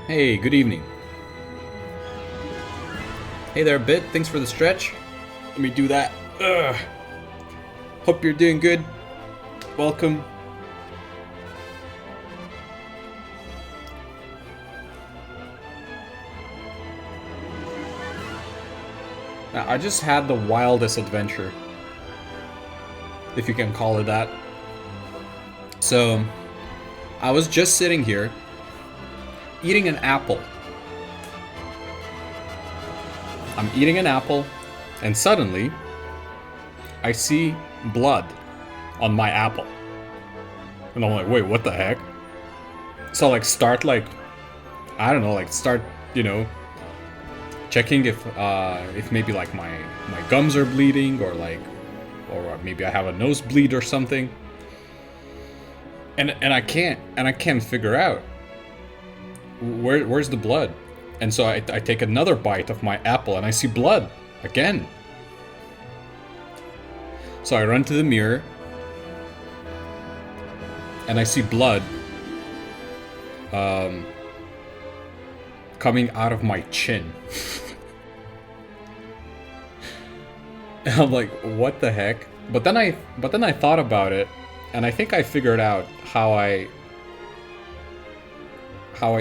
Hey, good evening. Hey there, Bit. Thanks for the stretch. Let me do that. Ugh. Hope you're doing good. Welcome. Now, I just had the wildest adventure, if you can call it that. So, I was just sitting here, eating an apple. I'm eating an apple, and suddenly, I see blood on my apple. And I'm like, wait, what the heck? So start I don't know, start, checking if maybe my gums are bleeding or maybe I have a nosebleed or something. And I can't figure out where's the blood. And so I take another bite of my apple and I see blood again. So I run to the mirror and I see blood coming out of my chin. And I'm like, what the heck? But then I thought about it, and I think I figured out how I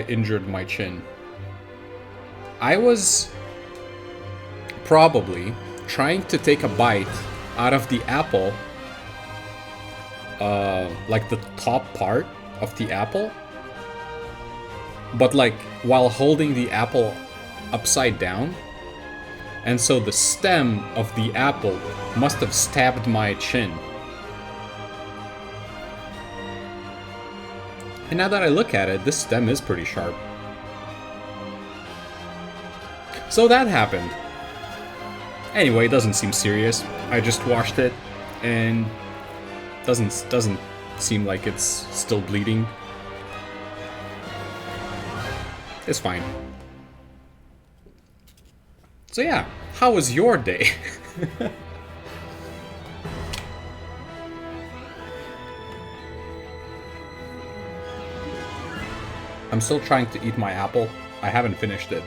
injured my chin. I was probably trying to take a bite out of the apple, like the top part of the apple, but while holding the apple upside down. And so the stem of the apple must have stabbed my chin. And now that I look at it, this stem is pretty sharp. So that happened. Anyway, it doesn't seem serious. I just washed it, and doesn't seem like it's still bleeding. It's fine. So yeah, how was your day? I'm still trying to eat my apple. I haven't finished it.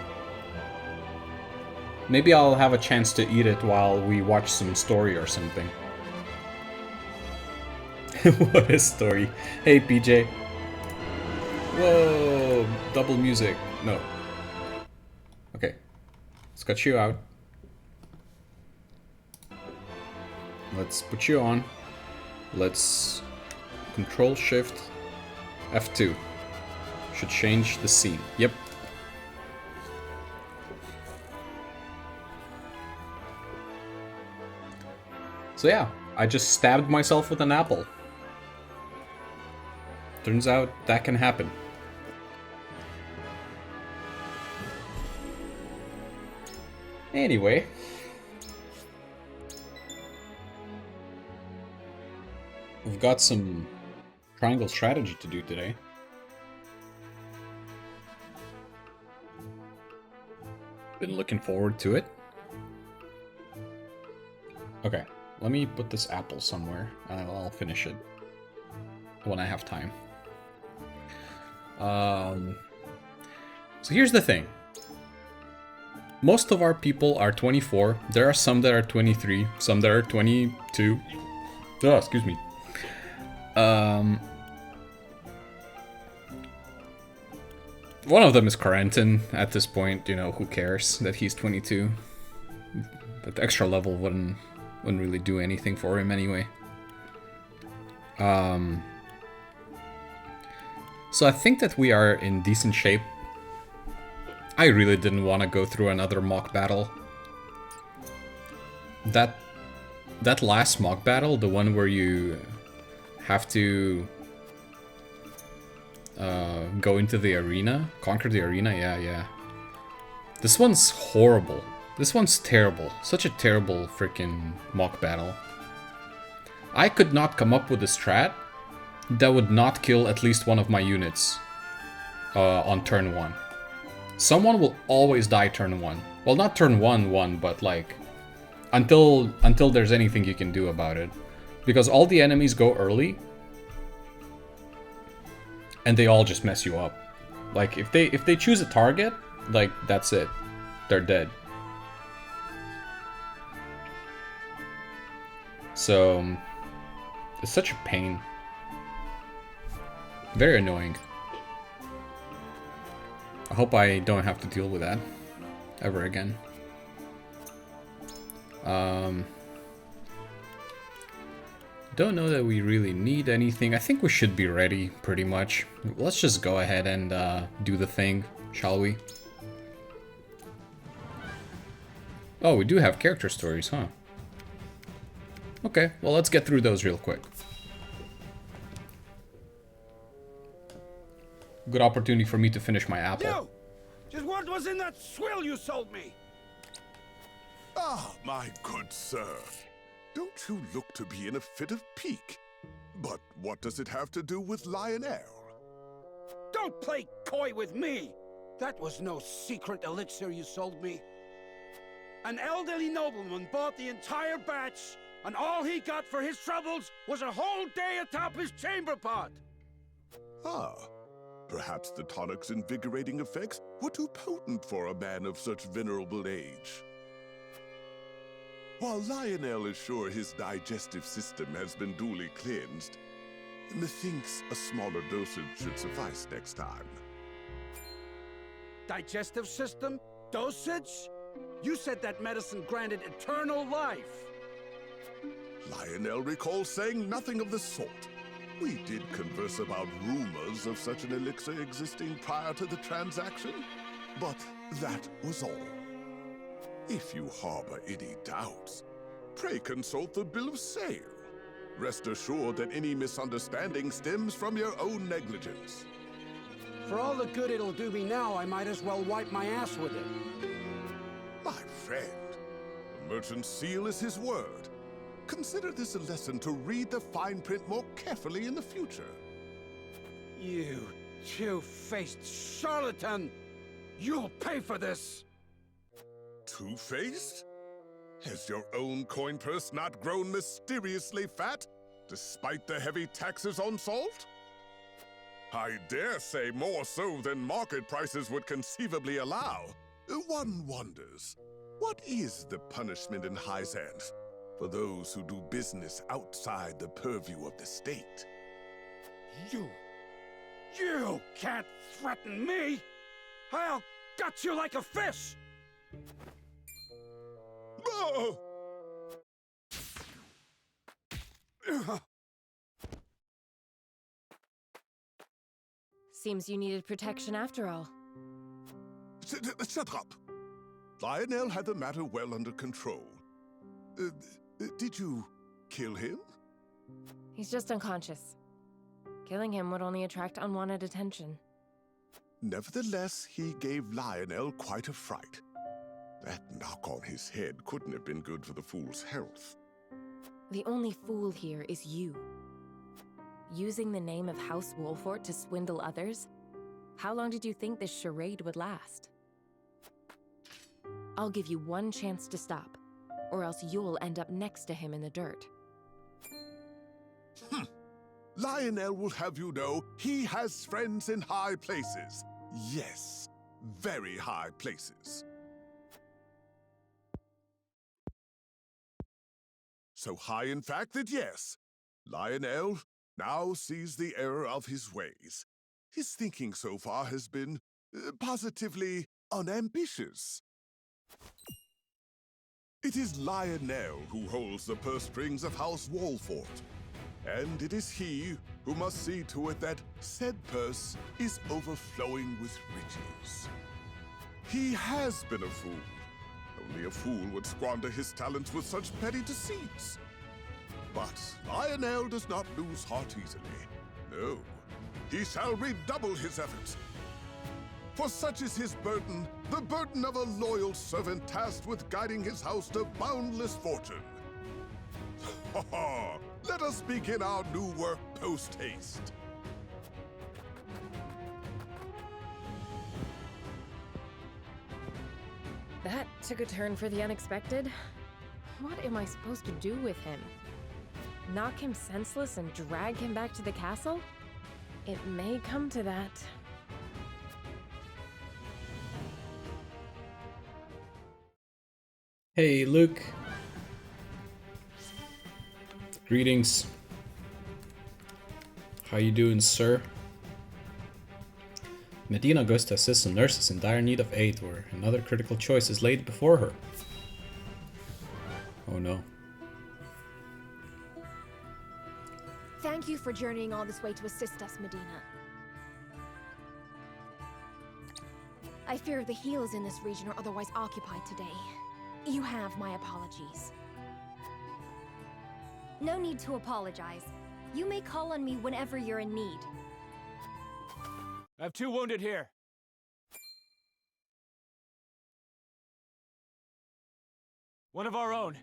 Maybe I'll have a chance to eat it while we watch some story or something. What a story. Hey PJ. Whoa, double music. No. Okay. Let's cut you out. Let's put you on. Let's Control Shift F2. Should change the scene. Yep. So yeah, I just stabbed myself with an apple. Turns out that can happen. Anyway. We've got some triangle strategy to do today. Been looking forward to it. Okay, let me put this apple somewhere and I'll finish it when I have time. So here's the thing. Most of our people are 24. There are some that are 23, some that are 22. Oh, excuse me. One of them is Corentin at this point, who cares that he's 22? But the extra level wouldn't really do anything for him anyway. So I think that we are in decent shape. I really didn't want to go through another mock battle. That last mock battle, the one where you have to go into the arena, conquer the arena, yeah. This one's horrible. This one's terrible. Such a terrible freaking mock battle. I could not come up with a strat that would not kill at least one of my units on turn 1. Someone will always die turn 1. Well, not turn 1, but until there's anything you can do about it. Because all the enemies go early, and they all just mess you up. Like, if they choose a target, like, that's it. They're dead. So, it's such a pain. Very annoying. I hope I don't have to deal with that ever again. Don't know that we really need anything. I think we should be ready, pretty much. Let's just go ahead and do the thing, shall we? Oh, we do have character stories, huh? Okay, well, let's get through those real quick. Good opportunity for me to finish my apple. You! Just what was in that swill you sold me? Ah, my good sir. Don't you look to be in a fit of pique? But what does it have to do with Lionel? Don't play coy with me! That was no secret elixir you sold me. An elderly nobleman bought the entire batch, and all he got for his troubles was a whole day atop his chamber pot. Ah, perhaps the tonic's invigorating effects were too potent for a man of such venerable age. While Lionel is sure his digestive system has been duly cleansed, methinks a smaller dosage should suffice next time. Digestive system? Dosage? You said that medicine granted eternal life. Lionel recalls saying nothing of the sort. We did converse about rumors of such an elixir existing prior to the transaction, but that was all. If you harbor any doubts, pray consult the bill of sale. Rest assured that any misunderstanding stems from your own negligence. For all the good it'll do me now, I might as well wipe my ass with it. My friend, the merchant's seal is his word. Consider this a lesson to read the fine print more carefully in the future. You two-faced charlatan! You'll pay for this! Two-faced? Has your own coin purse not grown mysteriously fat, despite the heavy taxes on salt? I dare say more so than market prices would conceivably allow. One wonders, what is the punishment in Hyzanth for those who do business outside the purview of the state? You can't threaten me! I'll gut you like a fish! Oh! Seems you needed protection after all. Shut up! Lionel had the matter well under control. Did you kill him? He's just unconscious. Killing him would only attract unwanted attention. Nevertheless, he gave Lionel quite a fright. That knock on his head couldn't have been good for the fool's health. The only fool here is you. Using the name of House Wolfort to swindle others? How long did you think this charade would last? I'll give you one chance to stop, or else you'll end up next to him in the dirt. Lionel will have you know he has friends in high places. Yes, very high places. So high, in fact, that yes, Lionel now sees the error of his ways. His thinking so far has been positively unambitious. It is Lionel who holds the purse strings of House Wolfort, and it is he who must see to it that said purse is overflowing with riches. He has been a fool. Only a fool would squander his talents with such petty deceits. But Lionel does not lose heart easily. No, he shall redouble his efforts. For such is his burden, the burden of a loyal servant tasked with guiding his house to boundless fortune. Ha ha! Let us begin our new work post-haste. That took a turn for the unexpected. What am I supposed to do with him? Knock him senseless and drag him back to the castle? It may come to that. Hey, Luke. Greetings. How you doing, sir? Medina goes to assist some nurses in dire need of aid where another critical choice is laid before her. Oh no. Thank you for journeying all this way to assist us, Medina. I fear the healers in this region are otherwise occupied today. You have my apologies. No need to apologize. You may call on me whenever you're in need. I have 2 wounded here. One of our own,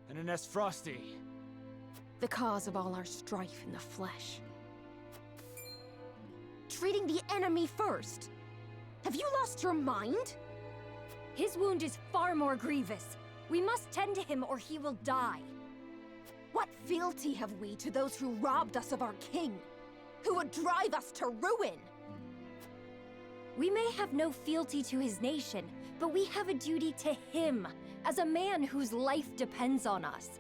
and an S. Frosty. The cause of all our strife in the flesh. Treating the enemy first? Have you lost your mind? His wound is far more grievous. We must tend to him or he will die. What fealty have we to those who robbed us of our king? Who would drive us to ruin? We may have no fealty to his nation, but we have a duty to him, as a man whose life depends on us.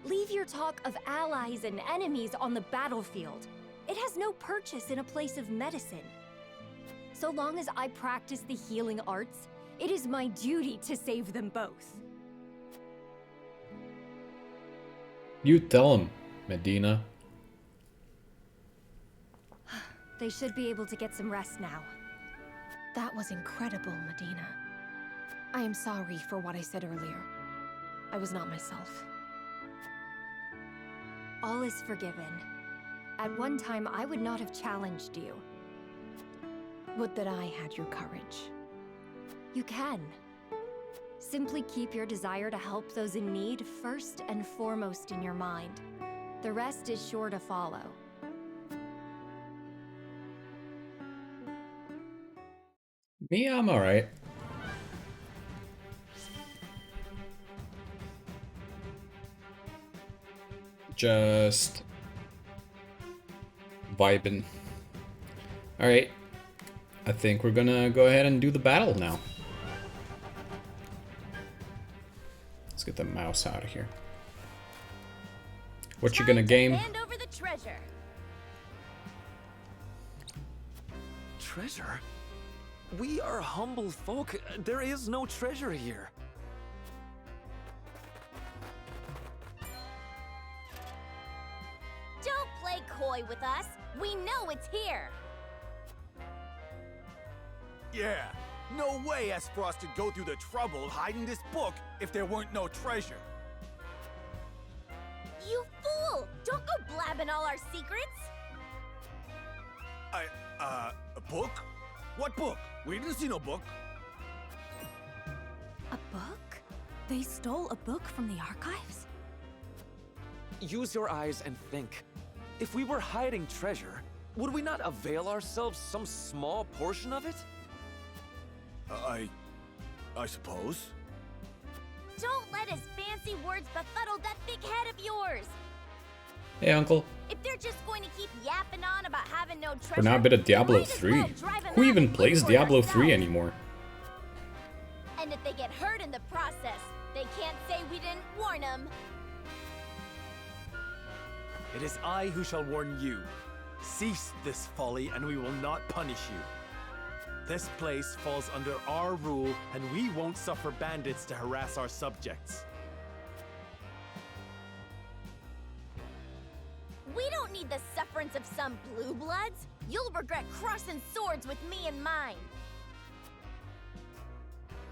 Leave your talk of allies and enemies on the battlefield. It has no purchase in a place of medicine. So long as I practice the healing arts, it is my duty to save them both. You tell him, Medina. They should be able to get some rest now. That was incredible, Medina. I am sorry for what I said earlier. I was not myself. All is forgiven. At one time, I would not have challenged you. Would that I had your courage. You can. Simply keep your desire to help those in need first and foremost in your mind. The rest is sure to follow. Me, I'm alright. Just vibing. Alright. I think we're gonna go ahead and do the battle now. Let's get the mouse out of here. What you gonna game? Hand over the treasure. Treasure? We are humble folk. There is no treasure here. Don't play coy with us. We know it's here. Yeah, no way S. Frost would go through the trouble of hiding this book if there weren't no treasure. You fool! Don't go blabbing all our secrets. A book? What book? We didn't see no book. A book? They stole a book from the archives? Use your eyes and think. If we were hiding treasure, would we not avail ourselves some small portion of it? I suppose. Don't let his fancy words befuddle that big head of yours. Hey, Uncle. If they're just going to keep yapping on about having no treasure, We're not a bit of Diablo might as 3. well drive 'em Who out even and plays look for Diablo 3 yourself. anymore? And if they get hurt in the process, they can't say we didn't warn them. It is I who shall warn you. Cease this folly, and we will not punish you. This place falls under our rule, and we won't suffer bandits to harass our subjects. We don't need the sufferance of some blue bloods. You'll regret crossing swords with me in mine.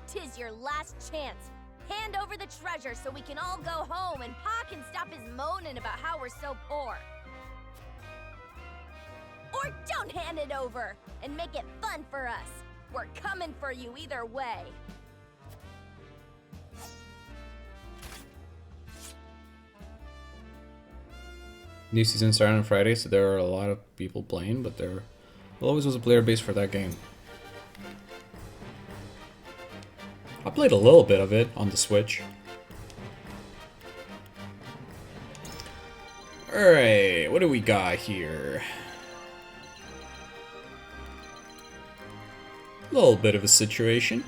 'Tis your last chance. Hand over the treasure so we can all go home and Pa can stop his moaning about how we're so poor. Or don't hand it over and make it fun for us. We're coming for you either way. New season started on Friday, so there are a lot of people playing, but there always was a player base for that game. I played a little bit of it on the Switch. Alright, what do we got here? A little bit of a situation.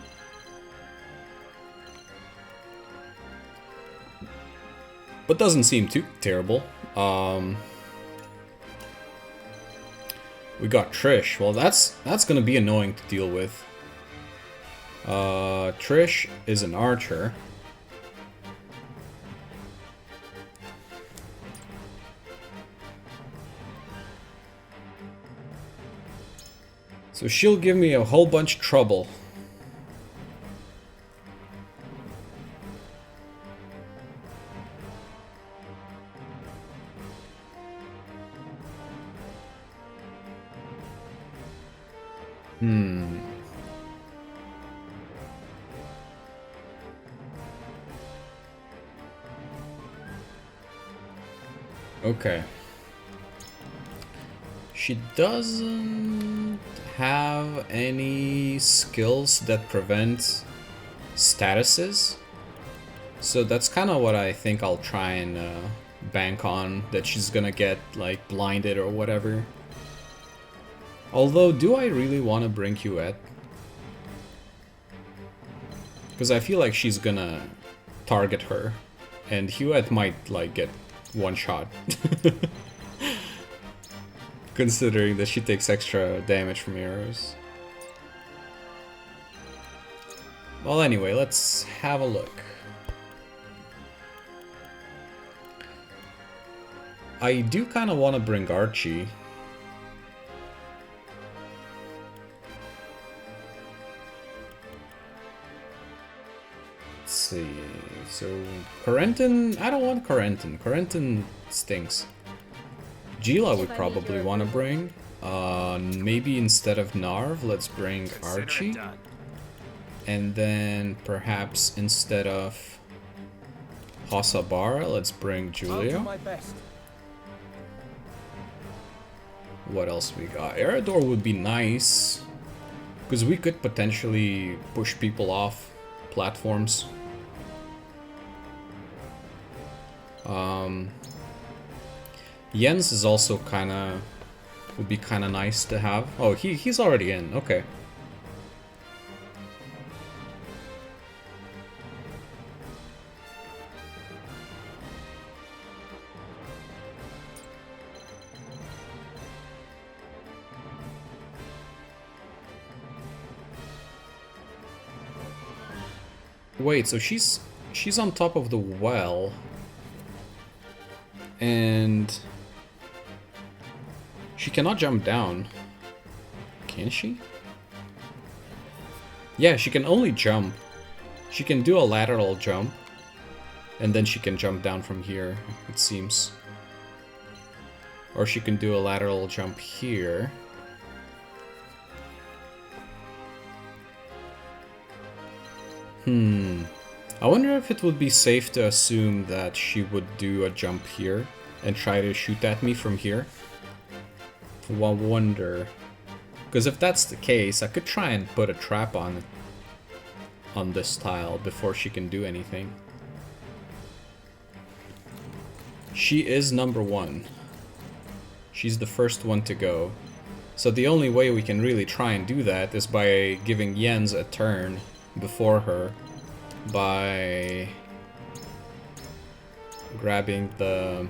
But doesn't seem too terrible. We got Trish. Well, that's gonna be annoying to deal with. Trish is an archer. So she'll give me a whole bunch of trouble. Okay. She doesn't have any skills that prevent statuses. So that's kind of what I think I'll try and bank on, that she's gonna get like blinded or whatever. Although, do I really want to bring Huette? Because I feel like she's gonna target her, and Huette might like get one shot. Considering that she takes extra damage from arrows. Well, anyway, let's have a look. I do kind of want to bring Archie. Let's see. So, Corentin... I don't want Corentin. Corentin stinks. Gila would probably want to bring. Maybe instead of Narv, let's bring Archie. And then perhaps instead of Hossabara, let's bring Julio. What else we got? Erador would be nice, because we could potentially push people off platforms. Jens is also would be kind of nice to have. Oh, he's already in. Okay. Wait, so she's on top of the well. And she cannot jump down. Can she? Yeah, she can only jump. She can do a lateral jump. And then she can jump down from here, it seems. Or she can do a lateral jump here. I wonder if it would be safe to assume that she would do a jump here and try to shoot at me from here. I wonder. Because if that's the case, I could try and put a trap on this tile before she can do anything. She is number 1. She's the first one to go. So the only way we can really try and do that is by giving Jens a turn before her, by grabbing the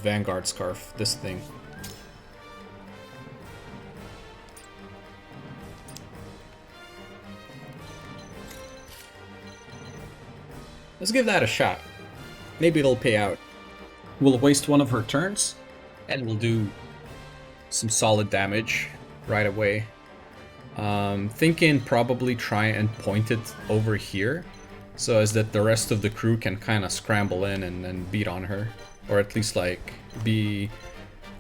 Vanguard scarf, this thing. Let's give that a shot. Maybe it'll pay out. We'll waste one of her turns, and we'll do some solid damage right away. Thinking probably try and point it over here, so as that the rest of the crew can kind of scramble in and beat on her. Or at least like be...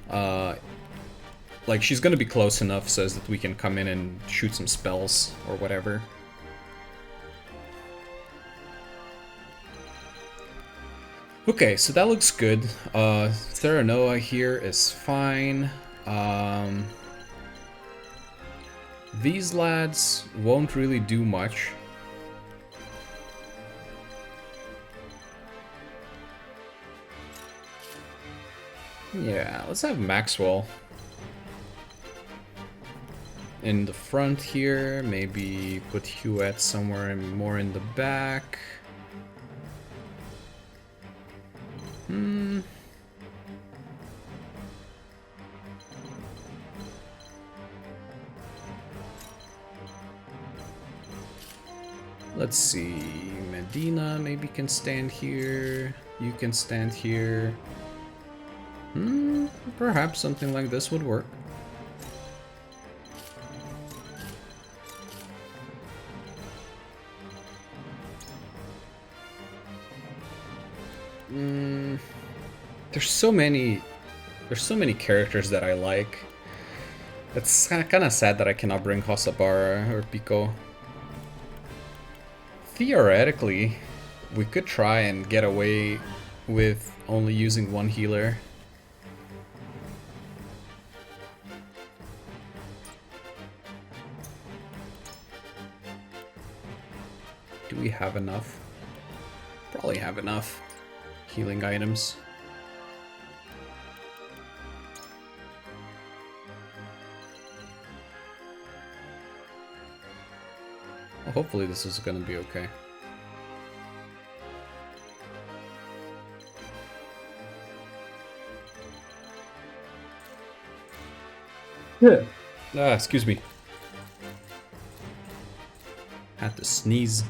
like she's gonna be close enough so as that we can come in and shoot some spells or whatever. Okay, so that looks good. Therannoa here is fine. These lads won't really do much. Yeah, let's have Maxwell. in the front here. Maybe put Huette somewhere more in the back. Let's see. Medina maybe can stand here. You can stand here. Perhaps something like this would work. There's so many characters that I like. It's kind of sad that I cannot bring Hosobara or Pico. Theoretically, we could try and get away with only using one healer. Do we have enough? Probably have enough healing items. Well, hopefully this is gonna be okay. Excuse me. Had to sneeze.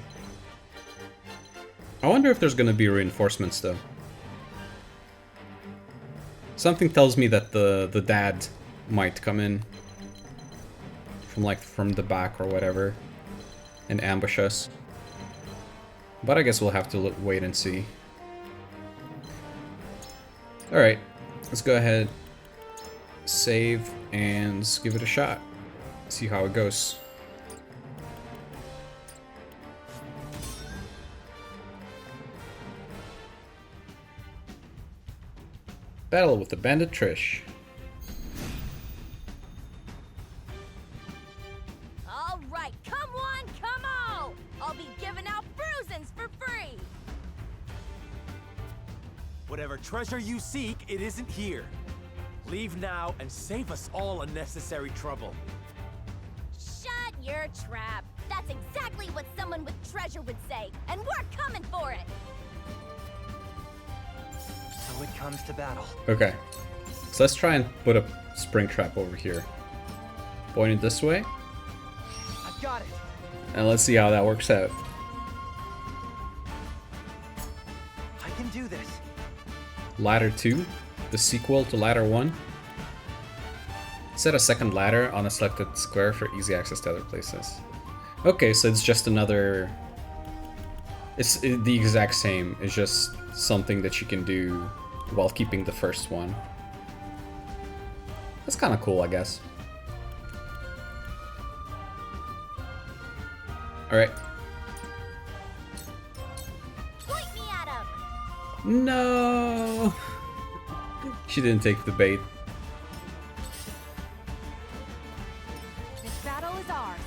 I wonder if there's gonna be reinforcements though. Something tells me that the dad might come in from the back or whatever and ambush us. But I guess we'll have to wait and see. Alright, let's go ahead, save, and give it a shot. See how it goes. Battle with the bandit Trish. All right, come on, come on! I'll be giving out bruisins for free! Whatever treasure you seek, it isn't here. Leave now and save us all unnecessary trouble. Shut your trap! That's exactly what someone with treasure would say, and we're coming for it! So it comes to battle. Okay, so let's try and put a spring trap over here. Point it this way. I've got it. And let's see how that works out. I can do this. Ladder 2, the sequel to Ladder 1. Set a second ladder on a selected square for easy access to other places. Okay, so it's just another... It's the exact same, it's just something that you can do while keeping the first one. That's kind of cool, I guess. Alright. Point me at him! No! She didn't take the bait. This battle is ours.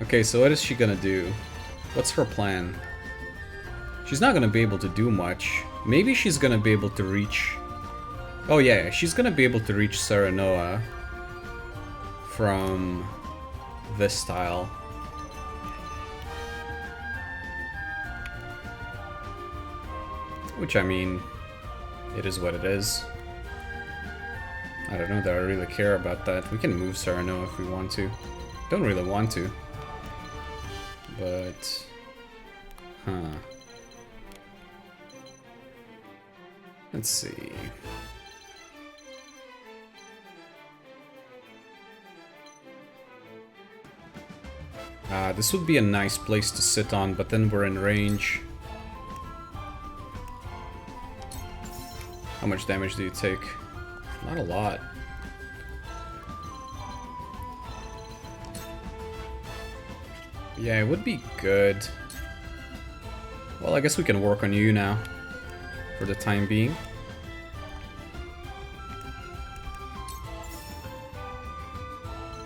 Okay, so what is she gonna do? What's her plan? She's not gonna be able to do much. Maybe she's gonna be able to reach... Oh yeah, she's gonna be able to reach Serenoa from this tile. Which, I mean, it is what it is. I don't know that I really care about that. We can move Serenoa if we want to. Don't really want to. But... Huh. Let's see. This would be a nice place to sit on, but then we're in range. How much damage do you take? Not a lot. Yeah, it would be good. Well, I guess we can work on you now. For the time being.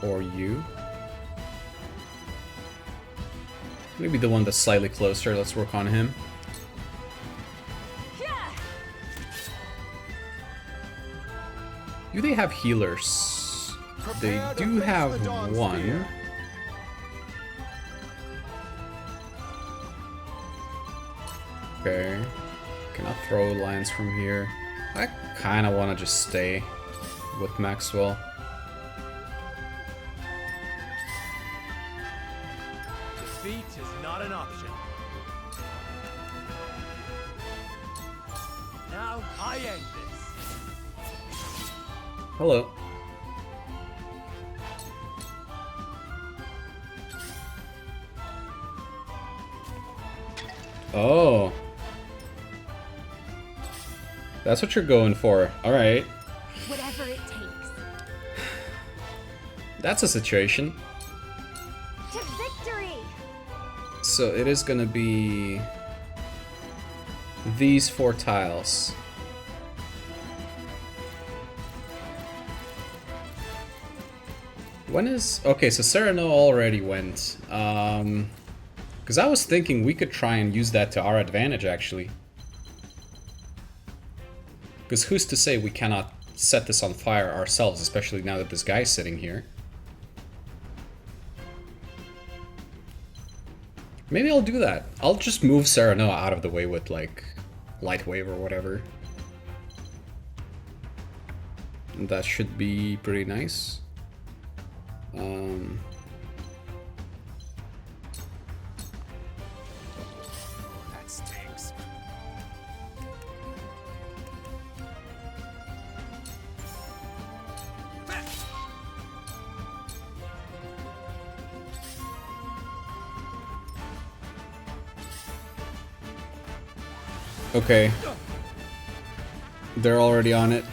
Or you. Maybe the one that's slightly closer. Let's work on him. Do they have healers? They Prepare to do face have the Dawn one. Spear. Okay. Cannot throw lines from here. I kind of want to just stay with Maxwell. Defeat is not an option. Now I end this. Hello. Oh. That's what you're going for. Alright. Whatever it takes. That's a situation. To victory! So it is gonna be these 4 tiles. When is... Okay, so Sereno already went. Because I was thinking we could try and use that to our advantage, actually. Because who's to say we cannot set this on fire ourselves, especially now that this guy's sitting here. Maybe I'll do that. I'll just move Sereno out of the way with, like, Light Wave or whatever. And that should be pretty nice. That stinks. Okay. They're already on it.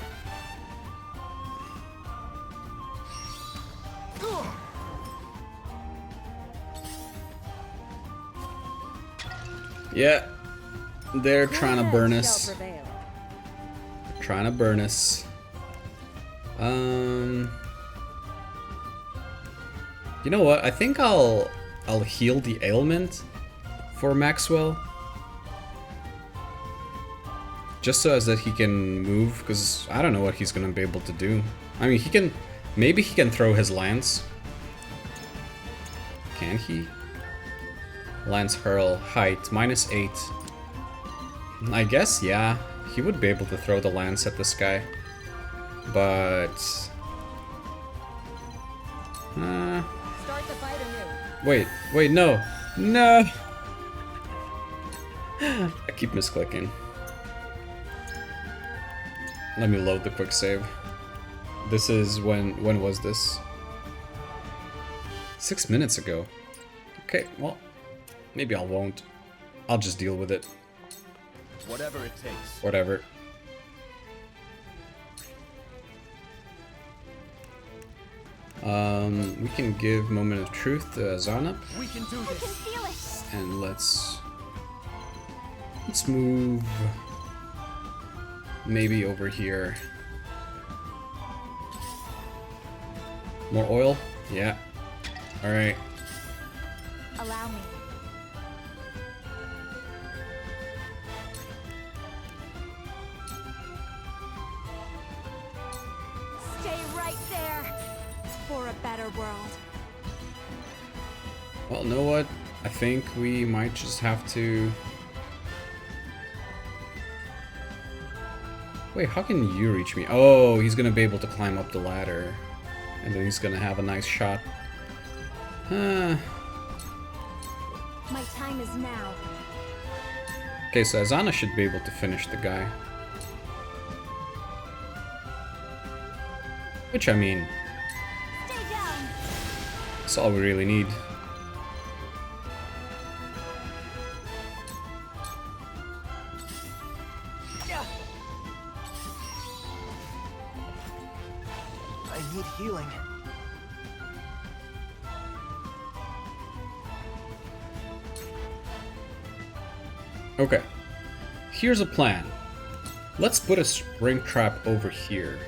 Yeah. They're trying to burn us. Trying to burn us. You know what? I think I'll heal the ailment for Maxwell. Just so as that he can move, because I don't know what he's gonna be able to do. I mean, he can... Maybe he can throw his lance. Can he? Lance hurl, height, -8. I guess, yeah. He would be able to throw the lance at this guy. But... Start the fight anew. Wait, no! No! I keep misclicking. Let me load the quick save. This is when was this? 6 minutes ago. Okay, well, maybe I won't. I'll just deal with it. Whatever it takes. Whatever. We can give Moment of Truth to Azana. We can do I can this. feel it! And let's move maybe over here. More oil? Yeah. Alright. Allow me. Stay right there! For a better world. Well, know what? I think we might just have to... Wait, how can you reach me? Oh, he's gonna be able to climb up the ladder. And then he's gonna have a nice shot. My time is now. Okay, so Azana should be able to finish the guy. Which, I mean, Stay down! that's all we really need. I need healing. Okay. Here's a plan. Let's put a spring trap over here.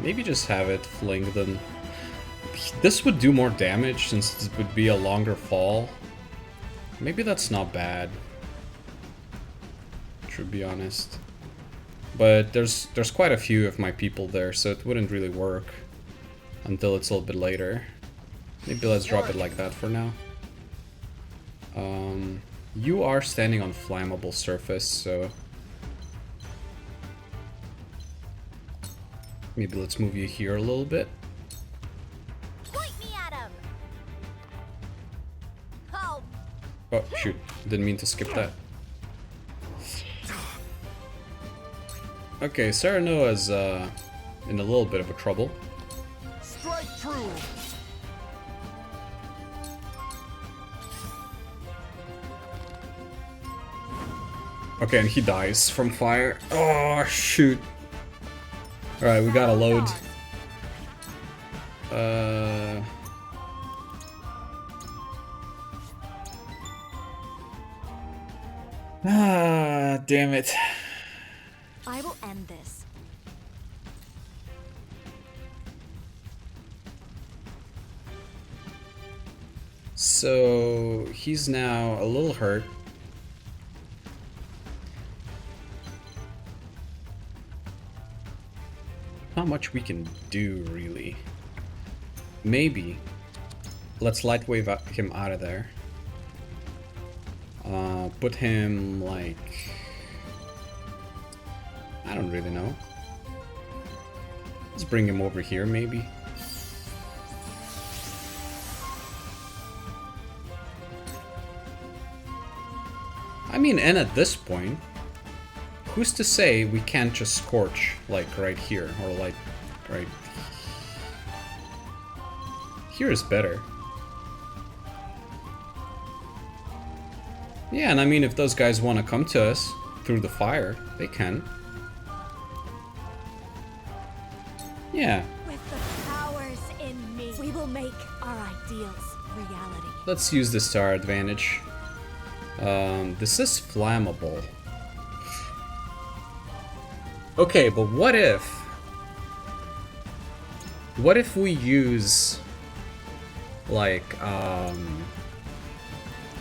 Maybe just have it fling them. This would do more damage since this would be a longer fall. Maybe that's not bad, to be honest. But there's quite a few of my people there, so it wouldn't really work until it's a little bit later. Maybe let's drop it like that for now. You are standing on flammable surface, so maybe let's move you here a little bit. Point me at him. Oh, Oh, shoot. Didn't mean to skip that. Okay, Serenoa's in a little bit of a trouble. Strike true. Okay, and he dies from fire. Oh, shoot. Alright, we gotta load. Damn it. I will end this. So, he's now a little hurt. Not much we can do, really. Maybe. Let's light wave him out of there. Put him, like... I don't really know. Let's bring him over here, maybe. I mean, and at this point, who's to say we can't just scorch, like, right here, or like, right... Here is better. Yeah, and I mean, if those guys want to come to us through the fire, they can. Yeah. With the powers in me, we will make our ideals reality. Let's use this to our advantage. This is flammable. Okay, but what if... What if we use... like,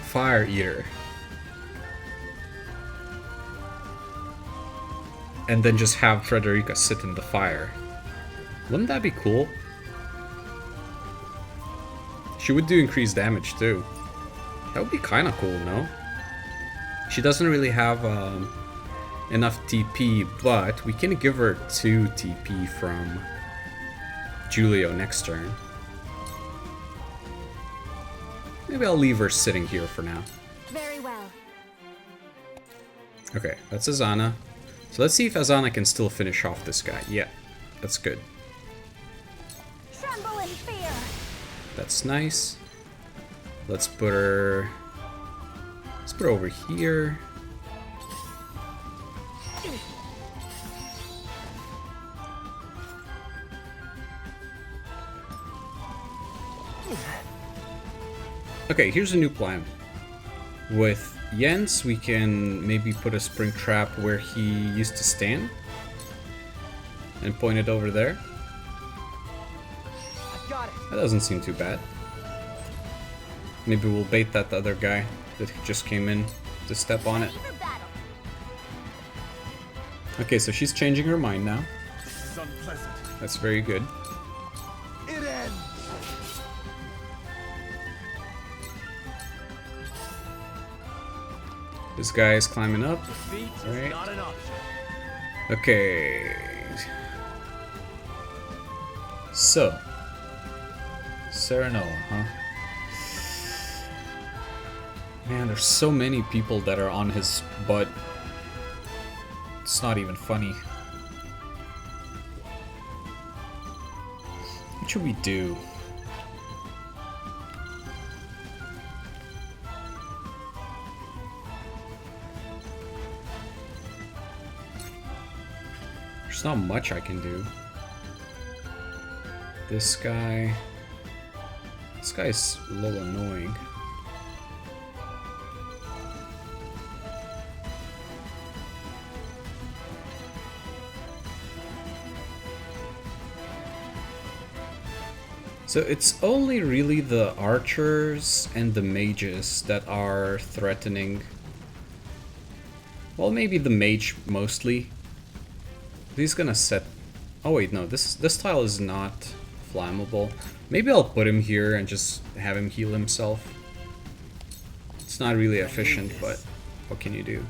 Fire Eater? And then just have Frederica sit in the fire. Wouldn't that be cool? She would do increased damage too. That would be kind of cool, no? She doesn't really have enough TP, but we can give her 2 TP from Julio next turn. Maybe I'll leave her sitting here for now. Very well. Okay, that's Azana. So let's see if Azana can still finish off this guy. Yeah, that's good. Tremble in fear. That's nice. Let's put her... Let's put her over here. Okay, here's a new plan. With Jens, we can maybe put a spring trap where he used to stand. And point it over there. I've got it. That doesn't seem too bad. Maybe we'll bait that other guy that just came in to step on it. For battle. Okay, so she's changing her mind now. This is unpleasant. That's very good. It ends. This guy is climbing up. Defeat Alright. is not an option. Okay. So. Serenoa, huh? Man, there's so many people that are on his butt. It's not even funny. What should we do? There's not much I can do. This guy's a little annoying. So it's only really the archers and the mages that are threatening. Well, maybe the mage mostly. He's gonna set... Oh wait, no, this tile is not flammable. Maybe I'll put him here and just have him heal himself. It's not really efficient, but what can you do?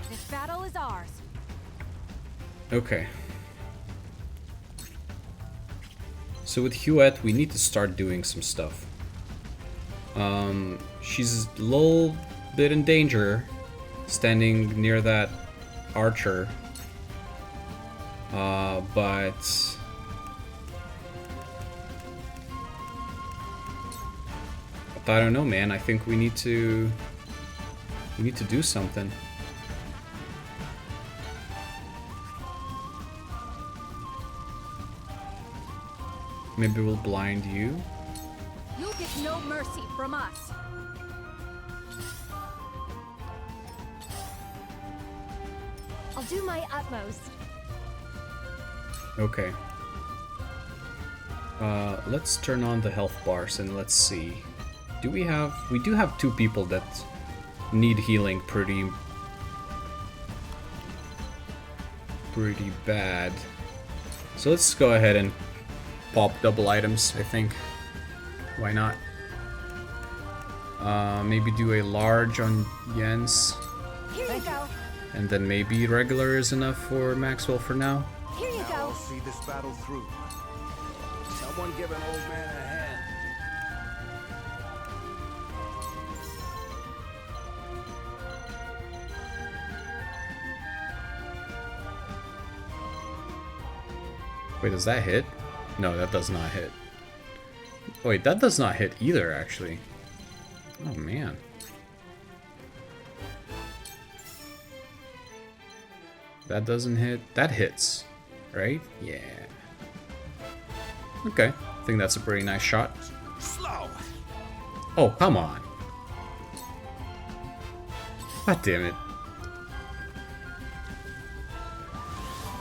This battle is ours. Okay. So with Huette, we need to start doing some stuff. She's a little bit in danger, standing near that archer. But I don't know, man. I think we need to do something. Maybe we'll blind you. You'll get no mercy from us. I'll do my utmost. Okay. Let's turn on the health bars and let's see. We do have two people that need healing pretty bad. So let's go ahead and pop double items, I think. Why not? Maybe do a large on Jens. Here you go. And then maybe regular is enough for Maxwell for now. Here you go. I'll see this battle through. Someone give an old man a hand. Wait, does that hit? No, that does not hit. Wait, that does not hit either, actually. Oh, man. That doesn't hit. That hits, right? Yeah. Okay. I think that's a pretty nice shot. Slow. Oh, come on. God damn it.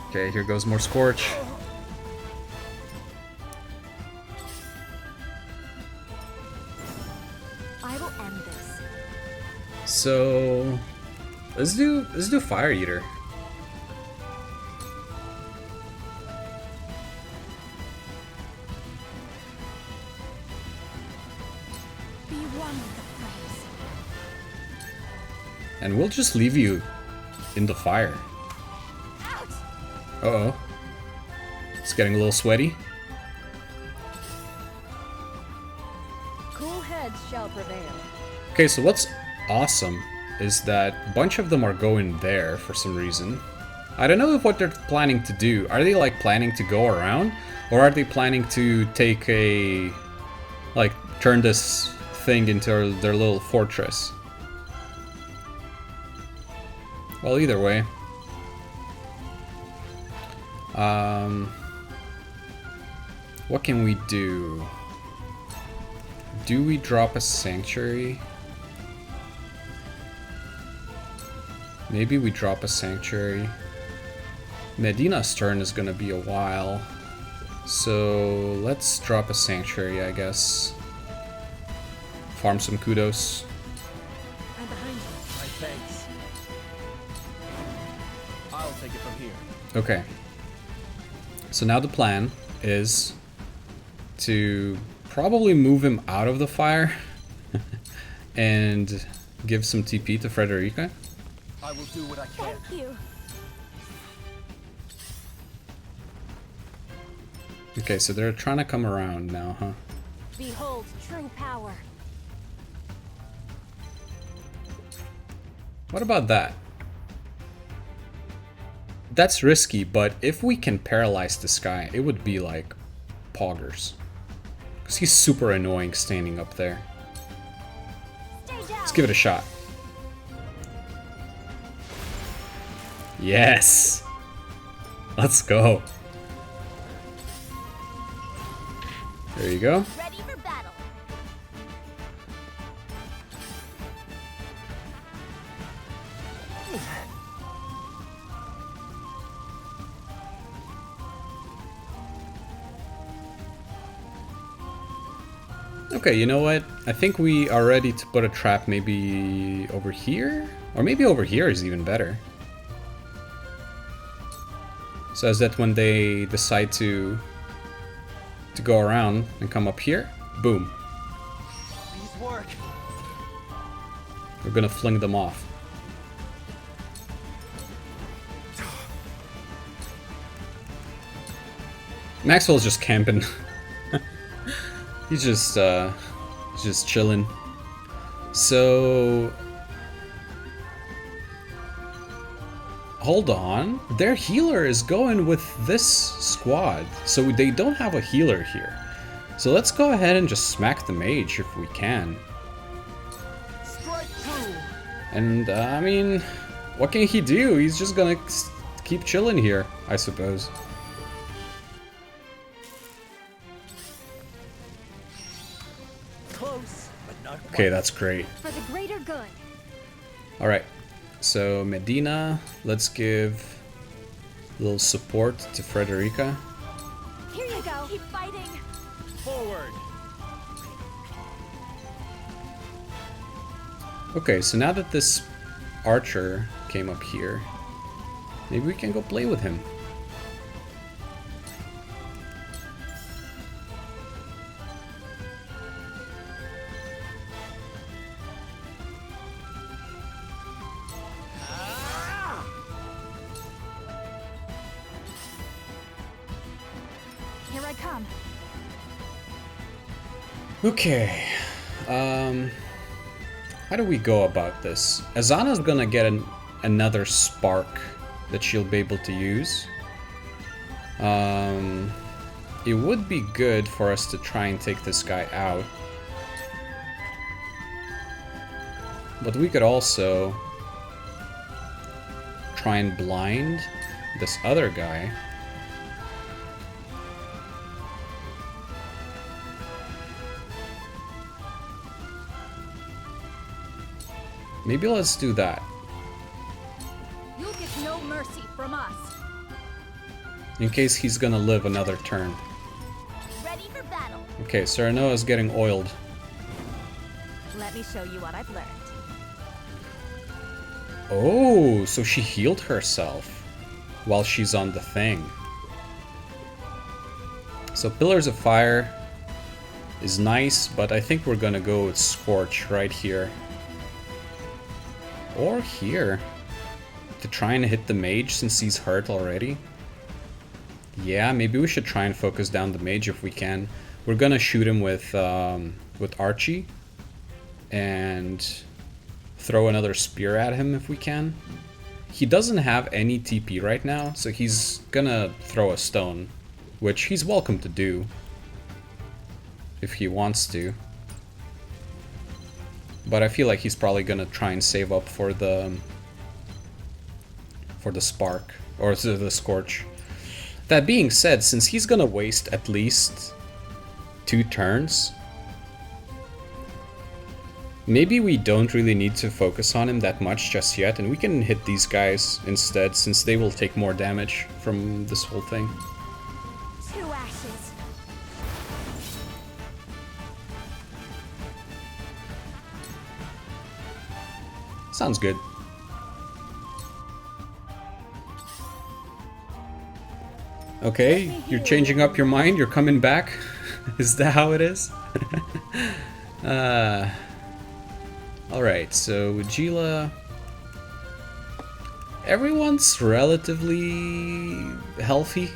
Okay, here goes more Scorch. I will end this. So let's do Fire Eater. Be one with the flames. And we'll just leave you in the fire. Out! Uh-oh. It's getting a little sweaty. Cool heads shall prevail. Okay, so what's awesome is that a bunch of them are going there for some reason. I don't know if what they're planning to do. Are they like planning to go around? Or are they planning to take a... like, turn this thing into their little fortress? Well, either way. What can we do? Do we drop a sanctuary? Maybe we drop a sanctuary. Medina's turn is gonna be a while. So let's drop a sanctuary, I guess. Farm some kudos. I'm behind you. My thanks. I'll take it from here. Okay. So now the plan is to probably move him out of the fire and give some TP to Frederica. I will do what I can. Thank you. Okay, so they're trying to come around now, huh? Behold true power. What about that? That's risky, but if we can paralyze this guy, it would be like poggers. Because he's super annoying standing up there. Stay down. Let's give it a shot. Yes! Let's go. There you go. Ready for battle. Okay, you know what? I think we are ready to put a trap maybe over here? Or maybe over here is even better. So as that when they decide to go around and come up here, boom. These work. We're gonna fling them off. Maxwell's just camping. He's just chilling. So hold on, their healer is going with this squad, so they don't have a healer here. So let's go ahead and just smack the mage if we can. Strike true. And I mean, what can he do? He's just gonna keep chilling here, I suppose. Close, but not quite. Okay, that's great. For the greater good. Alright, so Medina, let's give a little support to Frederica. Here you go. Keep fighting. Forward. Okay, so now that this archer came up here, maybe we can go play with him. Here I come. Okay, how do we go about this? Azana's gonna get another spark that she'll be able to use. It would be good for us to try and take this guy out. But we could also try and blind this other guy. Maybe let's do that. You'll get no mercy from us. In case he's gonna live another turn. Ready for battle. Okay, Serenoa is getting oiled. Let me show you what I've learned. Oh, so she healed herself while she's on the thing. So Pillars of Fire is nice, but I think we're gonna go with Scorch right here. Or here. To try and hit the mage since he's hurt already. Yeah, maybe we should try and focus down the mage if we can. We're gonna shoot him with Archie. And throw another spear at him if we can. He doesn't have any TP right now, so he's gonna throw a stone. Which he's welcome to do. If he wants to. But I feel like he's probably gonna try and save up for the spark. Or the Scorch. That being said, since he's gonna waste at least 2 turns, maybe we don't really need to focus on him that much just yet, and we can hit these guys instead, since they will take more damage from this whole thing. 2 ashes. Sounds good. Okay, you're changing up your mind, you're coming back? Is that how it is? Alright, so with Gila, everyone's relatively healthy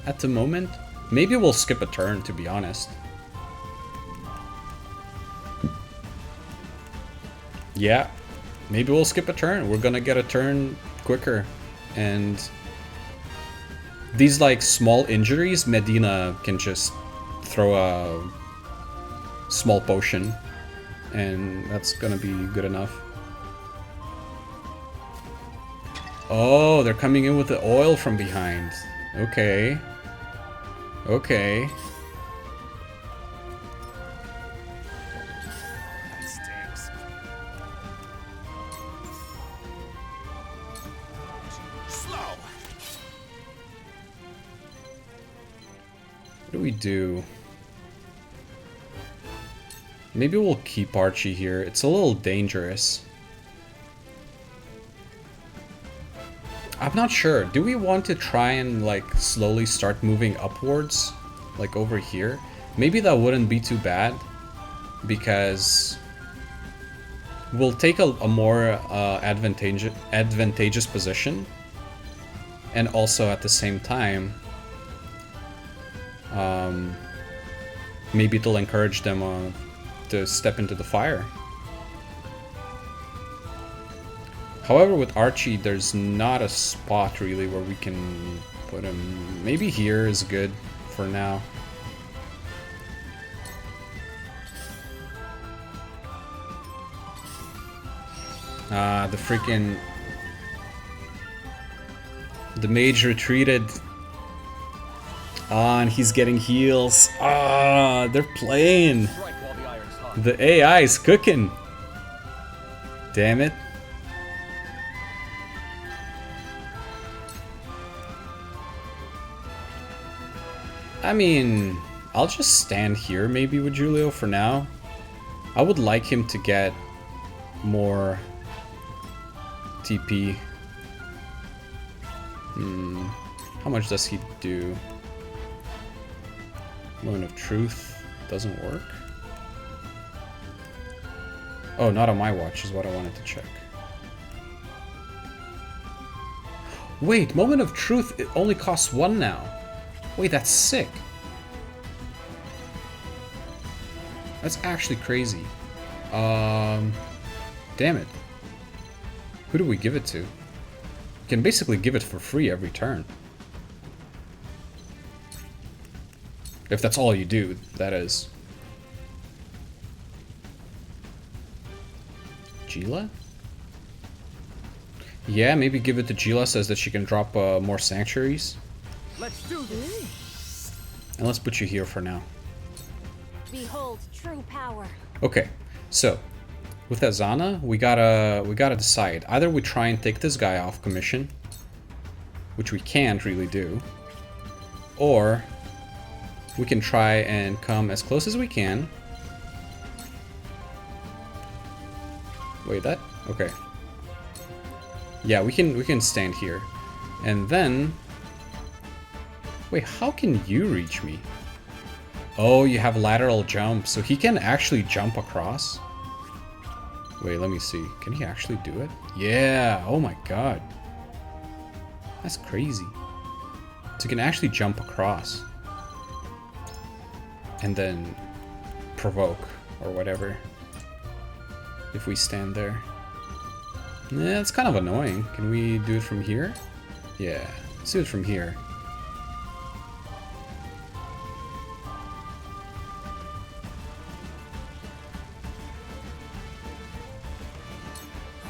at the moment. Maybe we'll skip a turn, to be honest. Yeah, maybe we'll skip a turn. We're gonna get a turn quicker. And these like small injuries, Medina can just throw a small potion. And that's gonna be good enough. Oh, they're coming in with the oil from behind. Okay. Okay. That stinks. Slow. What do we do? Maybe we'll keep Archie here. It's a little dangerous. I'm not sure. Do we want to try and like slowly start moving upwards? Like over here? Maybe that wouldn't be too bad. Because we'll take a more advantageous position. And also at the same time, maybe it'll encourage them to step into the fire. However, with Archie, there's not a spot really where we can put him. Maybe here is good for now. The freaking... The mage retreated. Ah, and he's getting heals. Ah, they're playing. The AI is cooking. Damn it. I mean, I'll just stand here maybe with Julio for now. I would like him to get more TP. How much does he do? Moment of Truth doesn't work. Oh, not on my watch is what I wanted to check. Wait, Moment of Truth, it only costs 1 now. Wait, that's sick. That's actually crazy. Damn it. Who do we give it to? We can basically give it for free every turn. If that's all you do, that is. Gila? Yeah, maybe give it to Gila, says that she can drop more sanctuaries. Let's do this. And let's put you here for now. Behold true power. Okay, so with Azana, we gotta decide. Either we try and take this guy off commission, which we can't really do, or we can try and come as close as we can. Wait, that? Okay. Yeah, we can stand here. And then... Wait, how can you reach me? Oh, you have lateral jump, so he can actually jump across? Wait, let me see. Can he actually do it? Yeah! Oh my god. That's crazy. So he can actually jump across. And then provoke, or whatever. If we stand there. Yeah, it's kind of annoying. Can we do it from here? Yeah, let's do it from here.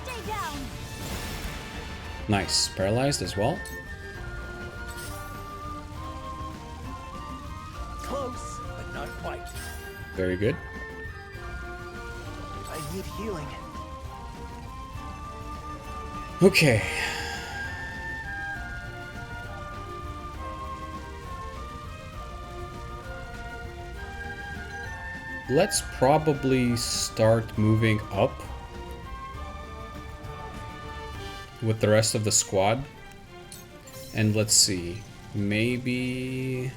Stay down. Nice. Paralyzed as well. Close, but not quite. Very good. I need healing. Okay. Let's probably start moving up with the rest of the squad. And let's see. Maybe...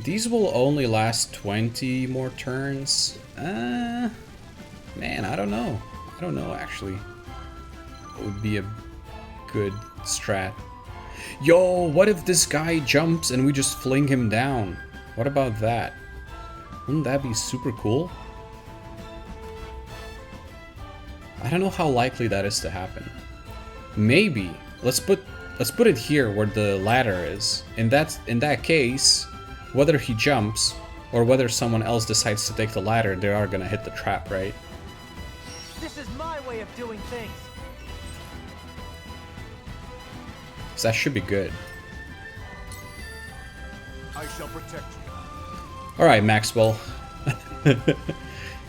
These will only last 20 more turns. Man, I don't know. I don't know, actually. It would be a good strat. Yo, what if this guy jumps and we just fling him down? What about that? Wouldn't that be super cool? I don't know how likely that is to happen. Maybe. Let's put it here where the ladder is. In that case, whether he jumps or whether someone else decides to take the ladder, they are gonna hit the trap, right? This is my way of doing things. So that should be good. I shall protect you. All right, Maxwell.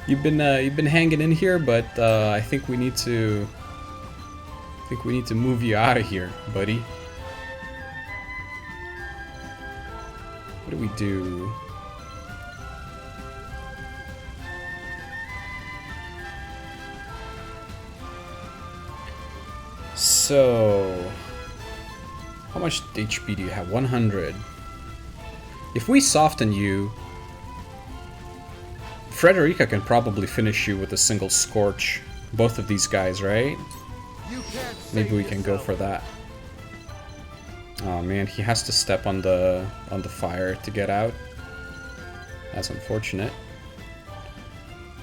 you've been hanging in here, but I think we need to move you out of here, buddy. What do we do? So... how much HP do you have? 100. If we soften you, Frederica can probably finish you with a single Scorch. Both of these guys, right? Maybe we can go for that. Oh man, he has to step on the fire to get out. That's unfortunate.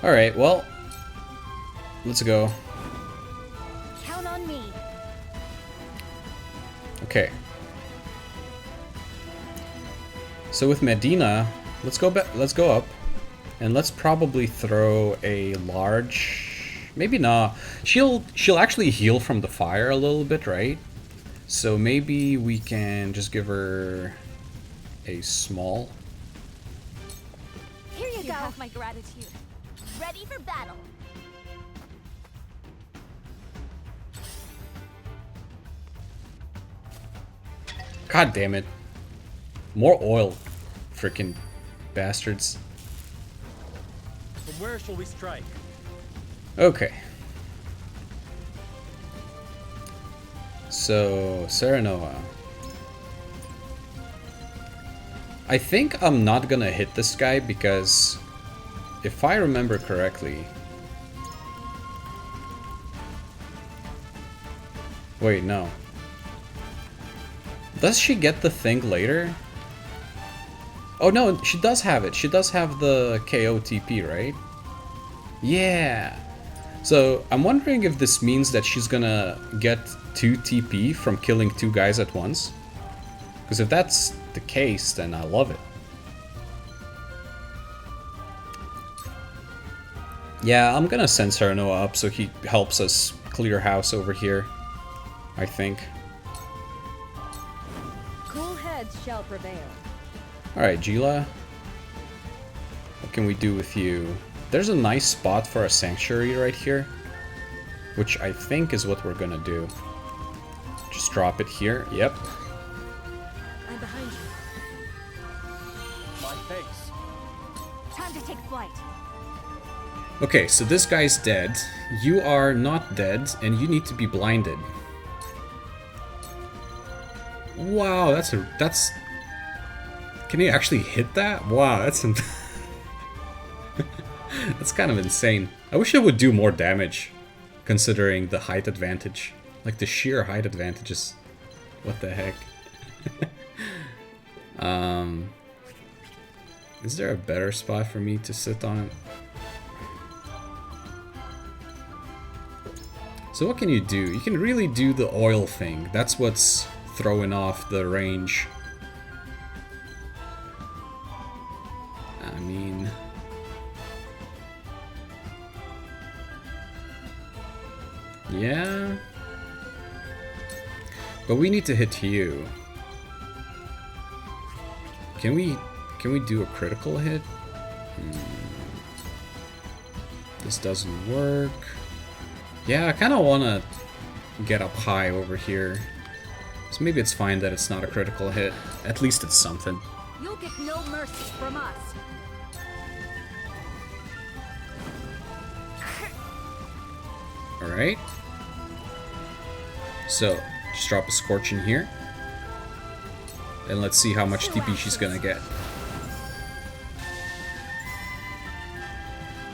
Alright, well, let's go. Count on me. Okay. So with Medina, let's go up, and let's probably throw a large. Maybe not. She'll actually heal from the fire a little bit, right? So maybe we can just give her a small. Here you go. Have my gratitude. Ready for battle. God damn it. More oil. Frickin' bastards. From where shall we strike? Okay. So, Serenoa. I think I'm not gonna hit this guy because if I remember correctly... Wait, no. Does she get the thing later? Oh no, she does have it. She does have the KO TP, right? Yeah. So I'm wondering if this means that she's gonna get 2 TP from killing 2 guys at once. Because if that's the case, then I love it. Yeah, I'm gonna send Serenoa up so he helps us clear house over here, I think. Cool heads shall prevail. Alright, Gila. What can we do with you? There's a nice spot for a sanctuary right here, which I think is what we're gonna do. Just drop it here. Yep. I'm behind you. My face. Time to take flight. Okay, so this guy's dead. You are not dead, and you need to be blinded. Wow, that's... Can you actually hit that? Wow, that's... That's kind of insane. I wish it would do more damage, considering the height advantage. Like, the sheer height advantage is... What the heck? Is there a better spot for me to sit on? So what can you do? You can really do the oil thing. That's what's throwing off the range. I mean... Yeah... But we need to hit you. Can we do a critical hit? This doesn't work. Yeah, I kind of want to get up high over here. So maybe it's fine that it's not a critical hit. At least it's something. You'll get no mercy from us. Alright. So, just drop a Scorch in here. And let's see how much TP she's gonna get.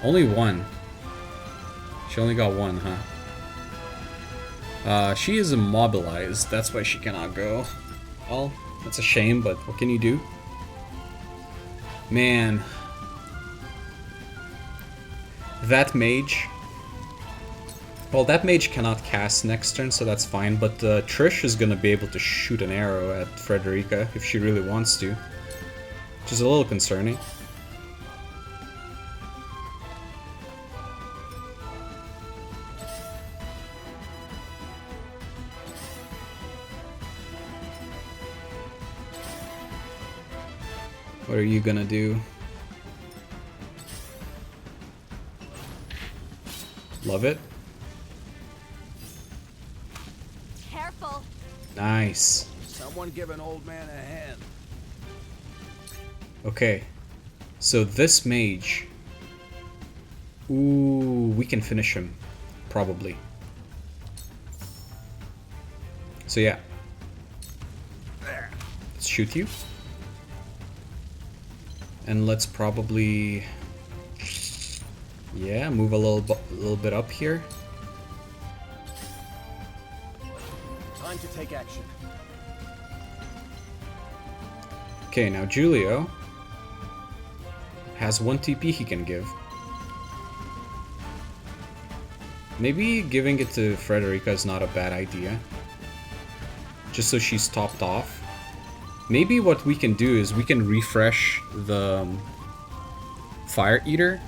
Only 1. She only got 1, huh? She is immobilized. That's why she cannot go. Well, that's a shame, but what can you do? Man. That mage... Well, that mage cannot cast next turn, so that's fine, but Trish is gonna be able to shoot an arrow at Frederica if she really wants to. Which is a little concerning. What are you gonna do? Love it. Careful. Nice. Someone give an old man a hand. Okay. So this mage... Ooh, we can finish him. Probably. So yeah. Let's shoot you. And let's probably... yeah, move a little bit up here. Time to take action. Okay, now Julio has 1 TP he can give. Maybe giving it to Frederica is not a bad idea. Just so she's topped off. Maybe what we can do is we can refresh the Fire Eater.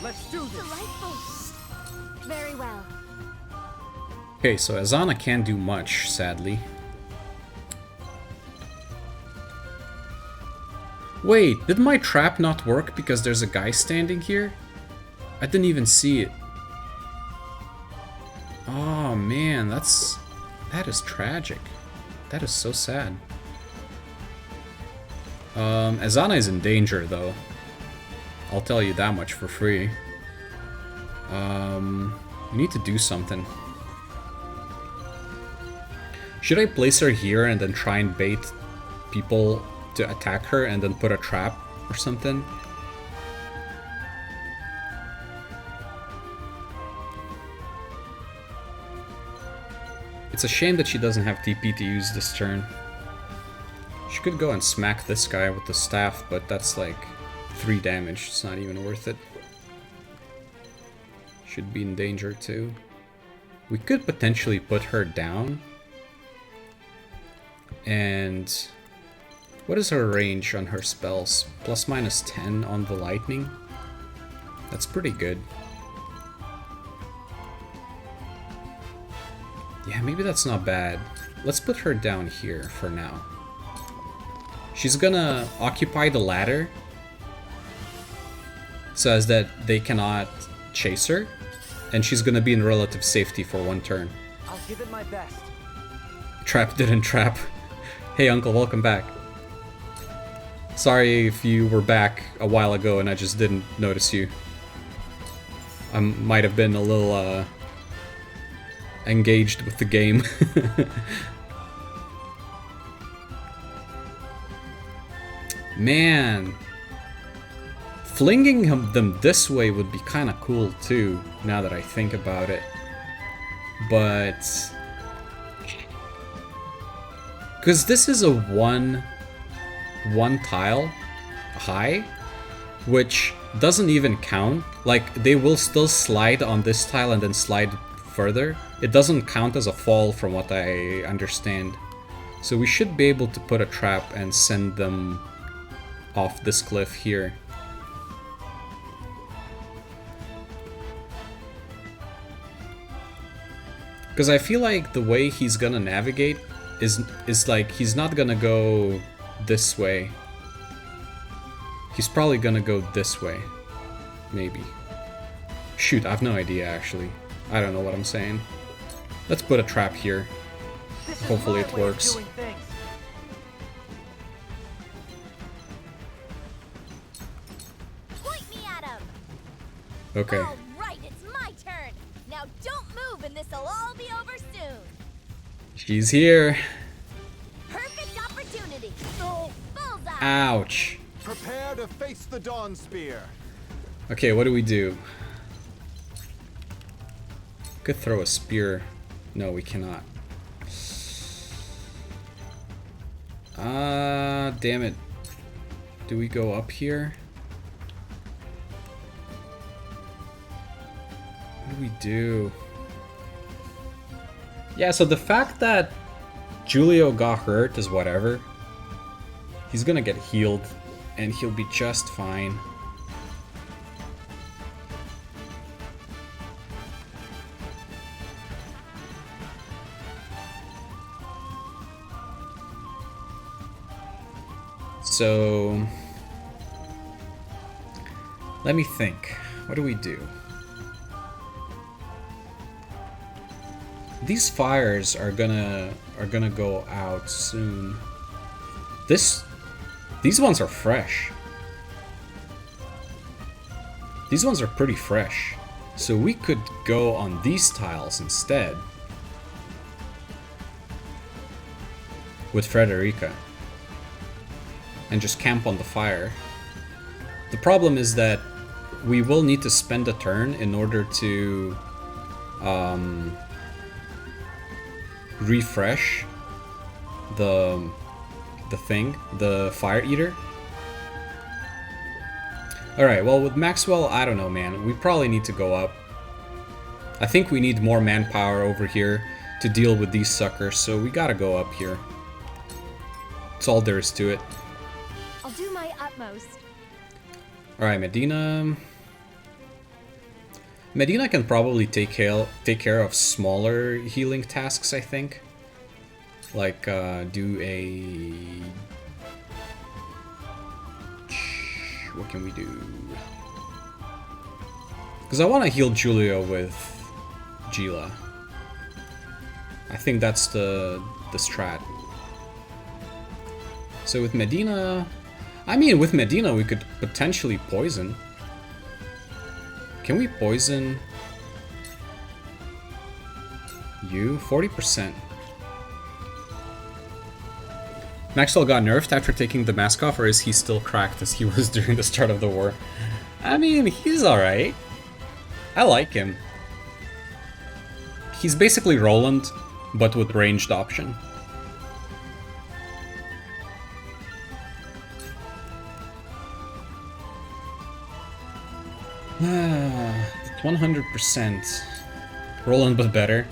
Let's do this. Delightful. Very well. Okay, so Azana can't do much, sadly. Wait, did my trap not work because there's a guy standing here? I didn't even see it. Oh man, that is tragic. That is so sad. Azana is in danger though. I'll tell you that much for free. We need to do something. Should I place her here and then try and bait people to attack her and then put a trap or something? It's a shame that she doesn't have TP to use this turn. She could go and smack this guy with the staff, but that's like 3 damage. It's not even worth it. Should be in danger too. We could potentially put her down. And what is her range on her spells? Plus minus 10 on the lightning. That's pretty good. Yeah, maybe that's not bad. Let's put her down here for now. She's gonna occupy the ladder so as that they cannot chase her, and she's gonna be in relative safety for 1 turn. I'll give it my best. Trap didn't trap. Hey uncle, welcome back. Sorry if you were back a while ago and I just didn't notice you. I might have been a little engaged with the game. Man, flinging them this way would be kind of cool too, now that I think about it. But because this is a one tile high, which doesn't even count. Like, they will still slide on this tile and then slide further. It doesn't count as a fall from what I understand. So we should be able to put a trap and send them off this cliff here. Because I feel like the way he's gonna navigate is like, he's not gonna go this way. He's probably gonna go this way. Maybe. Shoot, I have no idea actually. I don't know what I'm saying. Let's put a trap here. Hopefully it works. Point me at him. Okay. All right, it's my turn. Now don't move and this'll all be over soon. She's here. Perfect opportunity. No. Bullseye. Ouch. Prepare to face the Dawn Spear. Okay, what do we do? Could throw a spear. No, we cannot. Damn it. Do we go up here? What do we do? Yeah, so the fact that Julio got hurt is whatever. He's gonna get healed, and he'll be just fine. So, let me think. What do we do? These fires are gonna go out soon. These ones are fresh. These ones are pretty fresh. So we could go on these tiles instead. with Frederica and just camp on the fire. The problem is that we will need to spend a turn in order to refresh the fire eater. Alright, well with Maxwell, I don't know, man. We probably need to go up. I think we need more manpower over here to deal with these suckers, so we gotta go up here. That's all there is to it. I'll do my utmost. Alright, Medina. Medina can probably take care of smaller healing tasks, I think. Like, do a... What can we do? Because I want to heal Julio with Gila. I think that's the strat. So with Medina... I mean, with Medina we could potentially poison. Can we poison you? 40%. Maxwell got nerfed after taking the mask off, or is he still cracked as he was during the start of the war? I mean, he's alright. I like him. He's basically Roland, but with ranged option. It's 100%. Roland, but better.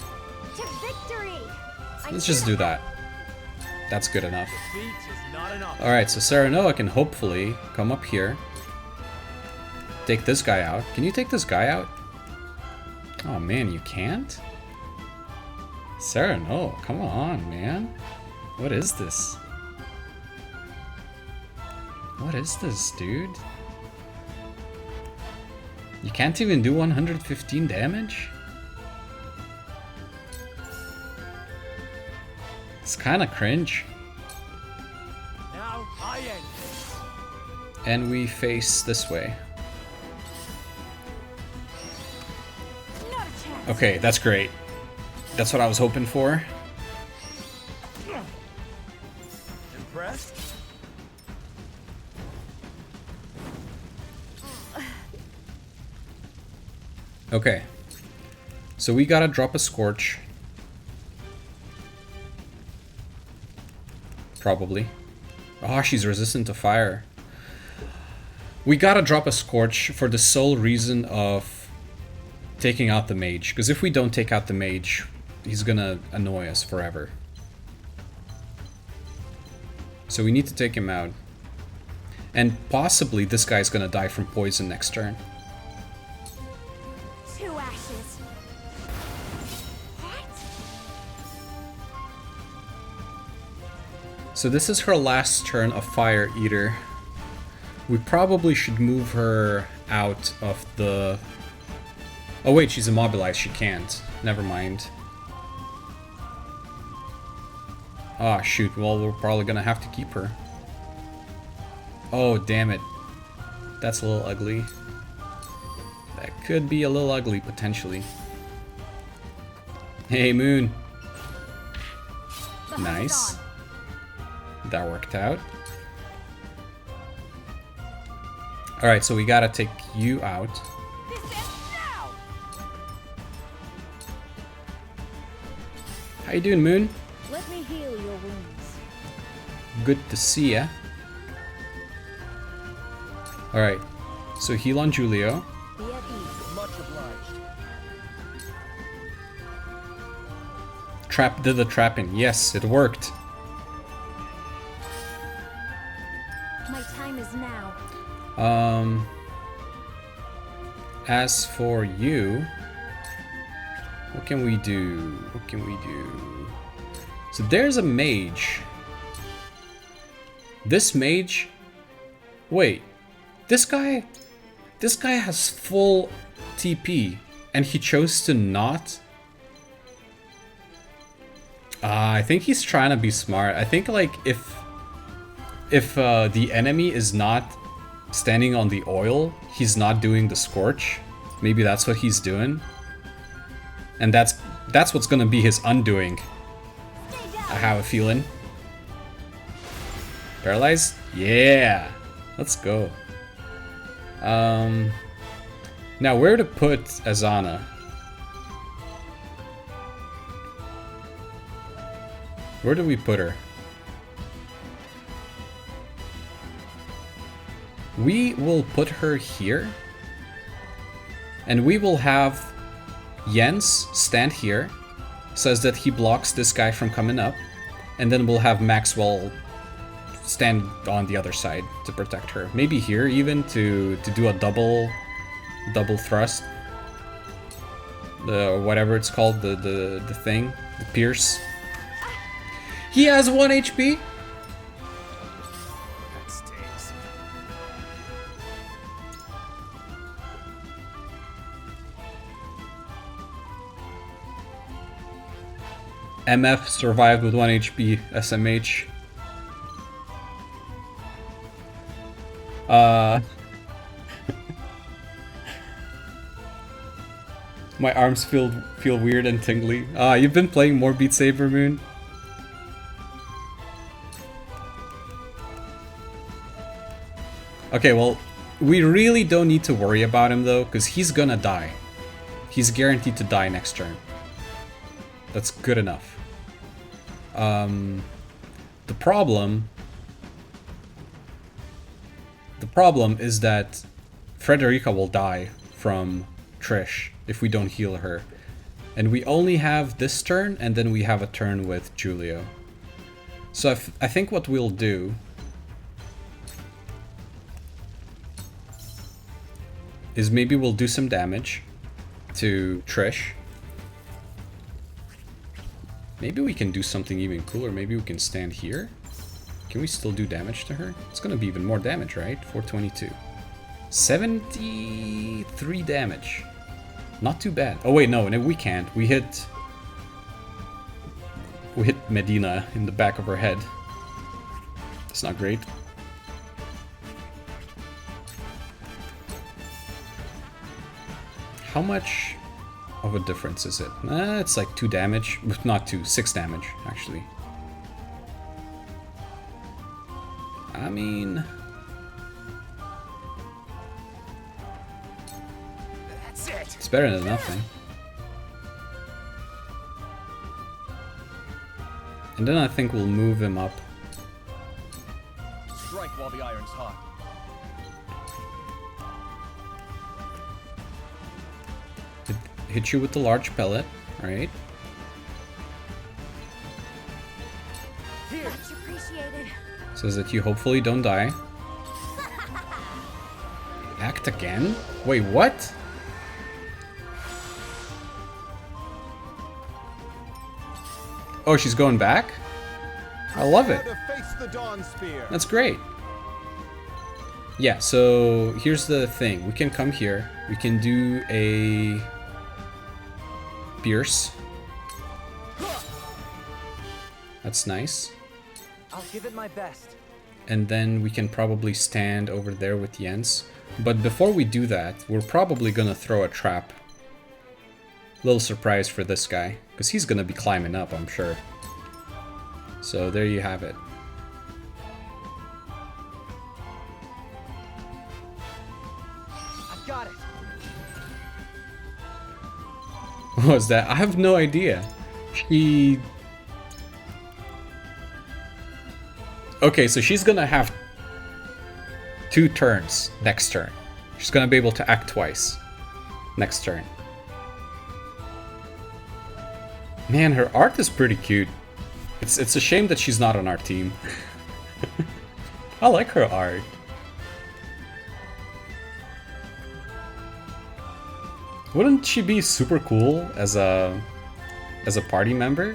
To victory! Let's just do that. That's good enough. Defeat is not an option. Alright, so Serenoa can hopefully come up here. Take this guy out. Can you take this guy out? Oh man, you can't? Serenoa, come on, man. What is this? What is this, dude? You can't even do 115 damage? It's kinda cringe. Now I end this. And we face this way. Not a chance. Okay, that's great. That's what I was hoping for. Impressed? Okay. So we gotta drop a Scorch. Probably. Oh, she's resistant to fire. We gotta drop a Scorch for the sole reason of taking out the mage. Because if we don't take out the mage, he's gonna annoy us forever. So we need to take him out. And possibly this guy's gonna die from poison next turn. 2 ashes. What? So this is her last turn of Fire Eater. We probably should move her out of the... Oh wait, she's immobilized, she can't. Never mind. Ah, shoot, well we're probably gonna have to keep her. Oh, damn it. That's a little ugly. That could be a little ugly, potentially. Hey, Moon. The hunt is Nice. on. That worked out. Alright, so we gotta take you out. This ends now. How you doing, Moon? Let me heal your wounds. Good to see ya. Alright, so heal on Julio. Be at ease. Much obliged. Did the trapping. Yes, it worked. My time is now. As for you, what can we do? What can we do? So there's a mage. This mage... Wait. This guy has full TP, and he chose to not... I think he's trying to be smart. I think, like, if the enemy is not standing on the oil, he's not doing the Scorch. Maybe that's what he's doing. And that's what's gonna be his undoing. Stay down. I have a feeling. Paralyzed? Yeah! Let's go. Now where to put Azana? Where do we put her? We will put her here. And we will have Jens stand here, says that he blocks this guy from coming up. And then we'll have Maxwell stand on the other side to protect her. Maybe here even to do a double thrust. Or whatever it's called, the thing, the pierce. He has 1 HP. That stinks. MF survived with 1 HP. SMH. My arms feel weird and tingly. You've been playing more Beat Saber, Moon? Okay, well, we really don't need to worry about him though, because he's gonna die. He's guaranteed to die next turn. That's good enough. The problem is that Frederica will die from Trish if we don't heal her. And we only have this turn, and then we have a turn with Julio. So I think what we'll do is maybe we'll do some damage to Trish. Maybe we can do something even cooler. Maybe we can stand here. Can we still do damage to her? It's gonna be even more damage, right? 422. 73 damage. Not too bad. Oh wait, no, we can't. We hit Medina in the back of her head. That's not great. How much of a difference is it? It's like 2 damage. Not 2, 6 damage, actually. I mean... That's it. It's better than nothing. And then I think we'll move him up. Strike while the iron's hot. Hit you with the large pellet, right? Much appreciated. Says that you hopefully don't die. Act again? Wait, what? Oh, she's going back? I love it. That's great. Yeah, so here's the thing. We can come here. We can do a pierce. That's nice. I'll give it my best. And then we can probably stand over there with Jens. But before we do that, we're probably gonna throw a trap. Little surprise for this guy, because he's gonna be climbing up, I'm sure. So there you have it. I've got it. What was that? I have no idea. She... Okay, so she's gonna have 2 turns next turn. She's gonna be able to act twice next turn. Man, her art is pretty cute. It's a shame that she's not on our team. I like her art. Wouldn't she be super cool as a party member?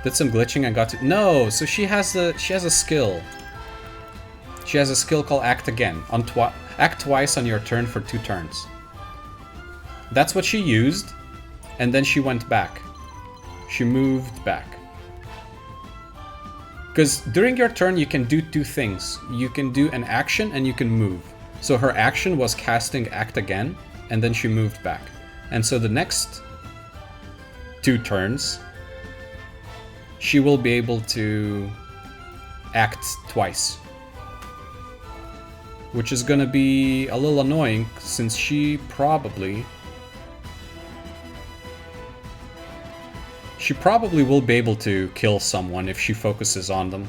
Did some glitching and got to... No! So she has a skill. She has a skill called Act Again. Act twice on your turn for 2 turns. That's what she used, and then she went back. She moved back. Because during your turn you can do 2 things. You can do an action and you can move. So her action was casting Act again, and then she moved back. And so the next 2 turns, she will be able to act twice. Which is gonna be a little annoying, since she probably will be able to kill someone if she focuses on them,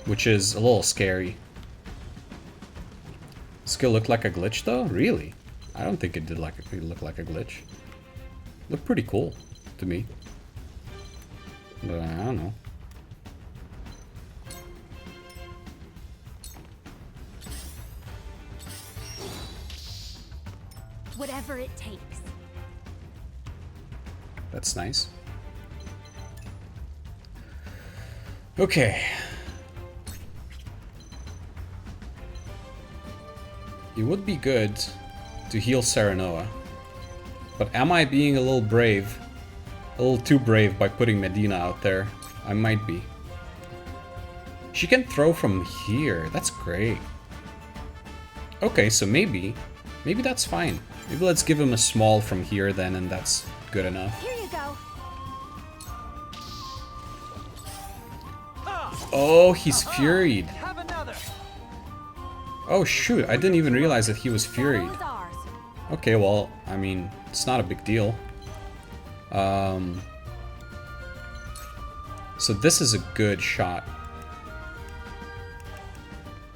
which is a little scary. Skill looked like a glitch though? Really? I don't think it did look like a glitch. Looked pretty cool to me. But I don't know. Whatever it takes. That's nice. Okay. It would be good to heal Serenoa. But am I being a little brave? A little too brave by putting Medina out there? I might be. She can throw from here. That's great. Okay, so maybe that's fine. Maybe let's give him a small from here then, and that's good enough. Here you go. Oh, he's furied. Have another. Oh shoot, I didn't even realize that he was furied. That was ours. Okay, well, I mean, it's not a big deal. So this is a good shot.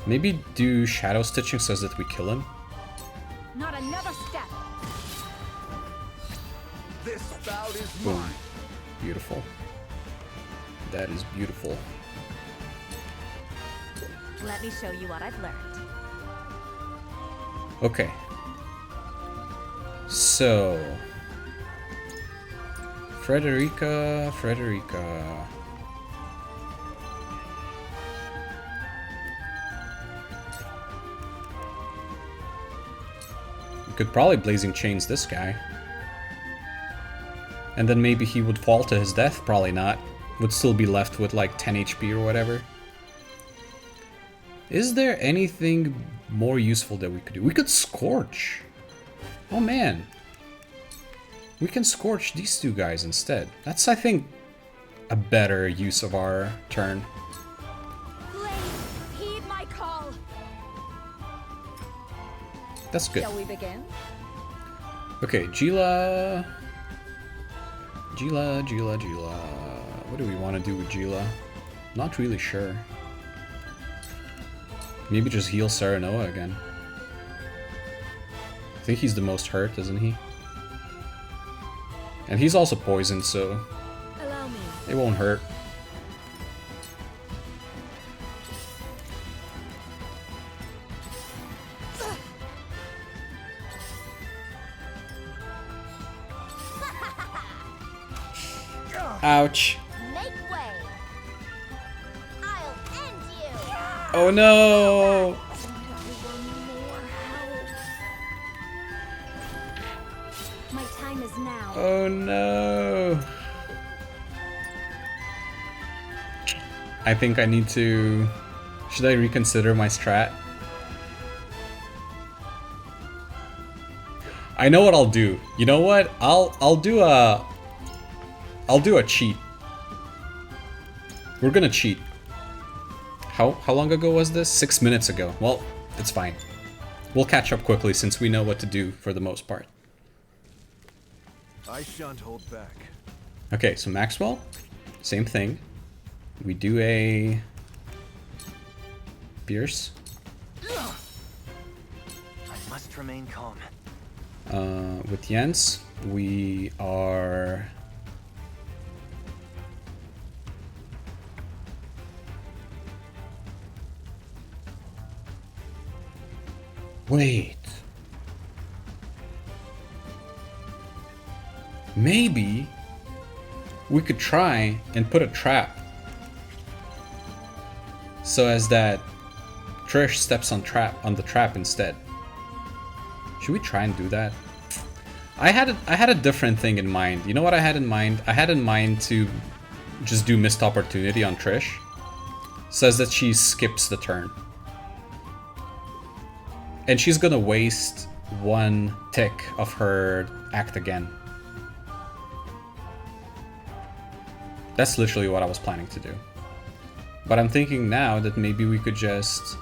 Maybe do shadow stitching so that we kill him. Not another step. This bout is Boom. mine. Beautiful. That is beautiful. Let me show you what I've learned. Okay. So... Frederica... We could probably Blazing Chains this guy. And then maybe he would fall to his death, probably not. Would still be left with like 10 HP or whatever. Is there anything more useful that we could do? We could Scorch! Oh man. We can Scorch these 2 guys instead. That's, I think, a better use of our turn. Blaze, heed my call. That's good. Shall we begin? Okay, Gila. What do we want to do with Gila? Not really sure. Maybe just heal Serenoa again. I think he's the most hurt, isn't he? And he's also poisoned, so Allow me. it won't hurt. Ouch. Make way. I'll end you. Oh no! My time is now. Oh no! I think I need to... Should I reconsider my strat? I know what I'll do. You know what? I'll do a cheat. We're gonna cheat. How long ago was this? 6 minutes ago. Well, it's fine. We'll catch up quickly since we know what to do for the most part. I shan't hold back. Okay, so Maxwell, same thing. We do a Pierce. I must remain calm. With Jens, we are... Wait. Maybe we could try and put a trap so as that Trish steps on the trap instead. Should we try and do that? I had a different thing in mind. You know what I had in mind? I had in mind to just do missed opportunity on Trish, so as that she skips the turn. And she's gonna waste one tick of her act again. That's literally what I was planning to do. But I'm thinking now that maybe we could just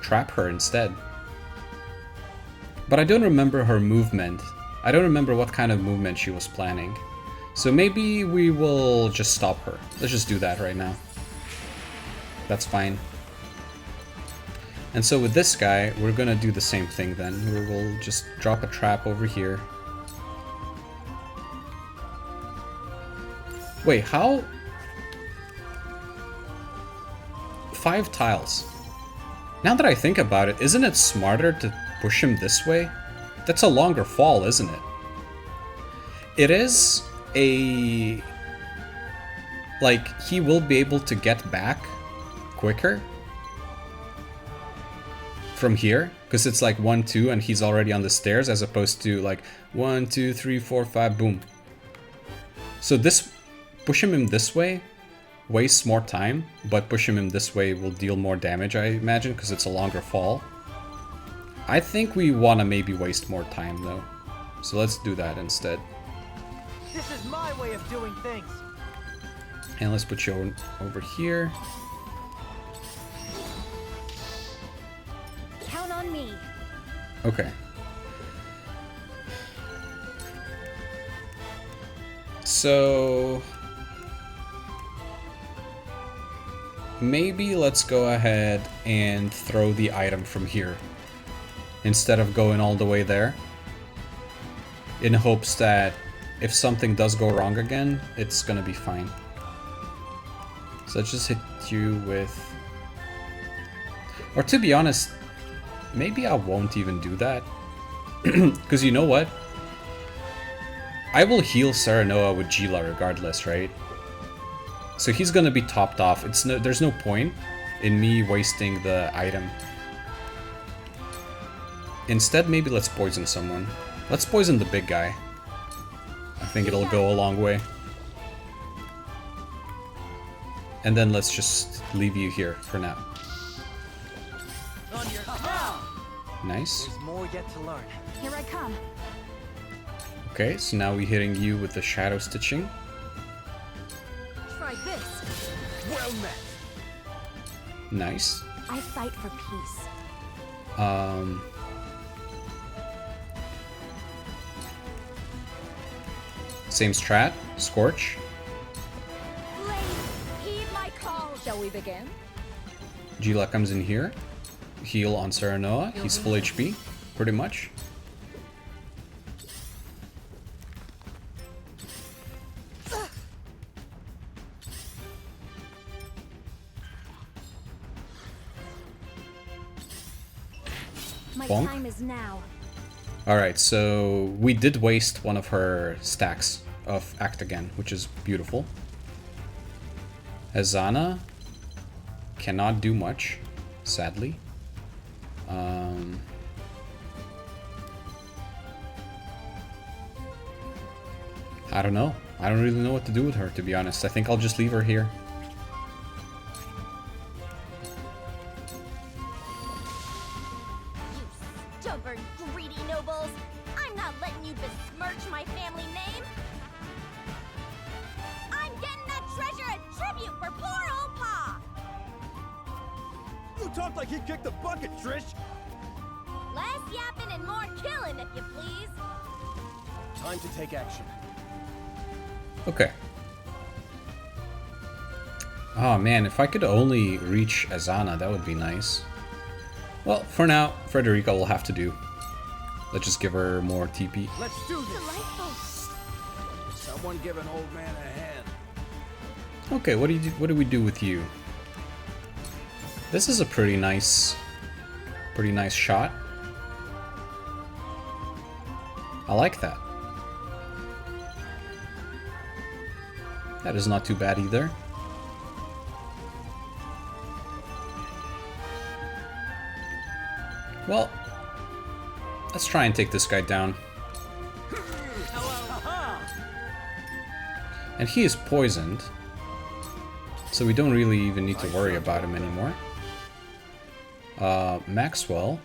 trap her instead. But I don't remember her movement. I don't remember what kind of movement she was planning. So maybe we will just stop her. Let's just do that right now. That's fine. And so with this guy, we're gonna do the same thing then. We'll just drop a trap over here. Wait, how? 5 tiles. Now that I think about it, isn't it smarter to push him this way? That's a longer fall, isn't it? It is a... like, he will be able to get back quicker from here, because it's like 1, 2, and he's already on the stairs, as opposed to like 1, 2, 3, 4, 5, boom. So this, pushing him this way wastes more time, but pushing him this way will deal more damage, I imagine, because it's a longer fall. I think we want to maybe waste more time though, so let's do that instead. This is my way of doing things. And let's put you over here. Count on me. Okay. So maybe let's go ahead and throw the item from here instead of going all the way there, in hopes that if something does go wrong again, it's gonna be fine. So let's just hit you with... Or to be honest, maybe I won't even do that. Because you know what? I will heal Saranoa with Gila regardless, right? So he's gonna be topped off. There's no point in me wasting the item. Instead, maybe let's poison someone. Let's poison the big guy. I think it'll go a long way. And then let's just leave you here for now. Nice. There's more yet to learn. Here I come. Okay, so now we're hitting you with the shadow stitching. Try this. Well met. Nice. I fight for peace. Same strat, Scorch. Blade, heed my call. Shall we begin? Gila comes in here. Heal on Saranoa. He's full HP, pretty much. My Bonk. time is now. Alright, so we did waste one of her stacks of Act Again, which is beautiful. Azana cannot do much, sadly. I don't know. I don't really know what to do with her, to be honest. I think I'll just leave her here. You stubborn, greedy nobles! I'm not letting you besmirch my family name! I'm getting that treasure a tribute for poor old Pa! You talk like he kicked the bucket, Trish. Less yapping and more killing, if you please! Time to take action. Okay. Oh man, if I could only reach Azana, that would be nice. Well, for now, Frederica will have to do. Let's just give her more TP. Let's do this. Delightful! Someone give an old man a hand. Okay, what do we do with you? This is a pretty nice shot. I like that. That is not too bad either. Well, let's try and take this guy down. And he is poisoned, so we don't really even need to worry about him anymore. Maxwell,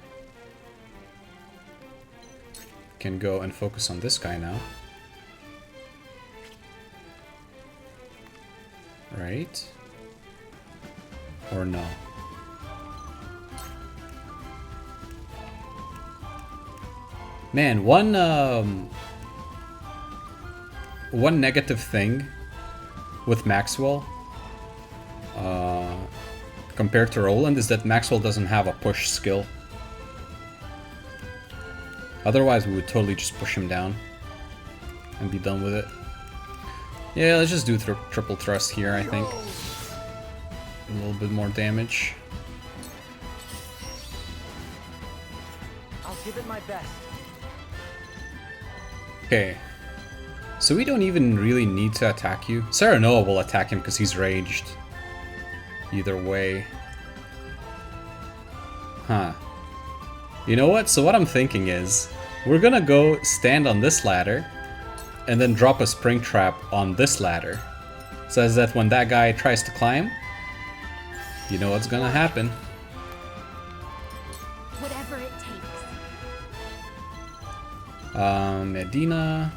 can go and focus on this guy now. Right? Or no? Man, one negative thing with Maxwell compared to Roland is that Maxwell doesn't have a push skill. Otherwise, we would totally just push him down and be done with it. Yeah, let's just do triple thrust here, I think. A little bit more damage. I'll give it my best. Okay. So we don't even really need to attack you. Serenoa will attack him because he's raged. Either way. Huh. You know what? So what I'm thinking is, we're gonna go stand on this ladder and then drop a spring trap on this ladder. So that when that guy tries to climb, you know what's gonna happen. Whatever it takes. Medina.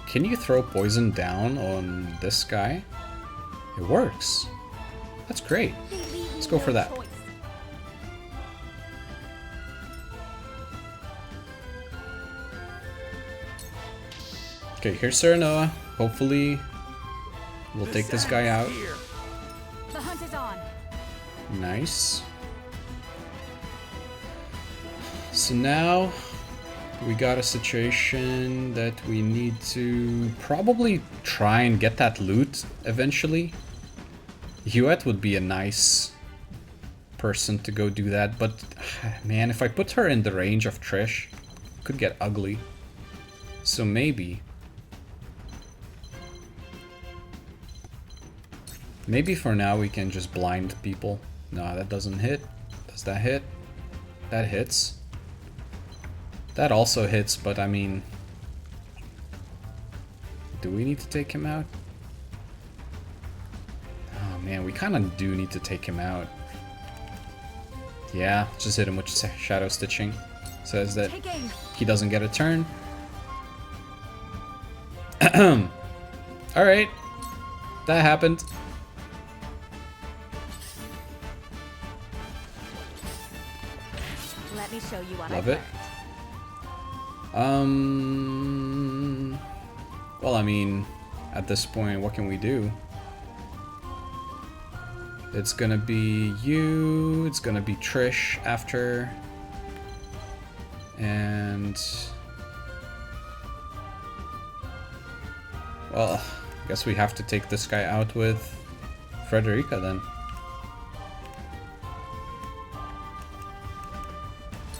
Can you throw poison down on this guy? It works. That's great. Let's go for that. Okay, here's Serenoa. Hopefully, we'll take this guy out. The hunt is on. Nice. So now we got a situation that we need to probably try and get that loot eventually. Huette would be a nice person to go do that, but man, if I put her in the range of Trish, it could get ugly. So maybe for now we can just blind people. No, that doesn't hit. Does that hit? That hits. That also hits, but I mean, do we need to take him out? Oh man, we kind of do need to take him out. Yeah, just hit him with shadow stitching. Says that he doesn't get a turn. Alright, that happened. Let me show you what Love I it. Well, I mean, at this point, what can we do? It's gonna be you, it's gonna be Trish after, and well, I guess we have to take this guy out with Frederica then.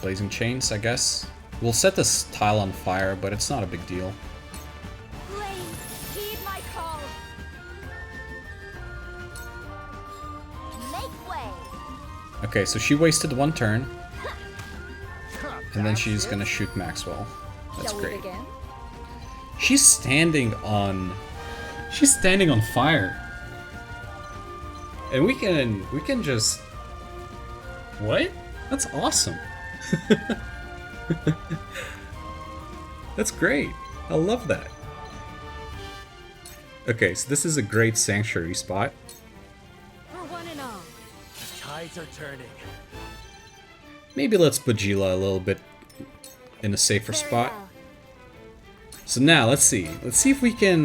Blazing chains, I guess. We'll set this tile on fire, but it's not a big deal. Blaze, heed my call. Make way. Okay, so she wasted one turn. And then she's gonna shoot Maxwell. That's great. She's standing on fire. And we can just what? That's awesome. That's great. I love that. Okay, so this is a great sanctuary spot. For one and all. The tides are turning. Maybe let's Bajila a little bit in a safer Very spot. well. So now, let's see. Let's see if we can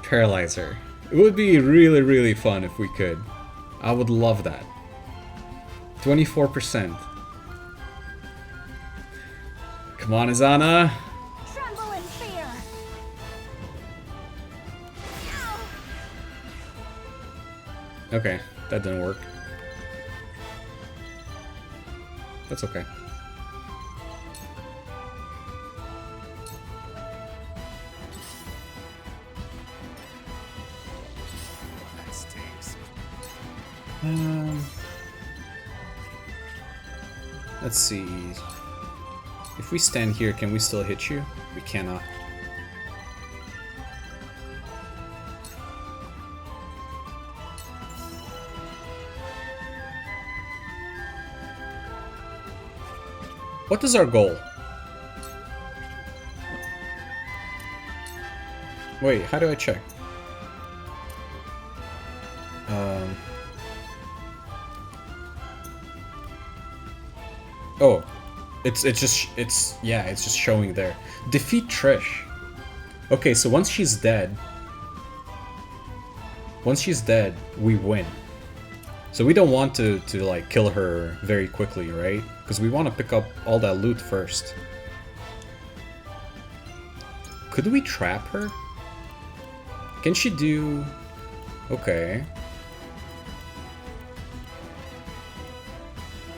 paralyze her. It would be really, really fun if we could. I would love that. 24%. Come on, Izana. Tremble in fear. Okay, that didn't work. That's okay. That stinks. Let's see. If we stand here, can we still hit you? We cannot. What is our goal? Wait, how do I check? Oh, it's just showing there. Defeat Trish. Okay, so once she's dead, we win. So we don't want to like kill her very quickly, right? Because we want to pick up all that loot first. Could we trap her? Can she do... Okay.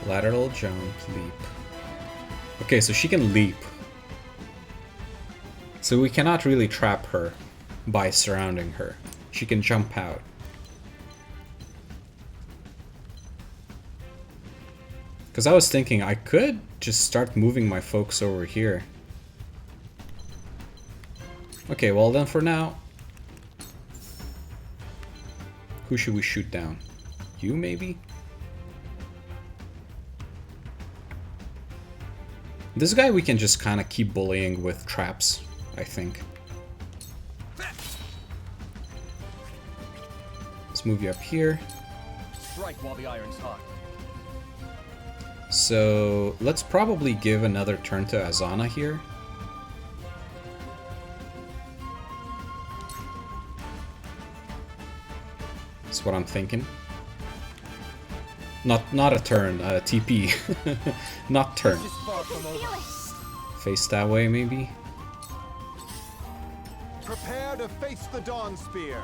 Lateral jump, leap. Okay, so she can leap. So we cannot really trap her by surrounding her. She can jump out. Because I was thinking I could just start moving my folks over here. Okay, well then for now... Who should we shoot down? You, maybe? This guy we can just kind of keep bullying with traps, I think. Let's move you up here. Strike while the iron's hot. So let's probably give another turn to Azana here. That's what I'm thinking. Not a turn, TP. Not turn. Face that way, maybe. Prepare to face the Dawn Spear.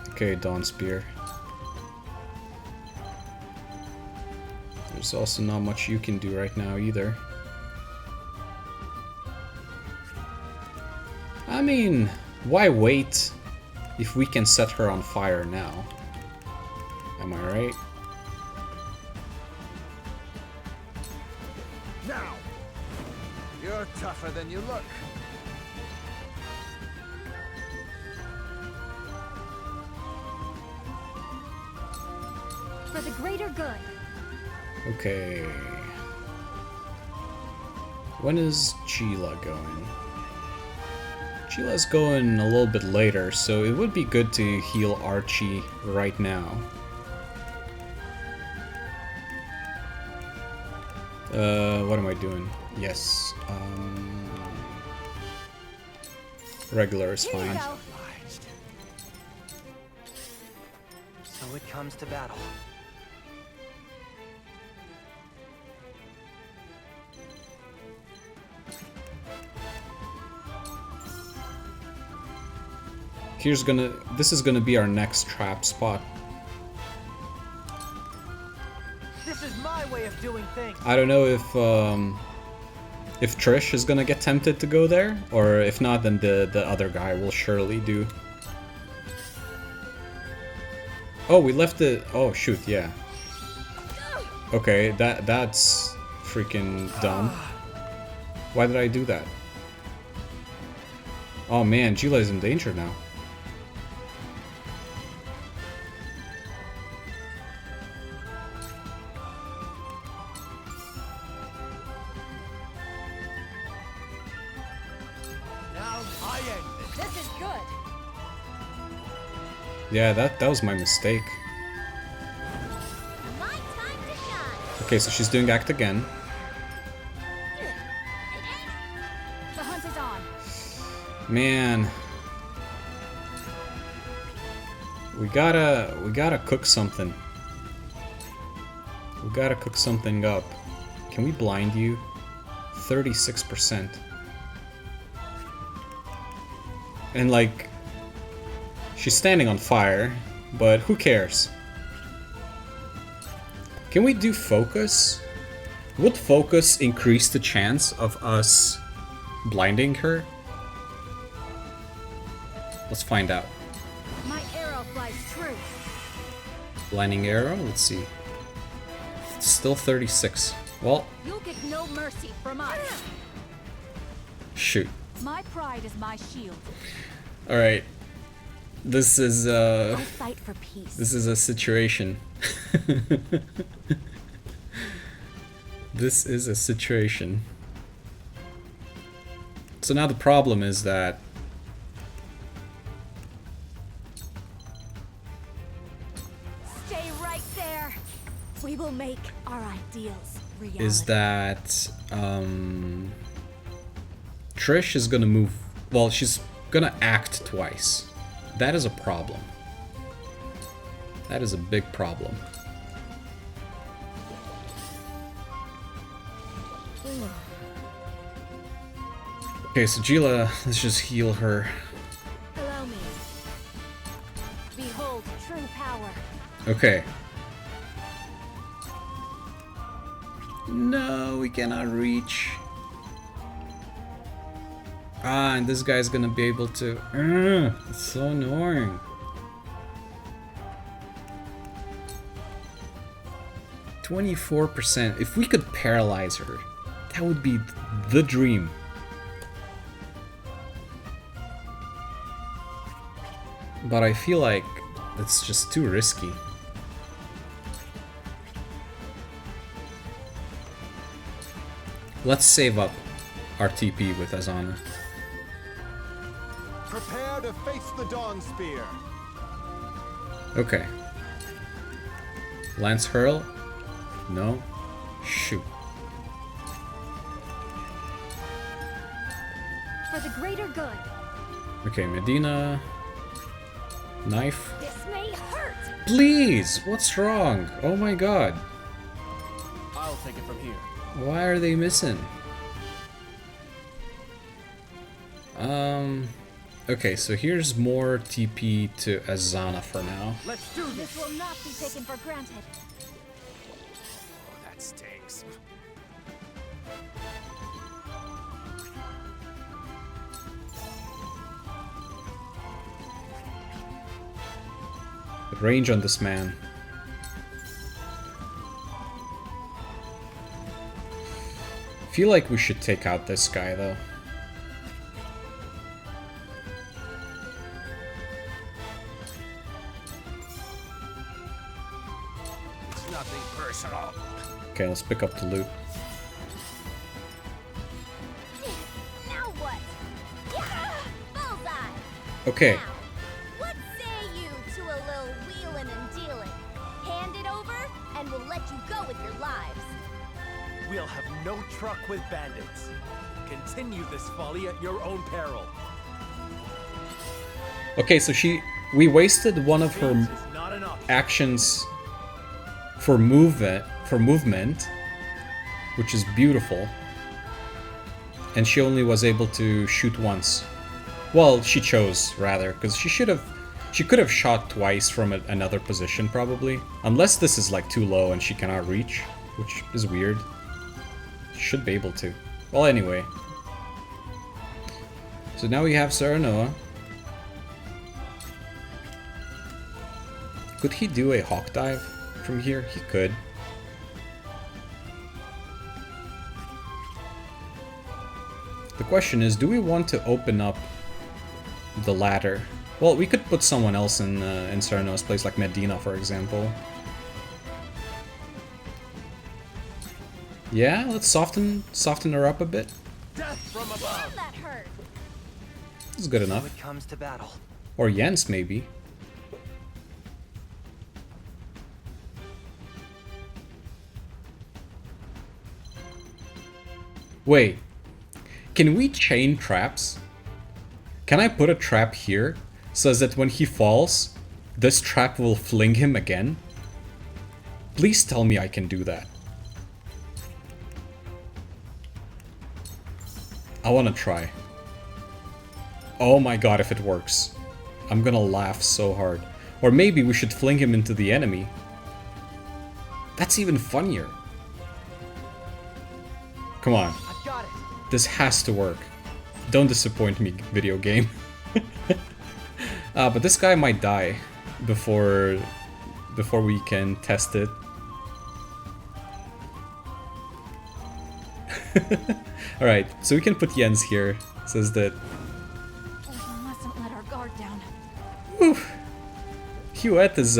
Okay, Dawn Spear. There's also not much you can do right now either. I mean, why wait if we can set her on fire now? Am I right? Now, you're tougher than you look. For the greater good. Okay. When is Gila going? Gila's going a little bit later, so it would be good to heal Archie right now. What am I doing? Yes, regular is fine. So it comes to battle. This is gonna be our next trap spot. This is my way of doing things. I don't know if Trish is gonna get tempted to go there, or if not, then the other guy will surely do. Oh, we left it. Oh shoot, yeah. Okay, that's freaking dumb. Why did I do that? Oh man, Gila is in danger now. Yeah, that was my mistake. Okay, so she's doing act again. The hunt is on. Man. We gotta cook something. We gotta cook something up. Can we blind you? 36%. And like, she's standing on fire, but who cares? Can we do focus? Would focus increase the chance of us blinding her? Let's find out. My arrow flies true. Blinding arrow, let's see. It's still 36. Well, You'll get no mercy from us. shoot. My pride is my shield. Alright. This is I'll fight for peace. this is a situation. This is a situation. So now the problem is that Stay right there. We will make our ideals reality. is that Trish is gonna move. Well, she's gonna act twice. That is a problem. That is a big problem. Okay, so Gila, let's just heal her. Allow me. Behold true power. Okay. No, we cannot reach. Ah, and this guy's gonna be able to. It's so annoying. %24%. If we could paralyze her, that would be the dream. But I feel like it's just too risky. Let's save up our TP with Azana. Prepare to face the Dawn Spear. Okay. Lance Hurl? No. Shoot. For the greater good. Okay, Medina. Knife. This may hurt. Please! What's wrong? Oh my god. I'll take it from here. Why are they missing? Okay, so here's more TP to Azana for now. Let's do this. This will not be taken for granted. Oh, that stings. The range on this man. Feel like we should take out this guy though. It's nothing personal. Okay, let's pick up the loot. Now what? Bullseye! Okay. Now, what say you to a little wheeling and dealing? Hand it over, and we'll let you go with your lives. We'll have no truck with bandits. Continue this folly at your own peril. Okay, so we wasted one of her Peace is not an option. actions for movement, which is beautiful. And she only was able to shoot once. Well, she chose rather, because she could have shot twice from another position probably, unless this is like too low and she cannot reach, which is weird. Should be able to. Well, anyway. So now we have Serenoa. Could he do a hawk dive from here? He could. The question is, do we want to open up the ladder? Well, we could put someone else in Serenoa's place, like Medina, for example. Yeah, let's soften her up a bit. Death from above. That hurt. This is good enough. When it comes to battle. Or Jens, maybe. Wait. Can we chain traps? Can I put a trap here so that when he falls, this trap will fling him again? Please tell me I can do that. I wanna try. Oh my god, if it works. I'm gonna laugh so hard. Or maybe we should fling him into the enemy. That's even funnier. Come on. I've got it. This has to work. Don't disappoint me, video game. But this guy might die before we can test it. Alright, so we can put Jens here. Says that. We mustn't let our guard down. Whew. Huette is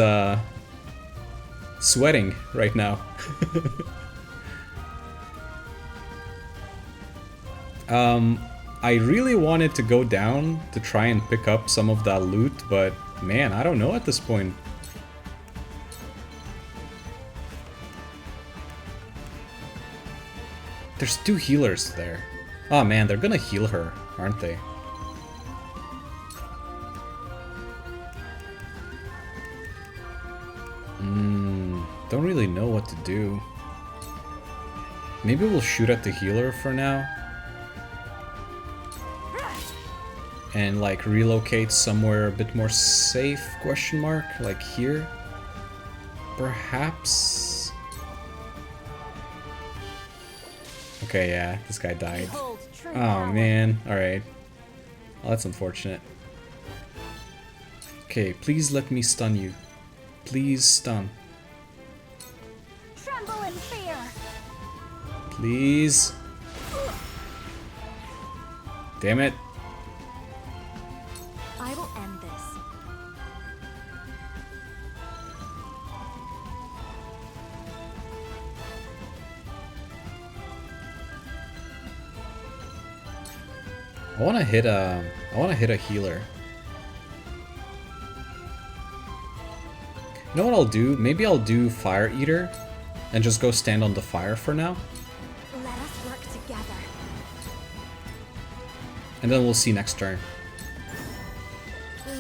sweating right now. I really wanted to go down to try and pick up some of that loot, but man, I don't know at this point. There's 2 healers there. Oh man, they're gonna heal her, aren't they? Don't really know what to do. Maybe we'll shoot at the healer for now. And like relocate somewhere a bit more safe, question mark, like here. Perhaps. Okay, yeah, this guy died. Oh man, alright. Well, that's unfortunate. Okay, please let me stun you. Please stun. Tremble in fear. Please. Damn it. I will end this. I wanna hit a healer. You know what I'll do? Maybe I'll do Fire Eater and just go stand on the fire for now. Let us work together. And then we'll see next turn. Be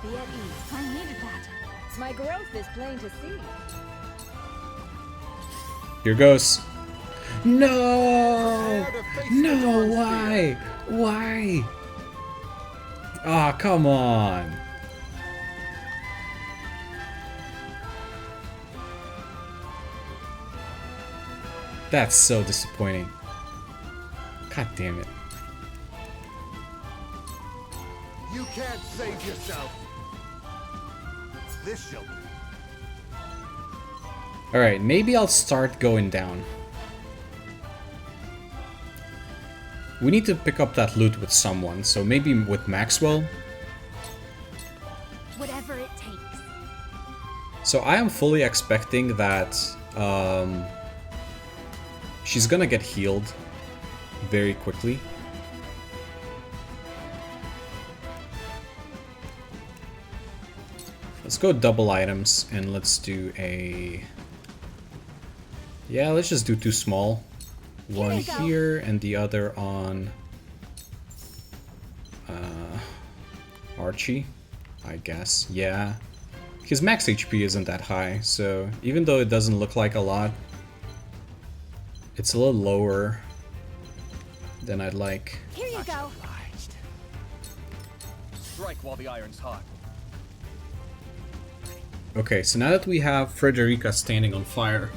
at ease. I needed that. My growth is plain to see. Here goes. No! No, why? Why? Ah, come on. That's so disappointing. God damn it. You can't save yourself. This shall. Alright, maybe I'll start going down. We need to pick up that loot with someone, so maybe with Maxwell. Whatever it takes. So I am fully expecting that she's gonna get healed very quickly. Let's go double items and let's do a... Yeah, let's just do 2 small. One here and the other on Archie, I guess. Yeah. His max HP isn't that high, so even though it doesn't look like a lot, it's a little lower than I'd like. Here you go. Strike while the iron's hot. Okay, so now that we have Frederica standing on fire,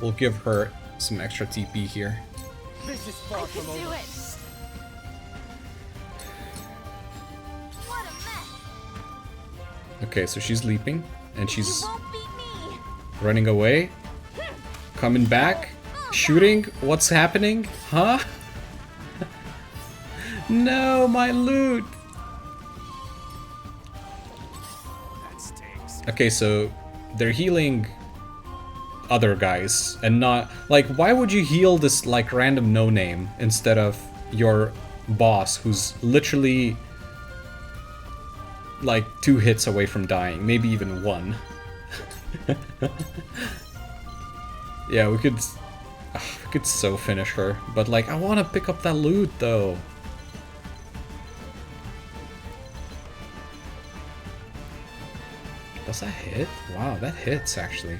we'll give her some extra TP here. This is far from over. Do it. What a mess. Okay, so she's leaping and she's You won't beat me. running away, coming back, shooting. What's happening? Huh? No, my loot. That stinks. Okay, so they're healing other guys and not like, why would you heal this like random no-name instead of your boss who's literally like 2 hits away from dying, maybe even 1. Yeah, we could so finish her, but like I want to pick up that loot though. Does that hit? Wow, that hits actually.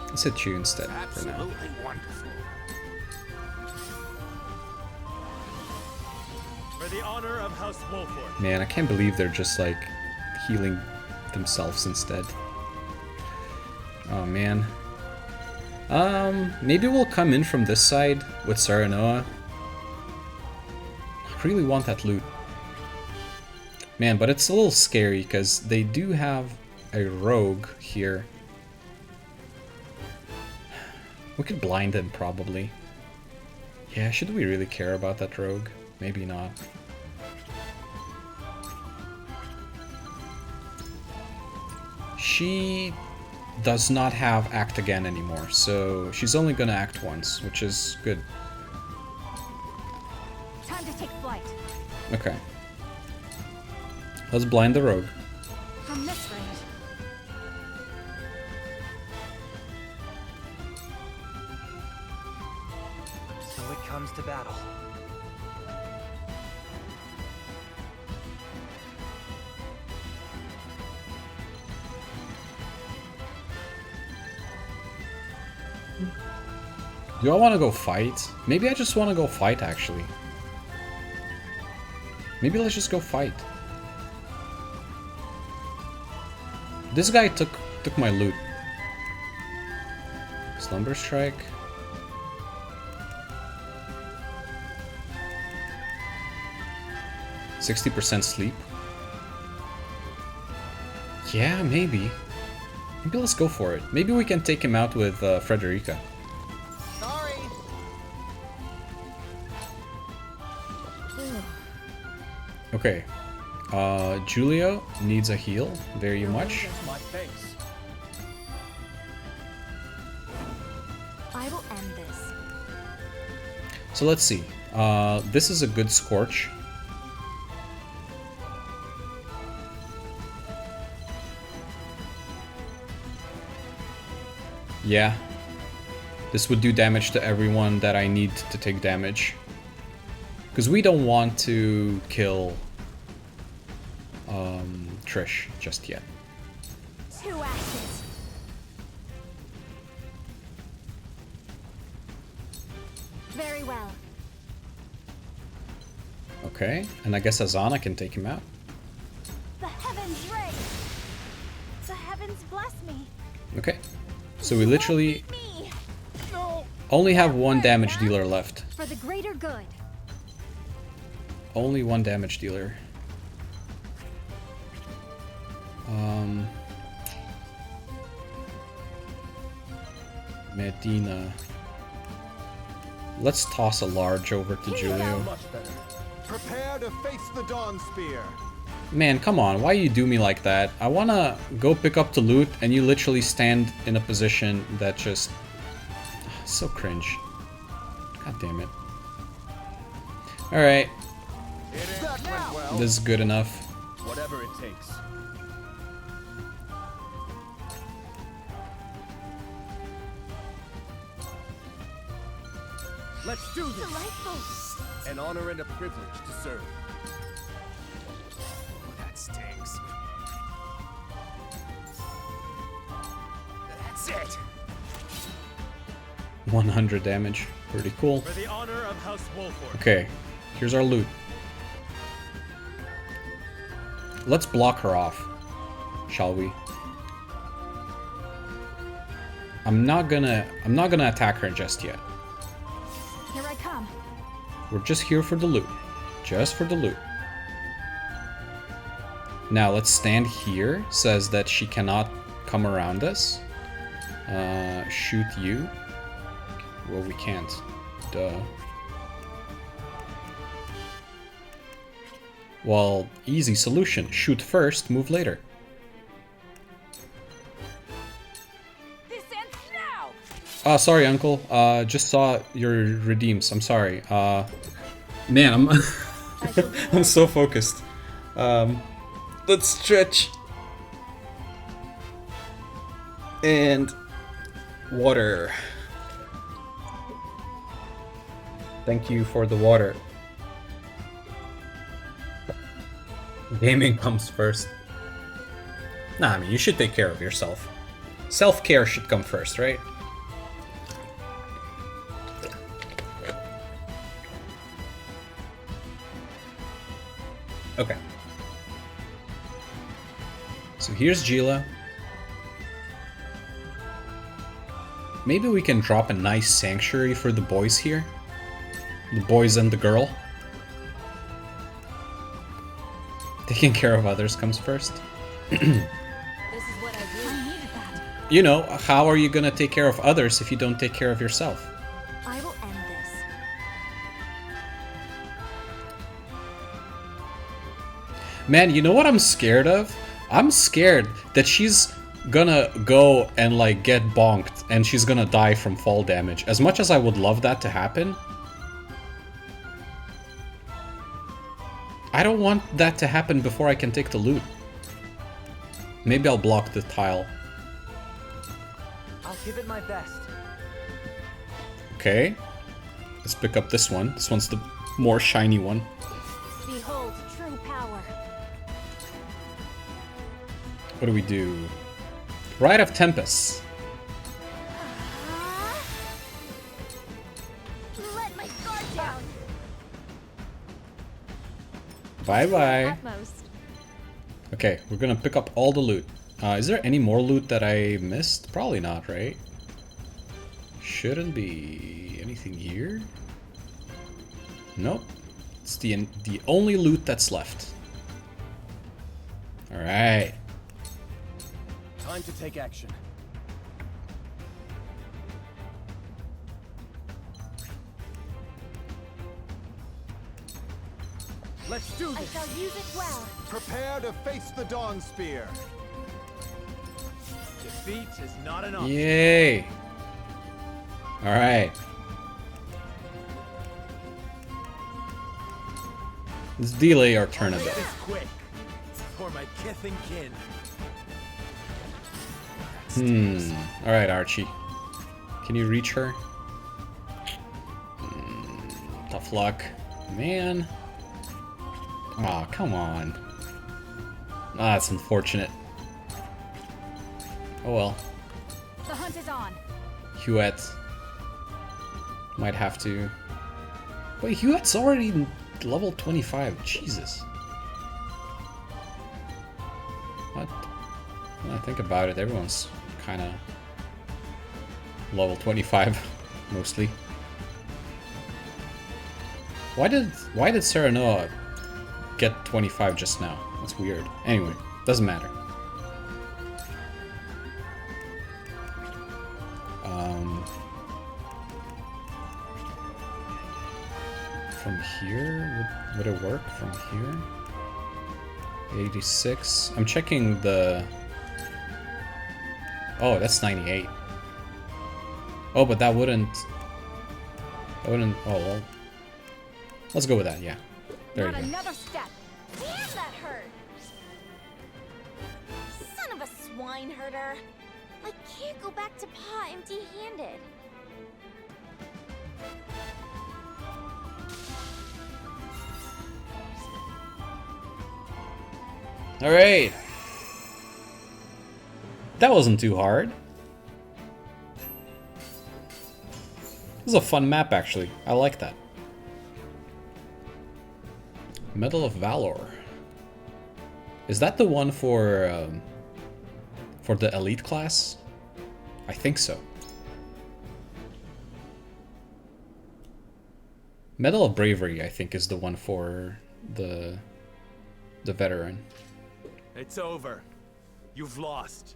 Let's hit you instead for now. Absolutely wonderful. For the honor of House Wolford. Man, I can't believe they're just like healing themselves instead. Oh man. Maybe we'll come in from this side with Saranoa. I really want that loot. Man, but it's a little scary because they do have a rogue here. We could blind him probably. Yeah, should we really care about that rogue? Maybe not. does not have act again anymore, so she's only gonna act once, which is good. Time to take flight. Okay. Let's blind the rogue. From this range. So it comes to battle. Do I want to go fight? Maybe I just want to go fight, actually. Maybe let's just go fight. This guy took my loot. Slumber strike. %60 sleep. Yeah, maybe. Maybe let's go for it. Maybe we can take him out with Frederica. Sorry. Okay. Julio needs a heal very much. My thanks. I will end this. So let's see. This is a good Scorch. Yeah. This would do damage to everyone that I need to take damage. Because we don't want to kill Trish just yet. 2 ashes. Very well. Okay, and I guess Azana can take him out. The heavens ring. The heavens bless me. Okay. So we literally Me. only have one damage dealer left. For the greater good. Only one damage dealer. Medina. Let's toss a large over to Julio. Much better. Prepare to face the Dawn Spear. Man, come on, why you do me like that? I wanna go pick up the loot and you literally stand in a position that just... so cringe. God damn it. Alright, That went well. this is good enough. Whatever it takes. Let's do this. Delightful. An honor and a privilege to serve. That stings. That's it. 100 damage. Pretty cool. For the honor of House Wolford. Okay, here's our loot. Let's block her off, shall we? I'm not gonna attack her just yet. Here I come. We're just here for the loot. Just for the loot. Now let's stand here. Says that she cannot come around us. Shoot you. Well, we can't. Duh. Well, easy solution. Shoot first, move later. This ends now. Sorry, Uncle. Just saw your redeems. I'm sorry. Man, I'm I'm so focused. Let's stretch. And water. Thank you for the water. Gaming comes first. Nah, I mean, you should take care of yourself. Self-care should come first, right? Okay. So here's Gila. Maybe we can drop a nice sanctuary for the boys here. The boys and the girl. Taking care of others comes first. This is what I do. I needed that. You know, how are you gonna take care of others if you don't take care of yourself? I will end this. Man, you know what I'm scared of? I'm scared that she's gonna go and like get bonked and she's gonna die from fall damage. As much as I would love that to happen, I don't want that to happen before I can take the loot. Maybe I'll block the tile. I'll give it my best. Okay. Let's pick up this one. This one's the more shiny one. Behold true power. What do we do? Rite of Tempest. Let my guard down. Bye-bye. Utmost. Okay, we're gonna pick up all the loot. Is there any more loot that I missed? Probably not, right? Shouldn't be anything here. Nope. It's the only loot that's left. Alright. Time to take action. Let's do I this. shall use it well. Prepare to face the Dawn Spear. Defeat is not an option. Yay! Alright. Let's delay our turn a Make bit. this quick. For my kith and kin. Alright, Archie. Can you reach her? Tough luck. Man. Aw, come on. Ah, that's unfortunate. Oh well. The hunt is on. Huette. Might have to. Wait, Huette's already level 25. Jesus. What? When I think about it, everyone's kind of level 25, mostly. Why did Serenoa get 25 just now? That's weird. Anyway, doesn't matter. From here? Would it work from here? 86. I'm checking the... Oh, that's 98. Oh, but that wouldn't... Oh, well. Let's go with that, yeah. There Not you go. another step. Damn, that hurt. Son of a swine herder. I can't go back to Pa empty-handed. Alright. That wasn't too hard. This is a fun map, actually. I like that. Medal of Valor. Is that the one for the elite class? I think so. Medal of Bravery, I think, is the one for the veteran. It's over. You've lost.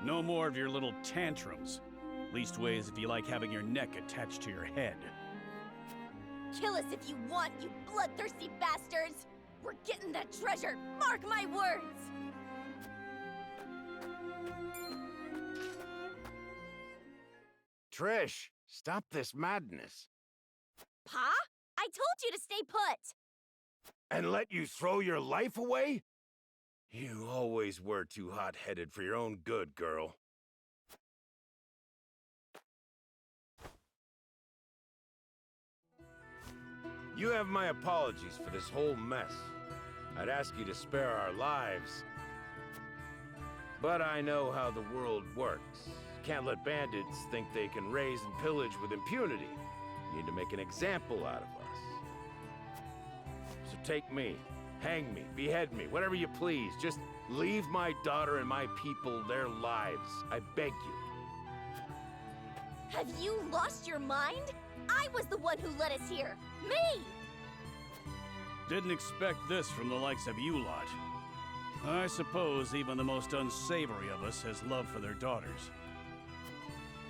No more of your little tantrums. Leastways if you like having your neck attached to your head. Kill us if you want, you bloodthirsty bastards! We're getting that treasure! Mark my words! Trish, stop this madness. Pa? I told you to stay put! And let you throw your life away? You always were too hot-headed for your own good, girl. You have my apologies for this whole mess. I'd ask you to spare our lives. But I know how the world works. Can't let bandits think they can raise and pillage with impunity. Need to make an example out of us. So take me, hang me, behead me, whatever you please. Just leave my daughter and my people their lives. I beg you. Have you lost your mind? I was the one who led us here! Me! Didn't expect this from the likes of you lot. I suppose even the most unsavory of us has love for their daughters.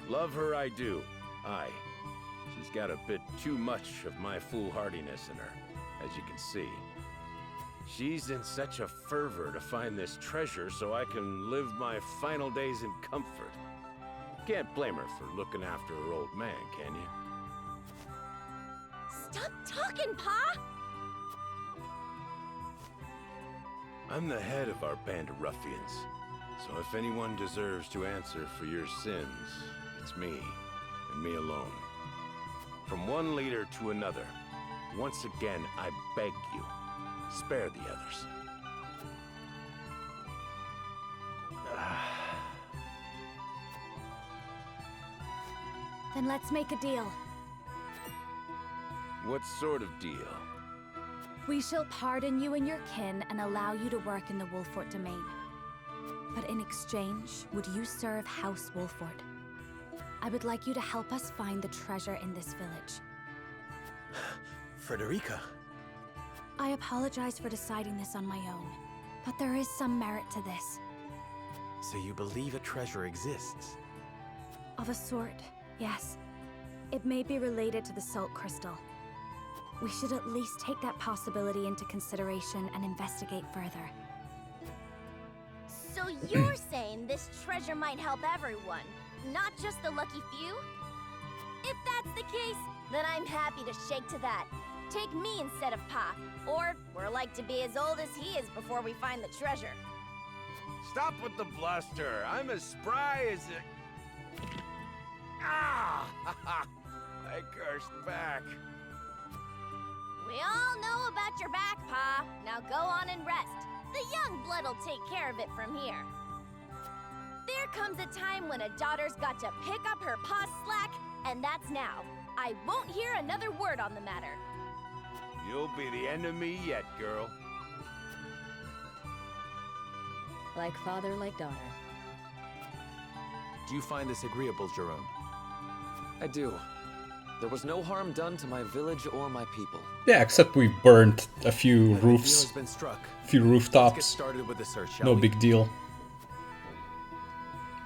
Love her I do. Aye. She's got a bit too much of my foolhardiness in her, as you can see. She's in such a fervor to find this treasure so I can live my final days in comfort. Can't blame her for looking after her old man, can you? Stop talking, Pa! I'm the head of our band of ruffians, so if anyone deserves to answer for your sins, it's me, and me alone. From one leader to another, once again, I beg you, spare the others. Then let's make a deal. What sort of deal? We shall pardon you and your kin and allow you to work in the Wolfort domain. But in exchange, would you serve House Wolfort? I would like you to help us find the treasure in this village. Frederica. I apologize for deciding this on my own, but there is some merit to this. So you believe a treasure exists? Of a sort, yes. It may be related to the Salt Crystal. We should at least take that possibility into consideration and investigate further. So you're saying this treasure might help everyone, not just the lucky few? If that's the case, then I'm happy to shake to that. Take me instead of Pa, or we're like to be as old as he is before we find the treasure. Stop with the bluster. I'm as spry as a... Ah! I cursed back. We all know about your back, Pa. Now go on and rest. The young blood'll take care of it from here. There comes a time when a daughter's got to pick up her pa's slack, and that's now. I won't hear another word on the matter. You'll be the end of me yet, girl. Like father, like daughter. Do you find this agreeable, Jerome? I do. There was no harm done to my village or my people. Yeah, except we burnt a few The deal roofs, has been struck. a few Let's get rooftops. started with the search, shall No we? big deal.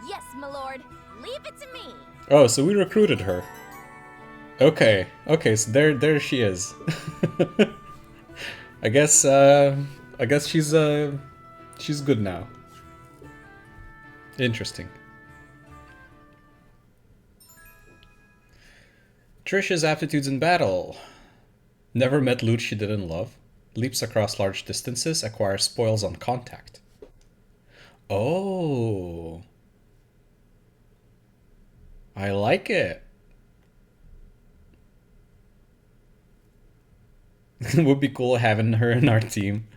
Yes, my lord. Leave it to me. Oh, so we recruited her. Okay, so there she is. I guess she's good now. Interesting. Trish's aptitudes in battle. Never met loot she didn't love. Leaps across large distances, acquires spoils on contact. Oh. I like it. It would be cool having her in our team.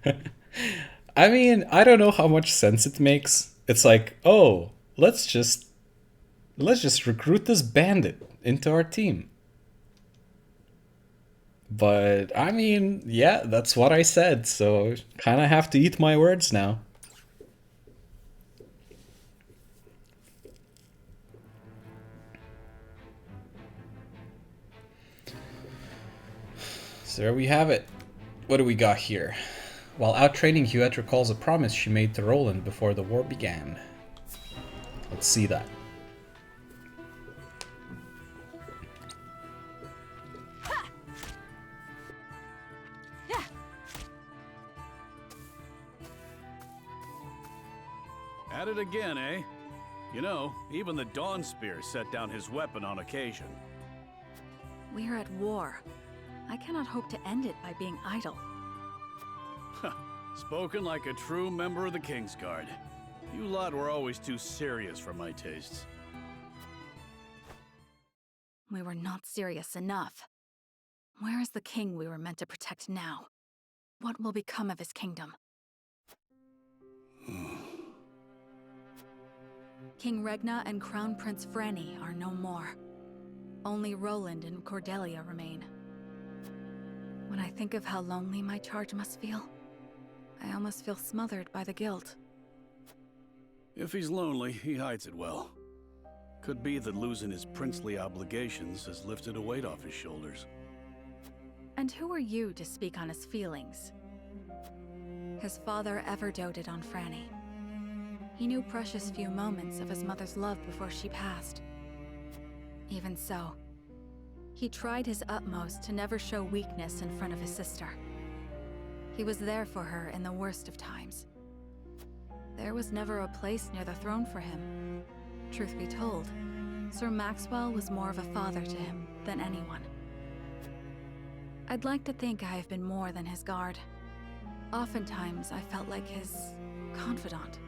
I mean, I don't know how much sense it makes. It's like, oh, let's just recruit this bandit into our team. But I mean, yeah, that's what I said, so kind of have to eat my words now. So there we have it. What do we got here? While out training, Huette recalls a promise she made to Roland before the war began. Let's see that. At it again, eh? You know, even the Dawn Spear set down his weapon on occasion. We are at war. I cannot hope to end it by being idle. Spoken like a true member of the Kingsguard. You lot were always too serious for my tastes. We were not serious enough. Where is the king we were meant to protect now? What will become of his kingdom? King Regna and Crown Prince Franny are no more. Only Roland and Cordelia remain. When I think of how lonely my charge must feel, I almost feel smothered by the guilt. If he's lonely, he hides it well. Could be that losing his princely obligations has lifted a weight off his shoulders. And who are you to speak on his feelings? His father ever doted on Franny. He knew precious few moments of his mother's love before she passed. Even so, he tried his utmost to never show weakness in front of his sister. He was there for her in the worst of times. There was never a place near the throne for him. Truth be told, Sir Maxwell was more of a father to him than anyone. I'd like to think I have been more than his guard. Oftentimes, I felt like his confidant.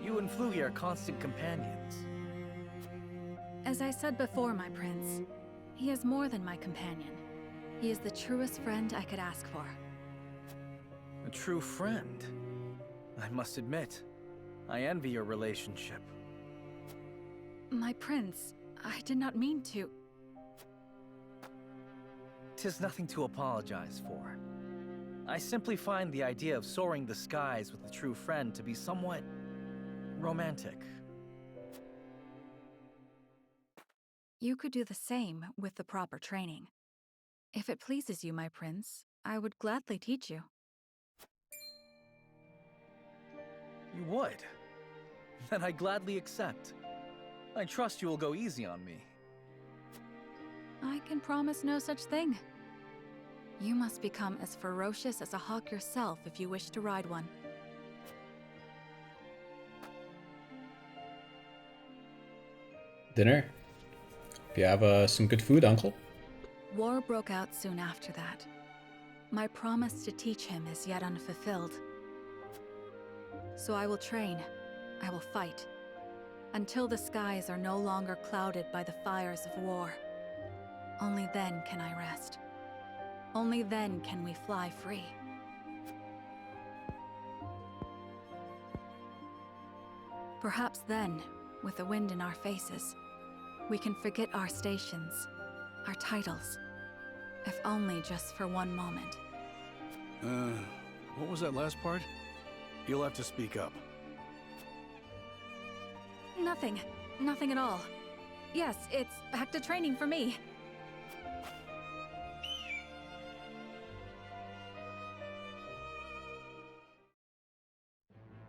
You and Flugy are constant companions. As I said before, my prince, he is more than my companion. He is the truest friend I could ask for. A true friend. I must admit, I envy your relationship. My prince, I did not mean to. 'Tis nothing to apologize for. I simply find the idea of soaring the skies with a true friend to be somewhat romantic. You could do the same with the proper training. If it pleases you, my prince, I would gladly teach you. You would? Then I gladly accept. I trust you will go easy on me. I can promise no such thing. You must become as ferocious as a hawk yourself if you wish to ride one. Dinner? If you have some good food, uncle? War broke out soon after that. My promise to teach him is yet unfulfilled. So I will train, I will fight, until the skies are no longer clouded by the fires of war. Only then can I rest. Only then can we fly free. Perhaps then, with the wind in our faces, we can forget our stations, our titles, if only just for one moment. What was that last part? You'll have to speak up. Nothing. Nothing at all. Yes, it's back to training for me.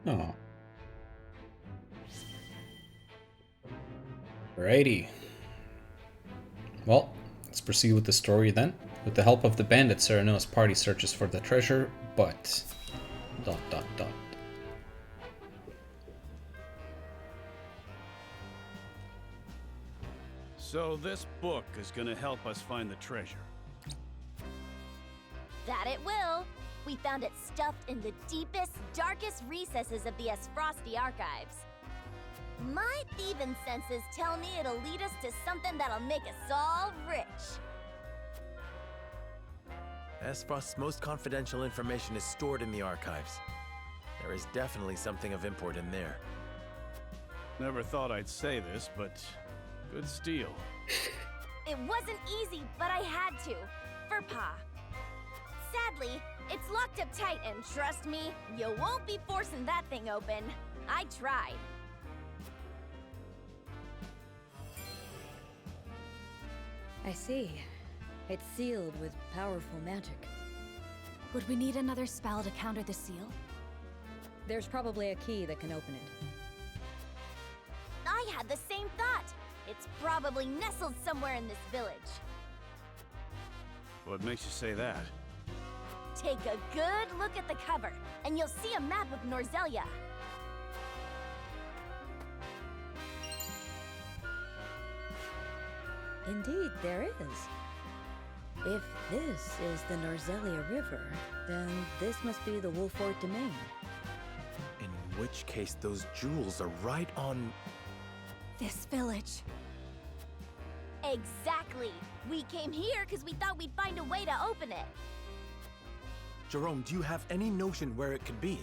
Oh. Alrighty. Well, let's proceed with the story then. With the help of the bandits, Sereno's party searches for the treasure, but... ... So this book is gonna help us find the treasure. That it will. We found it stuffed in the deepest, darkest recesses of the Frosty archives. My thieving senses tell me it'll lead us to something that'll make us all rich. Esfrost's most confidential information is stored in the archives. There is definitely something of import in there. Never thought I'd say this, but good steal. It wasn't easy, but I had to. For Pa. Sadly, it's locked up tight, and trust me, you won't be forcing that thing open. I tried. I see. It's sealed with powerful magic. Would we need another spell to counter the seal? There's probably a key that can open it. I had the same thought. It's probably nestled somewhere in this village. What makes you say that? Take a good look at the cover, and you'll see a map of Norzelia. Indeed, there is. If this is the Norzelia River, then this must be the Wolfort domain. In which case, those jewels are right on... This village. Exactly. We came here because we thought we'd find a way to open it. Jerome, do you have any notion where it could be?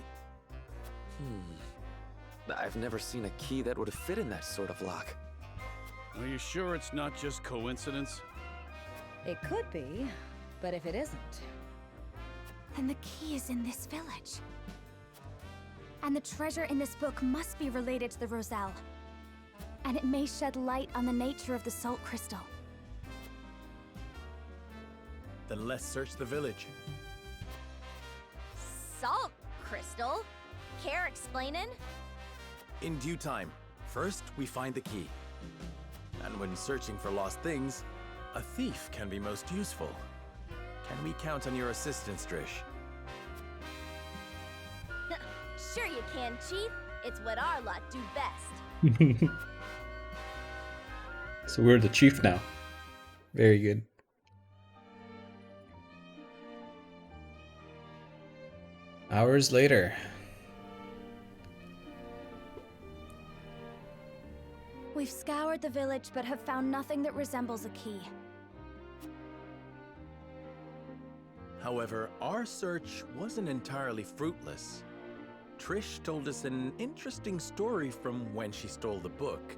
I've never seen a key that would fit in that sort of lock. Are you sure it's not just coincidence? It could be, but if it isn't... Then the key is in this village. And the treasure in this book must be related to the Roselle. And it may shed light on the nature of the salt crystal. Then let's search the village. Salt crystal? Care explaining? In due time. First, we find the key. And when searching for lost things, a thief can be most useful. Can we count on your assistance, Drish? Sure you can, Chief. It's what our lot do best. So we're the chief now. Very good. Hours later. We've scoured the village but have found nothing that resembles a key. However, our search wasn't entirely fruitless. Trish told us an interesting story from when she stole the book.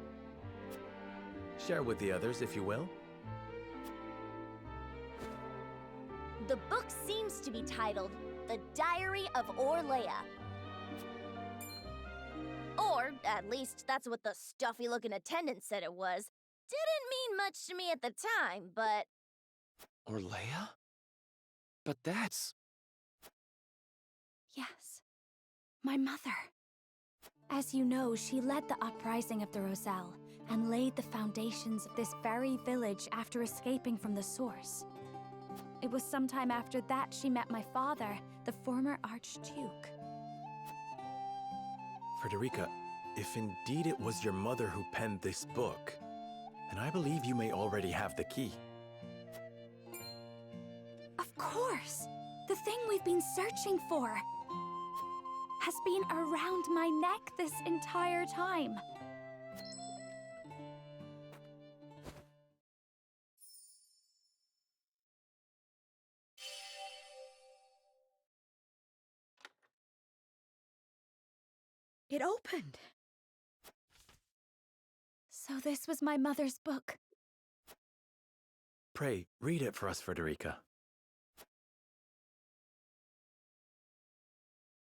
Share with the others, if you will. The book seems to be titled The Diary of Orlea. Or, at least, that's what the stuffy-looking attendant said it was. Didn't mean much to me at the time, but... Orlea? But that's... Yes. My mother. As you know, she led the uprising of the Roselle and laid the foundations of this very village after escaping from the source. It was sometime after that she met my father, the former Archduke. Frederica, if indeed it was your mother who penned this book, then I believe you may already have the key. Of course! The thing we've been searching for has been around my neck this entire time. It opened. So this was my mother's book. Pray, read it for us, Frederica.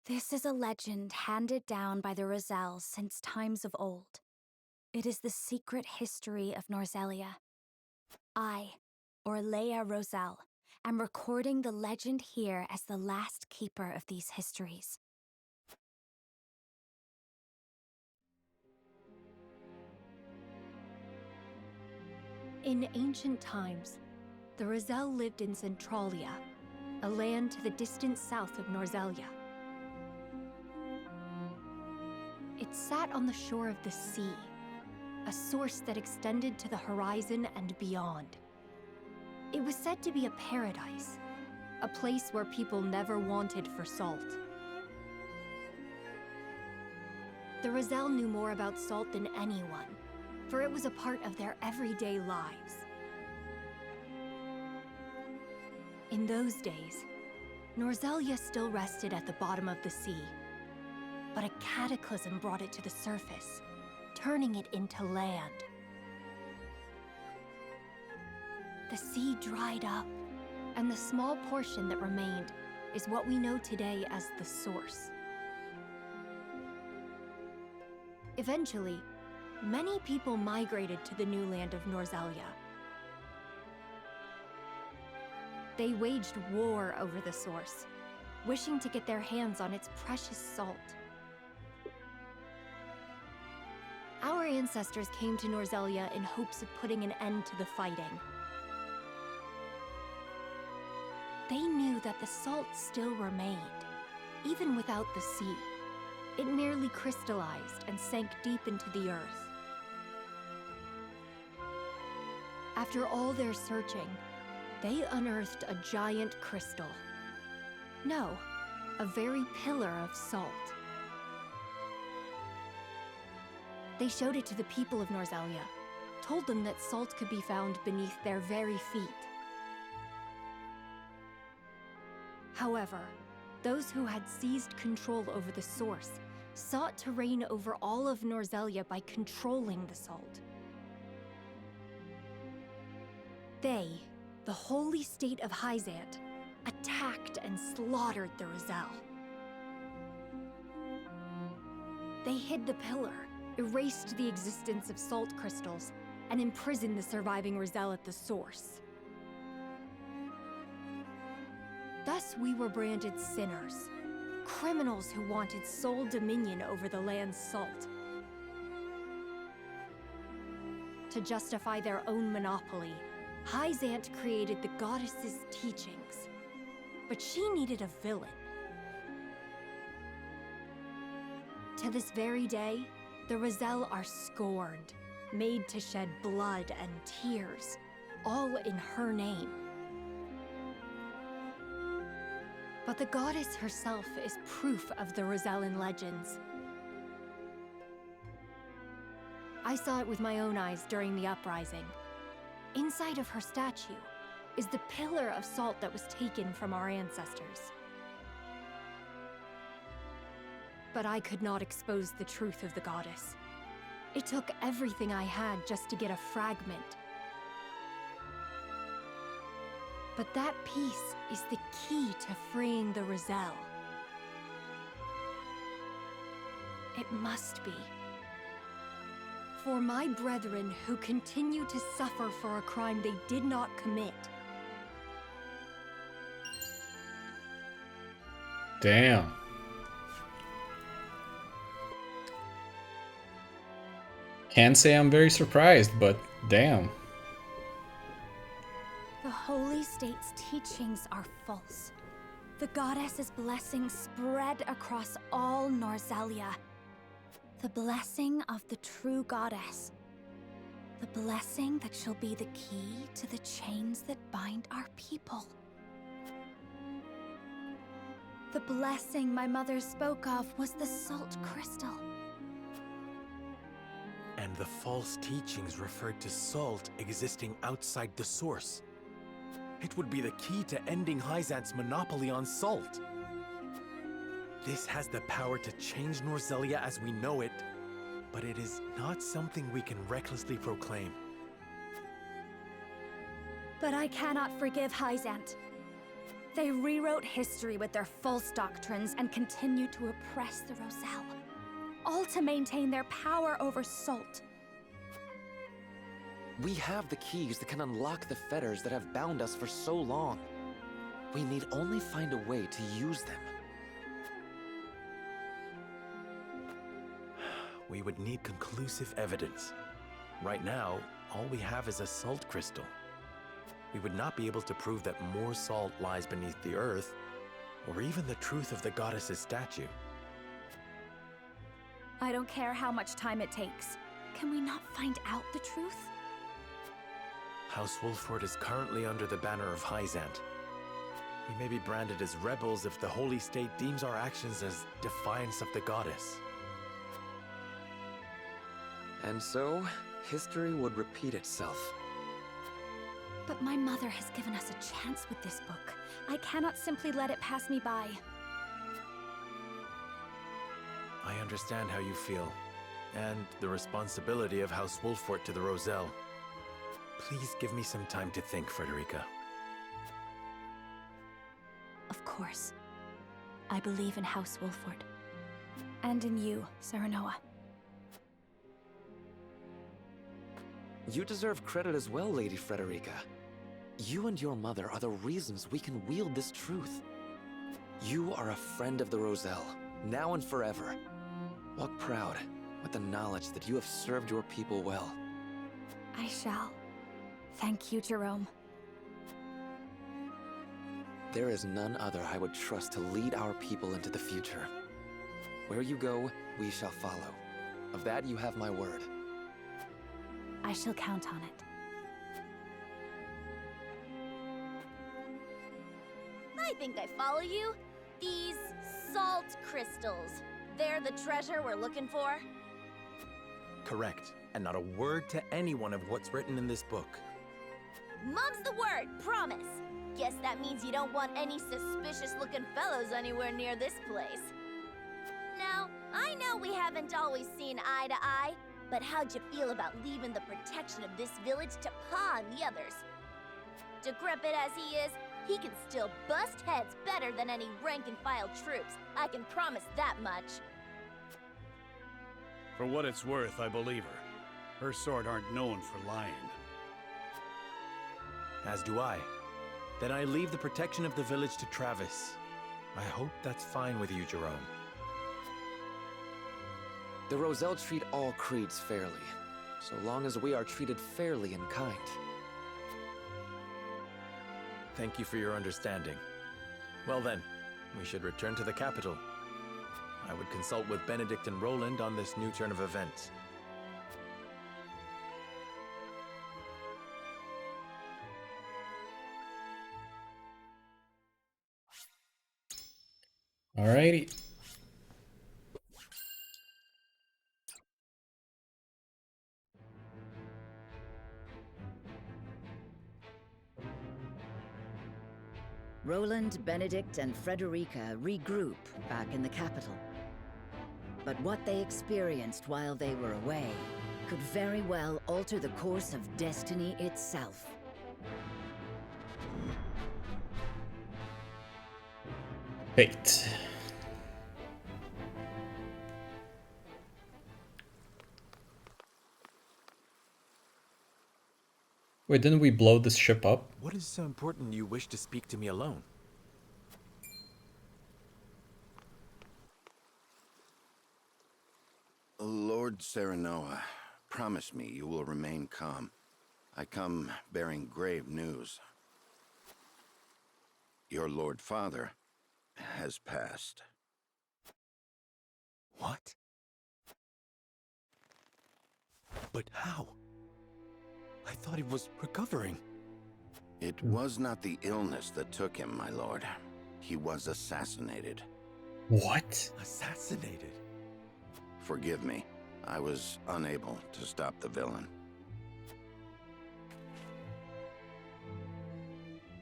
This is a legend handed down by the Roselles since times of old. It is the secret history of Norzelia. I, Orlea Roselle, am recording the legend here as the last keeper of these histories. In ancient times, the Roselle lived in Centralia, a land to the distant south of Norzelia. It sat on the shore of the sea, a source that extended to the horizon and beyond. It was said to be a paradise, a place where people never wanted for salt. The Roselle knew more about salt than anyone, for it was a part of their everyday lives. In those days, Norzelia still rested at the bottom of the sea, but a cataclysm brought it to the surface, turning it into land. The sea dried up, and the small portion that remained is what we know today as the source. Eventually, many people migrated to the new land of Norzelia. They waged war over the source, wishing to get their hands on its precious salt. Our ancestors came to Norzelia in hopes of putting an end to the fighting. They knew that the salt still remained, even without the sea. It merely crystallized and sank deep into the earth. After all their searching, they unearthed a giant crystal. No, a very pillar of salt. They showed it to the people of Norzelia, told them that salt could be found beneath their very feet. However, those who had seized control over the source sought to reign over all of Norzelia by controlling the salt. They, the holy state of Hyzant, attacked and slaughtered the Roselle. They hid the pillar, erased the existence of salt crystals, and imprisoned the surviving Roselle at the source. Thus we were branded sinners, criminals who wanted sole dominion over the land's salt. to justify their own monopoly, Hyzant created the goddess's teachings. But she needed a villain. To this very day, the Roselle are scorned, made to shed blood and tears, all in her name. But the goddess herself is proof of the Rosellan legends. I saw it with my own eyes during the uprising. Inside of her statue is the pillar of salt that was taken from our ancestors. But I could not expose the truth of the goddess. It took everything I had just to get a fragment. But that piece is the key to freeing the Roselle. It must be. For my brethren who continue to suffer for a crime they did not commit. Damn. Can't say I'm very surprised, but damn. The Holy State's teachings are false. The goddess's blessing spread across all Norzelia. The blessing of the true goddess. The blessing that shall be the key to the chains that bind our people. The blessing my mother spoke of was the salt crystal. And the false teachings referred to salt existing outside the source. It would be the key to ending Hyzant's monopoly on salt. This has the power to change Norzelia as we know it, but it is not something we can recklessly proclaim. But I cannot forgive Hyzant. They rewrote history with their false doctrines and continue to oppress the Roselle, all to maintain their power over salt. We have the keys that can unlock the fetters that have bound us for so long. We need only find a way to use them. We would need conclusive evidence. Right now, all we have is a salt crystal. We would not be able to prove that more salt lies beneath the earth, or even the truth of the goddess's statue. I don't care how much time it takes. Can we not find out the truth? House Wolford is currently under the banner of Hyzant. We may be branded as rebels if the Holy State deems our actions as defiance of the goddess. And so, history would repeat itself. But my mother has given us a chance with this book. I cannot simply let it pass me by. I understand how you feel, and the responsibility of House Wolford to the Roselle. Please give me some time to think, Frederica. Of course. I believe in House Wolford. And in you, Serenoa. You deserve credit as well, Lady Frederica. You and your mother are the reasons we can wield this truth. You are a friend of the Roselle, now and forever. Walk proud with the knowledge that you have served your people well. I shall. Thank you, Jerome. There is none other I would trust to lead our people into the future. Where you go, we shall follow. Of that you have my word. I shall count on it. I think I follow you. These salt crystals, they're the treasure we're looking for? Correct, and not a word to anyone of what's written in this book. Mum's the word, promise. Guess that means you don't want any suspicious-looking fellows anywhere near this place. Now, I know we haven't always seen eye to eye, but how'd you feel about leaving the protection of this village to Pa and the others? Decrepit as he is, he can still bust heads better than any rank-and-file troops. I can promise that much. For what it's worth, I believe her. Her sort aren't known for lying. As do I. Then I leave the protection of the village to Travis. I hope that's fine with you, Jerome. The Roselle treat all creeds fairly. so long as we are treated fairly and kind. Thank you for your understanding. Well then, we should return to the capital. I would consult with Benedict and Roland on this new turn of events. Alrighty. Roland, Benedict, and Frederica regroup back in the capital. But what they experienced while they were away could very well alter the course of destiny itself. Fate. Wait, didn't we blow this ship up? What is so important you wish to speak to me alone? Lord Serenoa, promise me you will remain calm. I come bearing grave news. Your Lord Father has passed. What? But how? I thought he was recovering. It was not the illness that took him, my lord. He was assassinated. What? Assassinated? Forgive me. I was unable to stop the villain.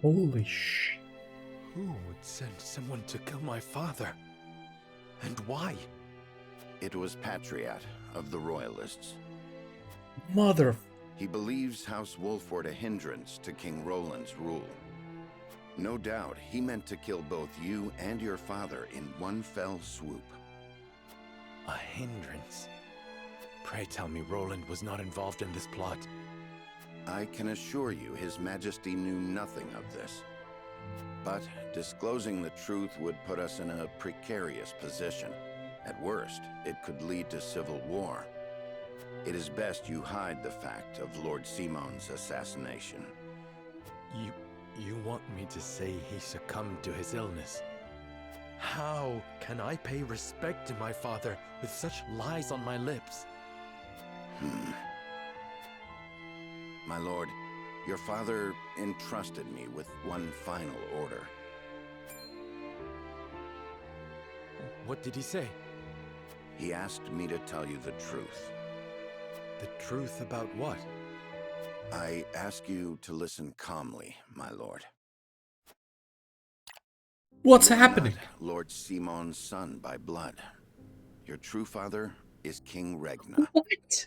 Holy sh... Who would send someone to kill my father? And why? It was Patriot of the Royalists. Mother... He believes House Wolford a hindrance to King Roland's rule. No doubt he meant to kill both you and your father in one fell swoop. A hindrance? Pray tell me Roland was not involved in this plot. I can assure you His Majesty knew nothing of this. But disclosing the truth would put us in a precarious position. At worst, it could lead to civil war. It is best you hide the fact of Lord Simon's assassination. You want me to say he succumbed to his illness? How can I pay respect to my father with such lies on my lips? My lord, your father entrusted me with one final order. What did he say? He asked me to tell you the truth. The truth about what? I ask you to listen calmly, my lord. What's You are happening? not Lord Simon's son by blood. Your true father is King Regna. What?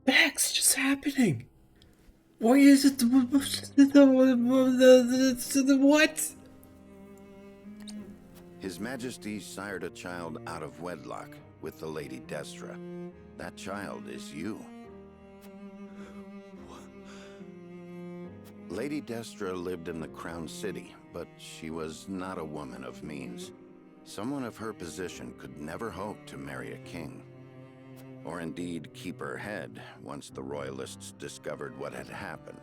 The heck's just happening? Why is it what? His Majesty sired a child out of wedlock with the Lady Destra. That child is you. Lady Destra lived in the Crown City, but she was not a woman of means. Someone of her position could never hope to marry a king. Or indeed keep her head once the Royalists discovered what had happened.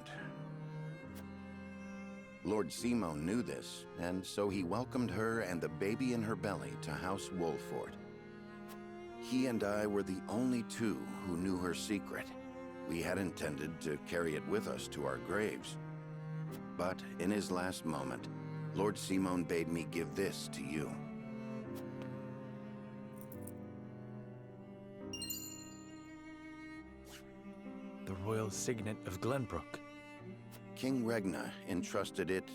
Lord Simon knew this, and so he welcomed her and the baby in her belly to House Wolford. He and I were the only two who knew her secret. We had intended to carry it with us to our graves. But in his last moment, Lord Simon bade me give this to you. The royal signet of Glenbrook. King Regna entrusted it,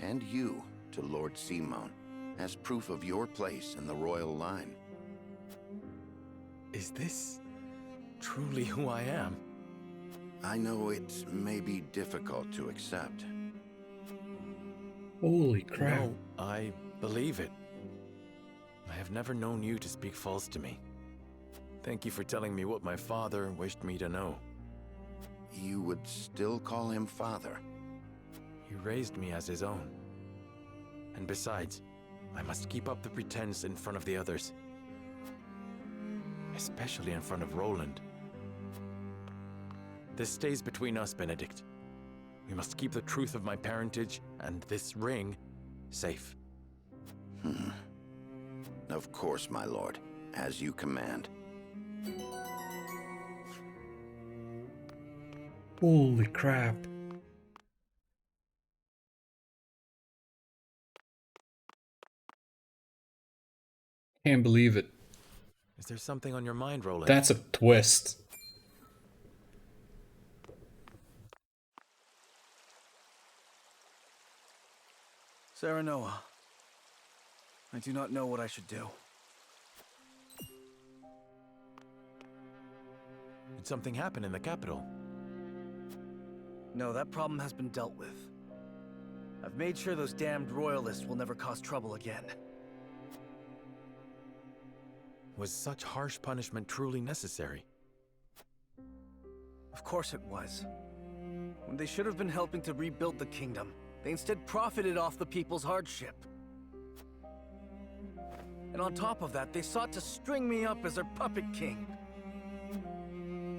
and you, to Lord Simon, as proof of your place in the royal line. Is this truly who I am? I know it may be difficult to accept. Holy crap. No, I believe it. I have never known you to speak false to me. Thank you for telling me what my father wished me to know. You would still call him father? He raised me as his own. And besides, I must keep up the pretense in front of the others. especially in front of Roland. This stays between us, Benedict. We must keep the truth of my parentage and this ring safe. Of course, my lord. As you command. Holy crap. Can't believe it. Is there something on your mind, Roland? That's a twist. Serenoa, I do not know what I should do. Did something happen in the capital? No, that problem has been dealt with. I've made sure those damned royalists will never cause trouble again. Was such harsh punishment truly necessary? Of course it was. When they should have been helping to rebuild the kingdom, they instead profited off the people's hardship. And on top of that, they sought to string me up as their puppet king.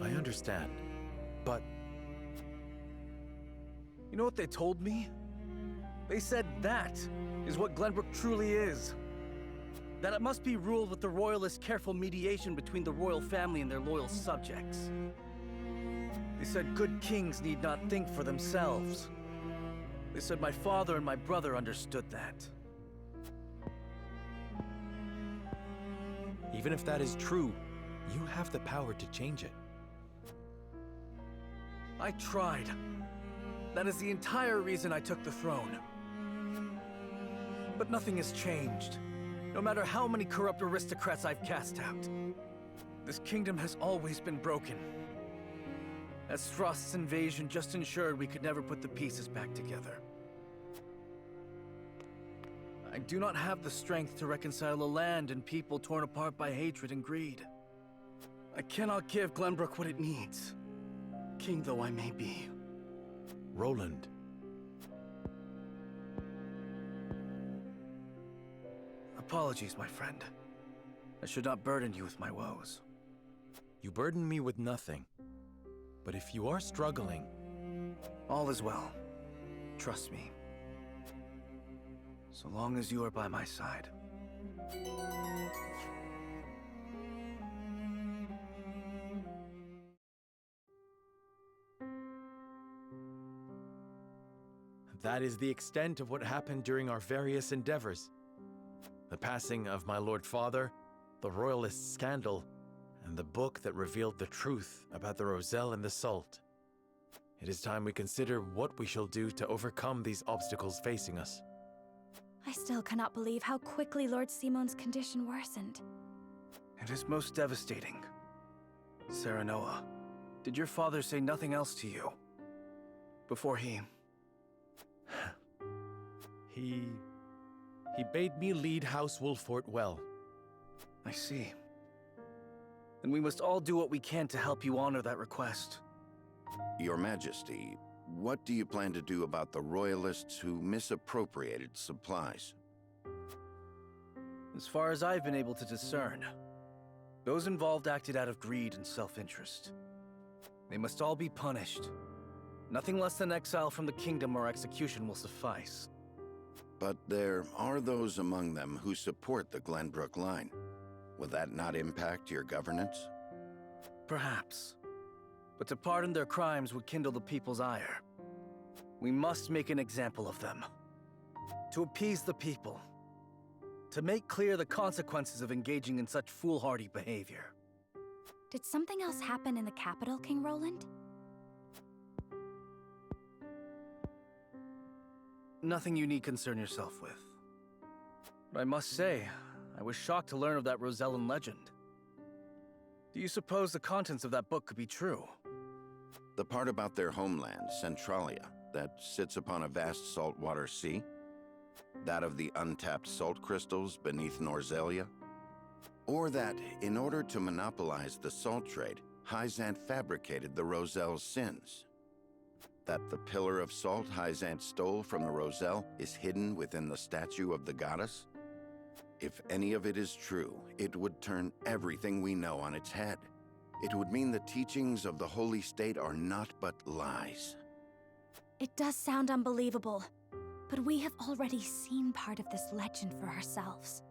I understand, but... You know what they told me? They said that is what Glenbrook truly is. That it must be ruled with the royalists' careful mediation between the royal family and their loyal subjects. They said good kings need not think for themselves. They said my father and my brother understood that. Even if that is true, you have the power to change it. I tried. That is the entire reason I took the throne. But nothing has changed. No matter how many corrupt aristocrats I've cast out. This kingdom has always been broken. As Thrust's invasion just ensured we could never put the pieces back together. I do not have the strength to reconcile a land and people torn apart by hatred and greed. I cannot give Glenbrook what it needs, king though I may be. Roland. Apologies, my friend. I should not burden you with my woes. You burden me with nothing. But if you are struggling... All is well. Trust me. So long as you are by my side. That is the extent of what happened during our various endeavors. The passing of my Lord Father, the Royalist scandal, and the book that revealed the truth about the Roselle and the Salt. It is time we consider what we shall do to overcome these obstacles facing us. I still cannot believe how quickly Lord Simon's condition worsened. It is most devastating. Serenoa, did your father say nothing else to you? Before he... He bade me lead House Wolfort well. I see. Then we must all do what we can to help you honor that request. Your Majesty, what do you plan to do about the royalists who misappropriated supplies? As far as I've been able to discern, those involved acted out of greed and self-interest. They must all be punished. Nothing less than exile from the kingdom or execution will suffice. But there are those among them who support the Glenbrook line. Will that not impact your governance? Perhaps. But to pardon their crimes would kindle the people's ire. We must make an example of them. To appease the people. To make clear the consequences of engaging in such foolhardy behavior. Did something else happen in the capital, King Roland? Nothing you need concern yourself with. But I must say, I was shocked to learn of that Rosellan legend. Do you suppose the contents of that book could be true? The part about their homeland, Centralia, that sits upon a vast saltwater sea? That of the untapped salt crystals beneath Norzelia? Or that, in order to monopolize the salt trade, Hyzant fabricated the Roselle's sins? That the pillar of salt Hyzant stole from the Roselle is hidden within the statue of the goddess? If any of it is true, it would turn everything we know on its head. It would mean the teachings of the Holy State are not but lies. It does sound unbelievable, but we have already seen part of this legend for ourselves.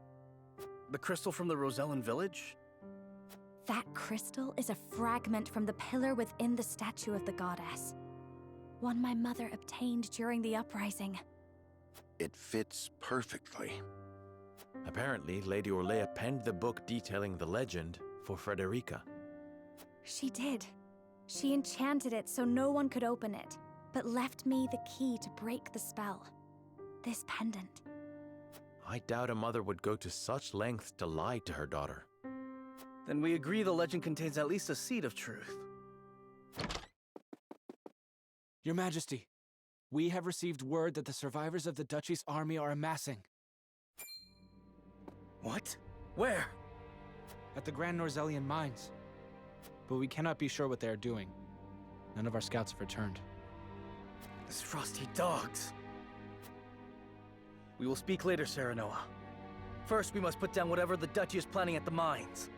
The crystal from the Rosellan village? That crystal is a fragment from the pillar within the statue of the goddess. One my mother obtained during the uprising. It fits perfectly. Apparently, Lady Orlea penned the book detailing the legend for Frederica. She did. She enchanted it so no one could open it, but left me the key to break the spell. This pendant. I doubt a mother would go to such lengths to lie to her daughter. Then we agree the legend contains at least a seed of truth. Your Majesty, we have received word that the survivors of the Duchy's army are amassing. What? Where? At the Grand Norzellian mines. But we cannot be sure what they are doing. None of our scouts have returned. These frosty dogs. We will speak later, Serenoa. First, we must put down whatever the Duchy is planning at the mines.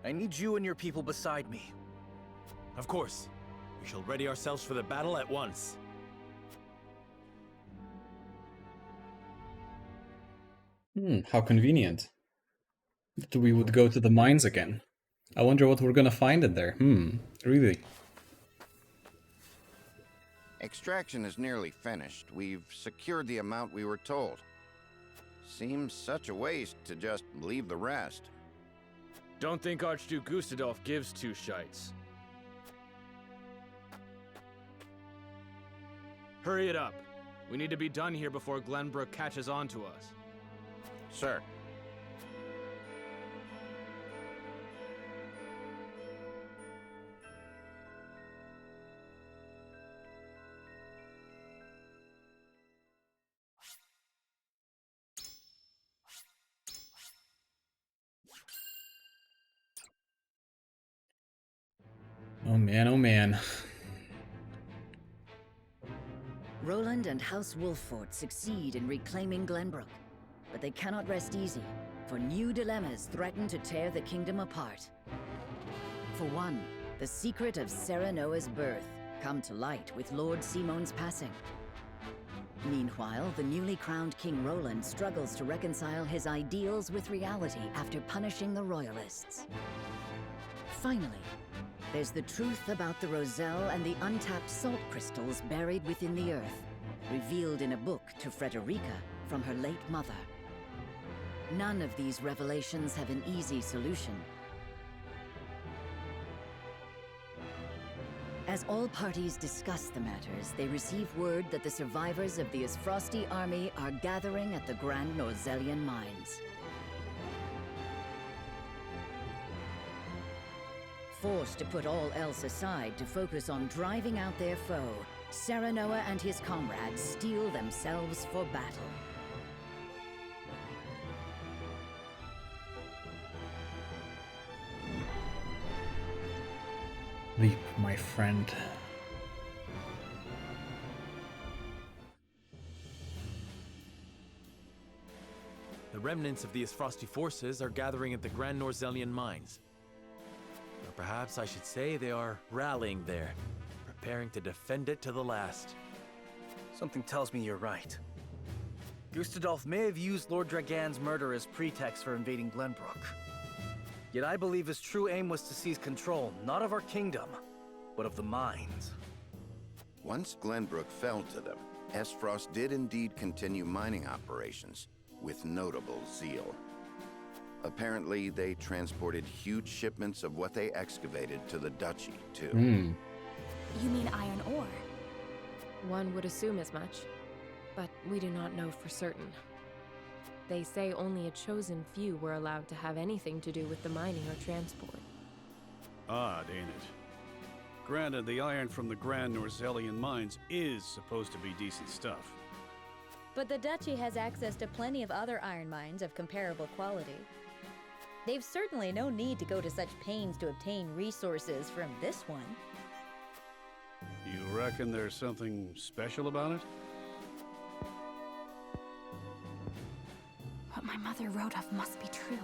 I need you and your people beside me. Of course. We shall ready ourselves for the battle at once. How convenient. That we would go to the mines again. I wonder what we're gonna find in there. Really. Extraction is nearly finished. We've secured the amount we were told. Seems such a waste to just leave the rest. Don't think Archduke Gustadolf gives two shites. Hurry it up. We need to be done here before Glenbrook catches on to us. Sir. Oh man, oh man. Roland and House Wolffort succeed in reclaiming Glenbrook, but they cannot rest easy, for new dilemmas threaten to tear the kingdom apart. For one, the secret of Serenoa's birth come to light with Lord Simon's passing. Meanwhile, the newly crowned King Roland struggles to reconcile his ideals with reality after punishing the Royalists. Finally, there's the truth about the Roselle and the untapped salt crystals buried within the earth, revealed in a book to Frederica from her late mother. None of these revelations have an easy solution. As all parties discuss the matters, they receive word that the survivors of the Isfrosti army are gathering at the Grand Norzellian mines. Forced to put all else aside to focus on driving out their foe, Serenoa and his comrades steel themselves for battle. Leap, my friend. The remnants of the Isfrosti forces are gathering at the Grand Norzellian mines. Or perhaps I should say they are rallying there, preparing to defend it to the last. Something tells me you're right. Gustadolf may have used Lord Dragan's murder as pretext for invading Glenbrook. Yet I believe his true aim was to seize control, not of our kingdom, but of the mines. Once Glenbrook fell to them, Esfrost did indeed continue mining operations, with notable zeal. Apparently, they transported huge shipments of what they excavated to the Duchy, too. You mean iron ore? One would assume as much, but we do not know for certain. They say only a chosen few were allowed to have anything to do with the mining or transport. Odd, ain't it? Granted, the iron from the Grand Norzellian mines is supposed to be decent stuff. But the Duchy has access to plenty of other iron mines of comparable quality. They've certainly no need to go to such pains to obtain resources from this one. You reckon there's something special about it? What my Mother wrote of must be true.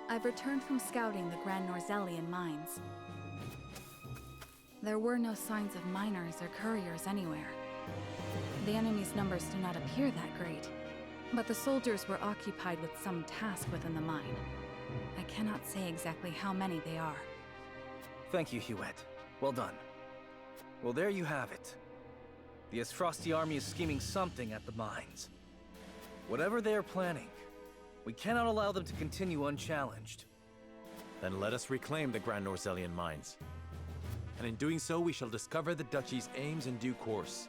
I've returned from scouting the Grand Norzelian mines. There were no signs of miners or couriers anywhere. The enemy's numbers do not appear that great, but the soldiers were occupied with some task within the mine. I cannot say exactly how many they are. Thank you, Huette. Well done. Well, there you have it. The Esfrosti army is scheming something at the mines. Whatever they are planning, we cannot allow them to continue unchallenged. Then let us reclaim the Grand Norzelian mines. And in doing so, we shall discover the Duchy's aims in due course.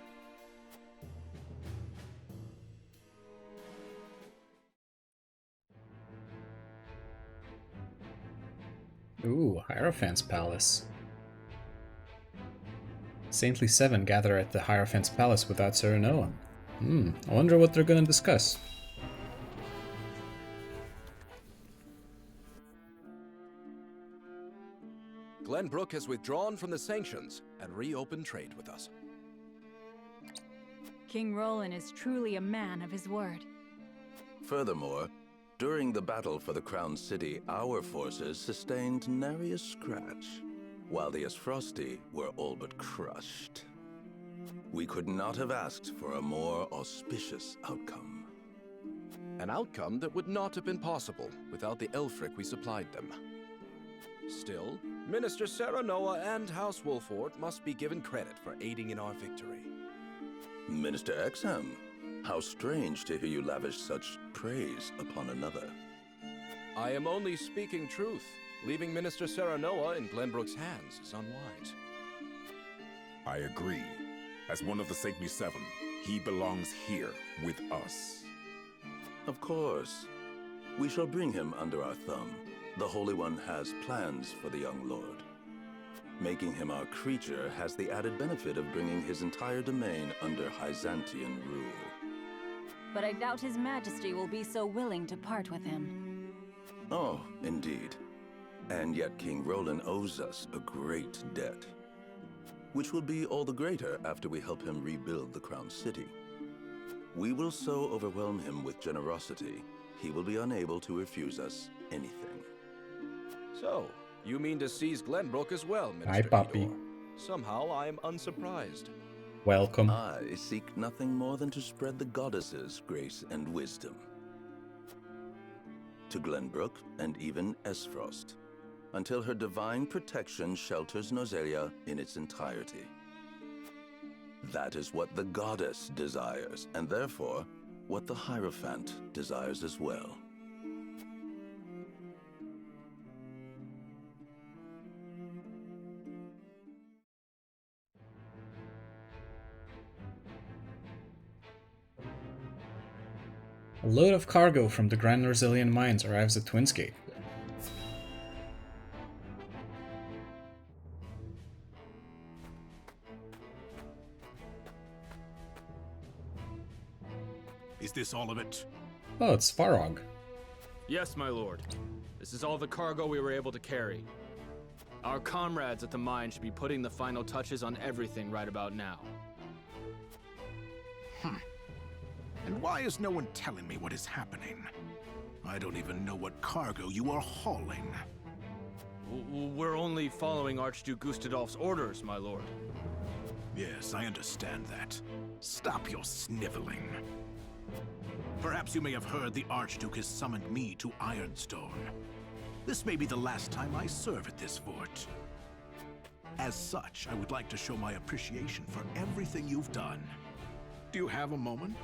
Ooh, Hierophant's Palace. Saintly Seven gather at the Hierophant's Palace without Serenoa. I wonder what they're gonna discuss. Glenbrook has withdrawn from the sanctions and reopened trade with us. King Roland is truly a man of his word. Furthermore, during the battle for the Crown City, our forces sustained nary a scratch, while the Esfrosti were all but crushed. We could not have asked for a more auspicious outcome. An outcome that would not have been possible without the Elfric we supplied them. Still, Minister Serenoa and House Wolfort must be given credit for aiding in our victory. Minister Exham, how strange to hear you lavish such praise upon another. I am only speaking truth. Leaving Minister Serenoa in Glenbrook's hands is unwise. I agree. As one of the Saintly Seven, he belongs here with us. Of course. We shall bring him under our thumb. The Holy One has plans for the young lord. Making him our creature has the added benefit of bringing his entire domain under Hyzantian rule. But I doubt His Majesty will be so willing to part with him. Oh, indeed. And yet King Roland owes us a great debt, which will be all the greater after we help him rebuild the Crown City. We will so overwhelm him with generosity, he will be unable to refuse us anything. So, you mean to seize Glenbrook as well, Minister Hi, Papi. Hedor? Somehow I am unsurprised. Welcome. I seek nothing more than to spread the goddess's grace and wisdom to Glenbrook and even Esfrost, until her divine protection shelters Norzelia in its entirety. That is what the goddess desires, and therefore, what the Hierophant desires as well. A load of cargo from the Grand Norzelian mines arrives at Twinsgate. Is this all of it? Oh, it's Farog. Yes, my lord. This is all the cargo we were able to carry. Our comrades at the mine should be putting the final touches on everything right about now. And why is no one telling me what is happening? I don't even know what cargo you are hauling. We're only following Archduke Gustadolf's orders, my lord. Yes, I understand that. Stop your sniveling. Perhaps you may have heard the Archduke has summoned me to Ironstone. This may be the last time I serve at this fort. As such, I would like to show my appreciation for everything you've done. Do you have a moment?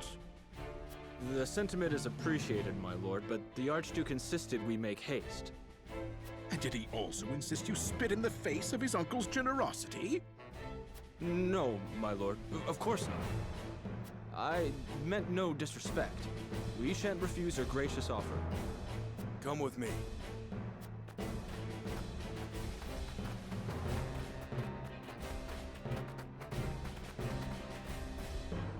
The sentiment is appreciated, my lord, but the Archduke insisted we make haste. And did he also insist you spit in the face of his uncle's generosity? No, my lord. Of course not. I meant no disrespect. We shan't refuse your gracious offer. Come with me.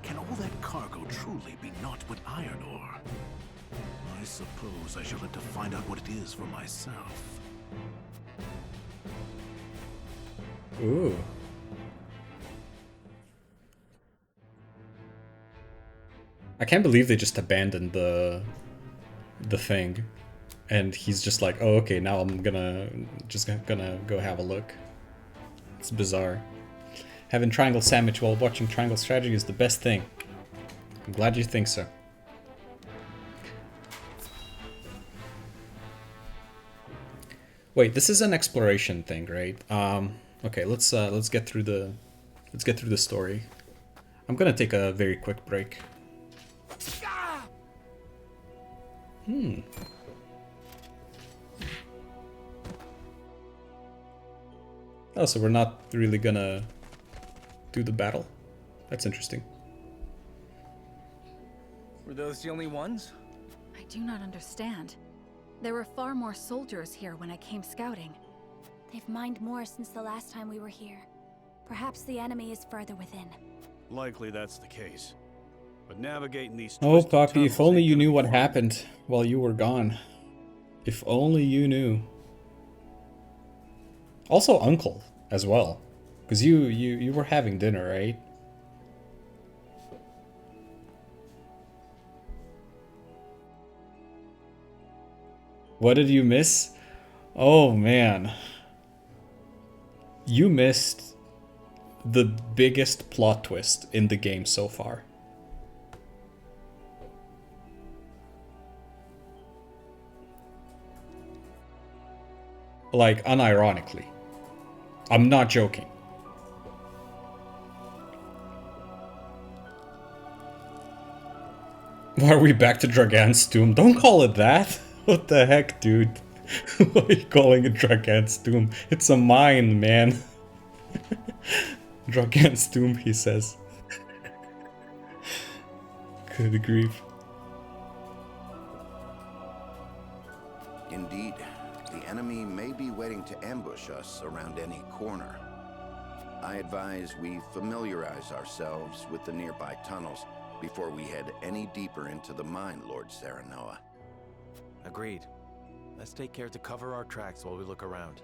Can all that cargo truly be naught but iron ore? I suppose I shall have to find out what it is for myself. Ooh. I can't believe they just abandoned the thing. And he's just like, oh, okay, now I'm gonna go have a look. It's bizarre. Having triangle sandwich while watching triangle strategy is the best thing. I'm glad you think so. Wait, this is an exploration thing, right? Okay, let's get through the story. I'm gonna take a very quick break. Oh, so we're not really gonna do the battle? That's interesting. Were those the only ones? I do not understand. There were far more soldiers here when I came scouting. They've mined more since the last time we were here. Perhaps the enemy is further within. Likely that's the case. But navigating these Oh, twisted Poppy, if tunnels only ain't you gonna knew be what fun. happened while you were gone. If only you knew. Also, Uncle as well, because you were having dinner, right? What did you miss? Oh man, you missed the biggest plot twist in the game so far. Like, unironically. I'm not joking. Why are we back to Dragan's tomb? Don't call it that! What the heck, dude? Why are you calling it Dragan's tomb? It's a mine, man. Dragan's tomb, he says. Good grief. Indeed, the enemy may be waiting to ambush us around any corner. I advise we familiarize ourselves with the nearby tunnels before we head any deeper into the mine, Lord Serenoa. Agreed. Let's take care to cover our tracks while we look around.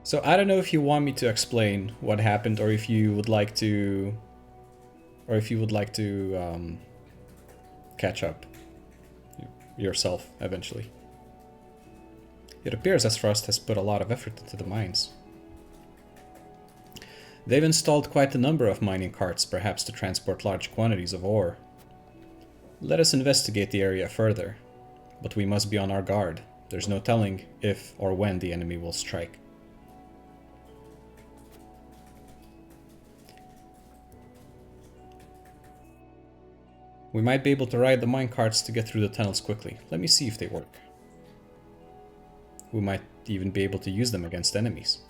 So I don't know if you want me to explain what happened, or if you would like to, catch up yourself eventually. It appears as Frost has put a lot of effort into the mines. They've installed quite a number of mining carts, perhaps to transport large quantities of ore. Let us investigate the area further, but we must be on our guard. There's no telling if or when the enemy will strike. We might be able to ride the mine carts to get through the tunnels quickly. Let me see if they work. We might even be able to use them against enemies.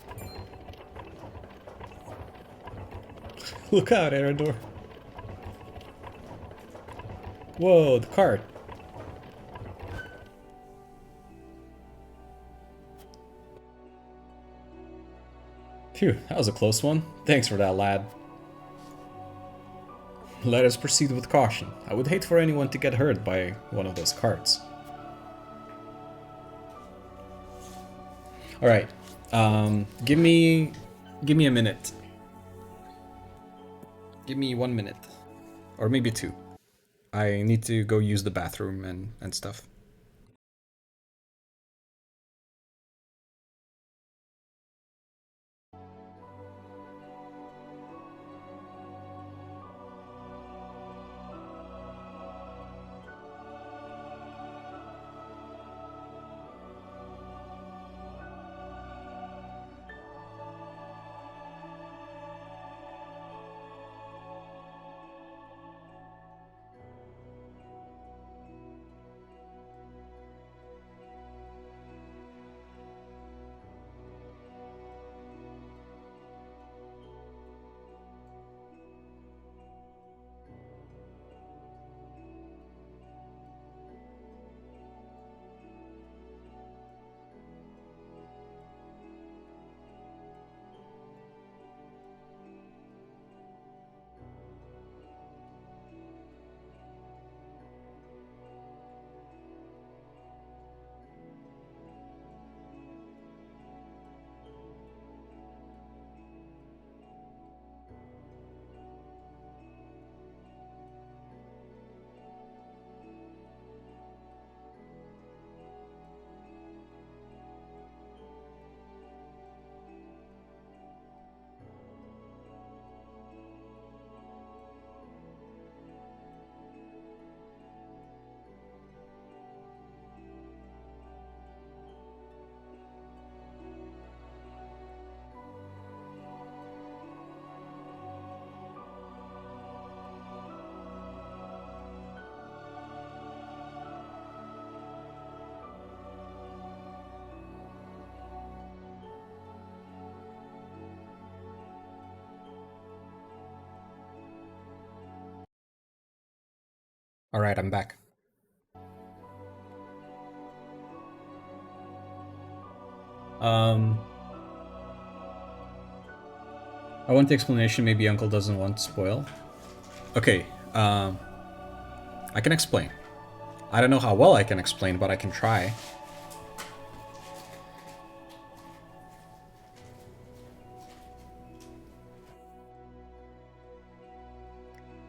Look out, Eredor. Whoa, the cart. Phew, that was a close one. Thanks for that, lad. Let us proceed with caution. I would hate for anyone to get hurt by one of those carts. Alright, give me a minute. Give me 1 minute. Or maybe 2. I need to go use the bathroom and stuff. Alright, I'm back. I want the explanation, maybe Uncle doesn't want to spoil. Okay, I can explain. I don't know how well I can explain, but I can try.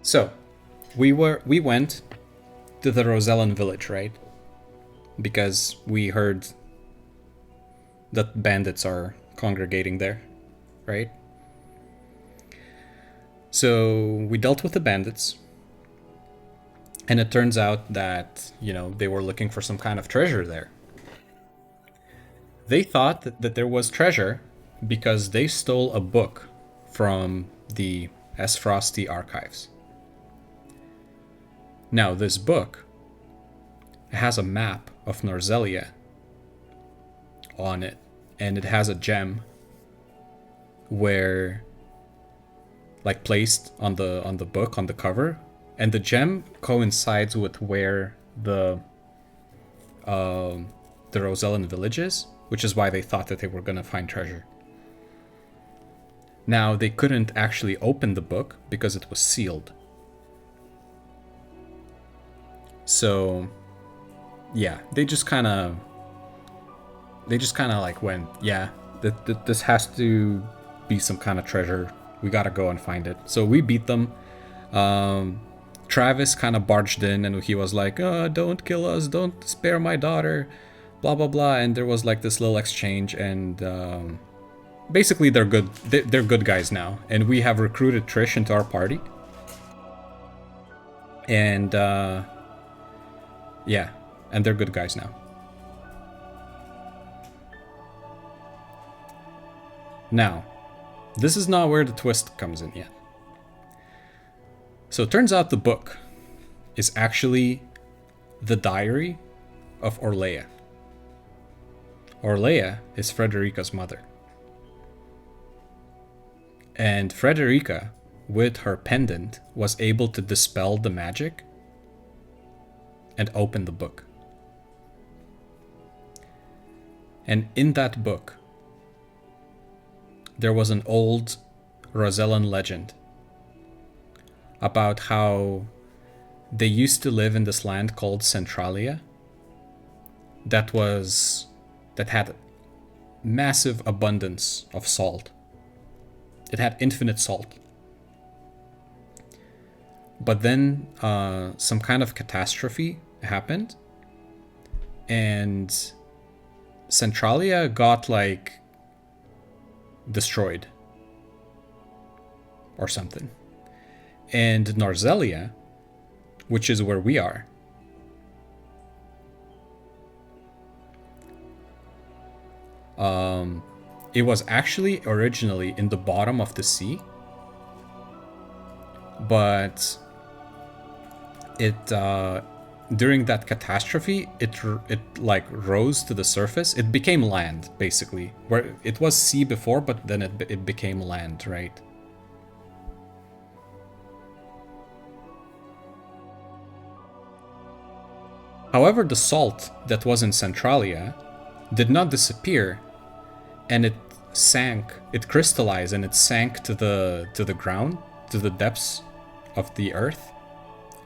So, we went to the Rosellan village, right? Because we heard that bandits are congregating there, right? So we dealt with the bandits, and it turns out that, you know, they were looking for some kind of treasure there. They thought that there was treasure because they stole a book from the S. Frosty archives. Now, this book has a map of Norzelia on it, and it has a gem where, like, placed on the book, on the cover, and the gem coincides with where the Rosellan village is, which is why they thought that they were gonna find treasure. Now, they couldn't actually open the book because it was sealed. So, yeah, they just kind of like went, yeah, this has to be some kind of treasure. We gotta go and find it. So we beat them. Travis kind of barged in and he was like, don't kill us, don't spare my daughter, blah blah blah. And there was like this little exchange, and basically they're good. They're good guys now, and we have recruited Trish into our party. And yeah, and they're good guys now. Now, this is not where the twist comes in yet. So it turns out the book is actually the diary of Orlea. Orlea is Frederica's mother. And Frederica, with her pendant, was able to dispel the magic and open the book. And in that book, there was an old Rosellan legend about how they used to live in this land called Centralia that had massive abundance of salt. It had infinite salt. But then some kind of catastrophe happened, and Centralia got like destroyed or something. And Norzelia, which is where we are, it was actually originally in the bottom of the sea, but it during that catastrophe, it like rose to the surface. It became land, basically, where it was sea before, but then it became land, right? However, the salt that was in Centralia did not disappear, and it sank. It crystallized and it sank to the ground, to the depths of the earth,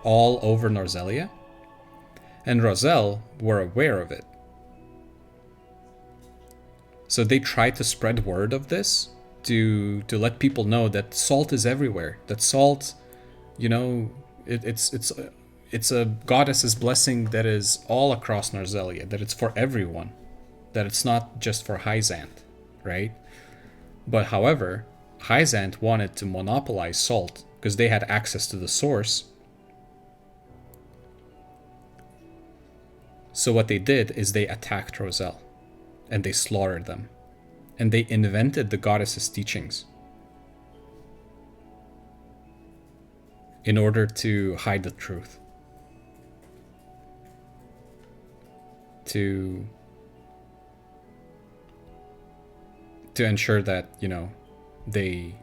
all over Norzelia. And Roselle were aware of it. So they tried to spread word of this to let people know that salt is everywhere. That salt, you know, it's a goddess's blessing that is all across Norzelia, that it's for everyone, that it's not just for Hyzant, right? But however, Hyzant wanted to monopolize salt because they had access to the source. So what they did is they attacked Roselle, and they slaughtered them, and they invented the goddess's teachings in order to hide the truth, to ensure that, you know,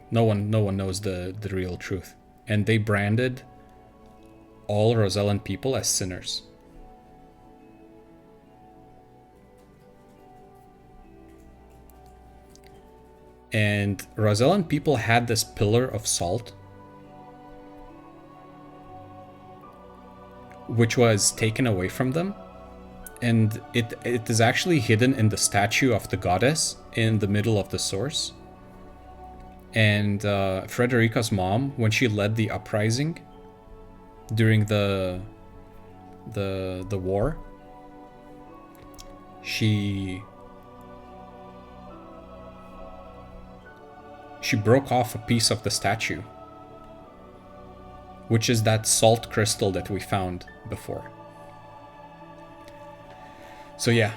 no one knows the real truth. And they branded all Rosellan people as sinners. And Rosellan people had this pillar of salt, which was taken away from them. And it is actually hidden in the statue of the goddess in the middle of the source. And Frederica's mom, when she led the uprising during the war, she broke off a piece of the statue, which is that salt crystal that we found before. So yeah,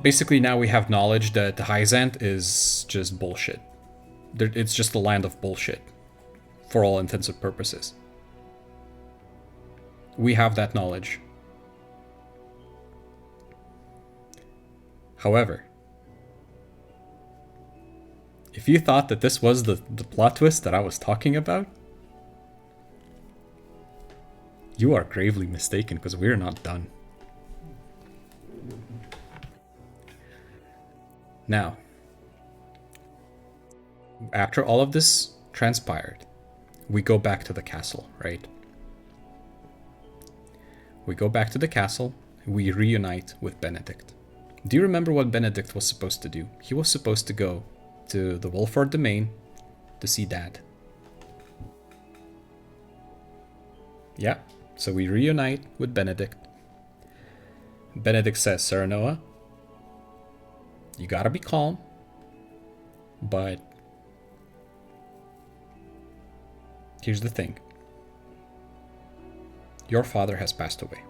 basically now we have knowledge that Hyzant is just bullshit. It's just a land of bullshit, for all intents and purposes. We have that knowledge. However, if you thought that this was the plot twist that I was talking about, you are gravely mistaken, because we're not done. Now, after all of this transpired, we go back to the castle, right? We go back to the castle, we reunite with Benedict. Do you remember what Benedict was supposed to do? He was supposed to go to the Wolford domain to see Dad. Yeah, so we reunite with Benedict. Benedict says, Serenoa, you gotta be calm, but here's the thing. Your father has passed away.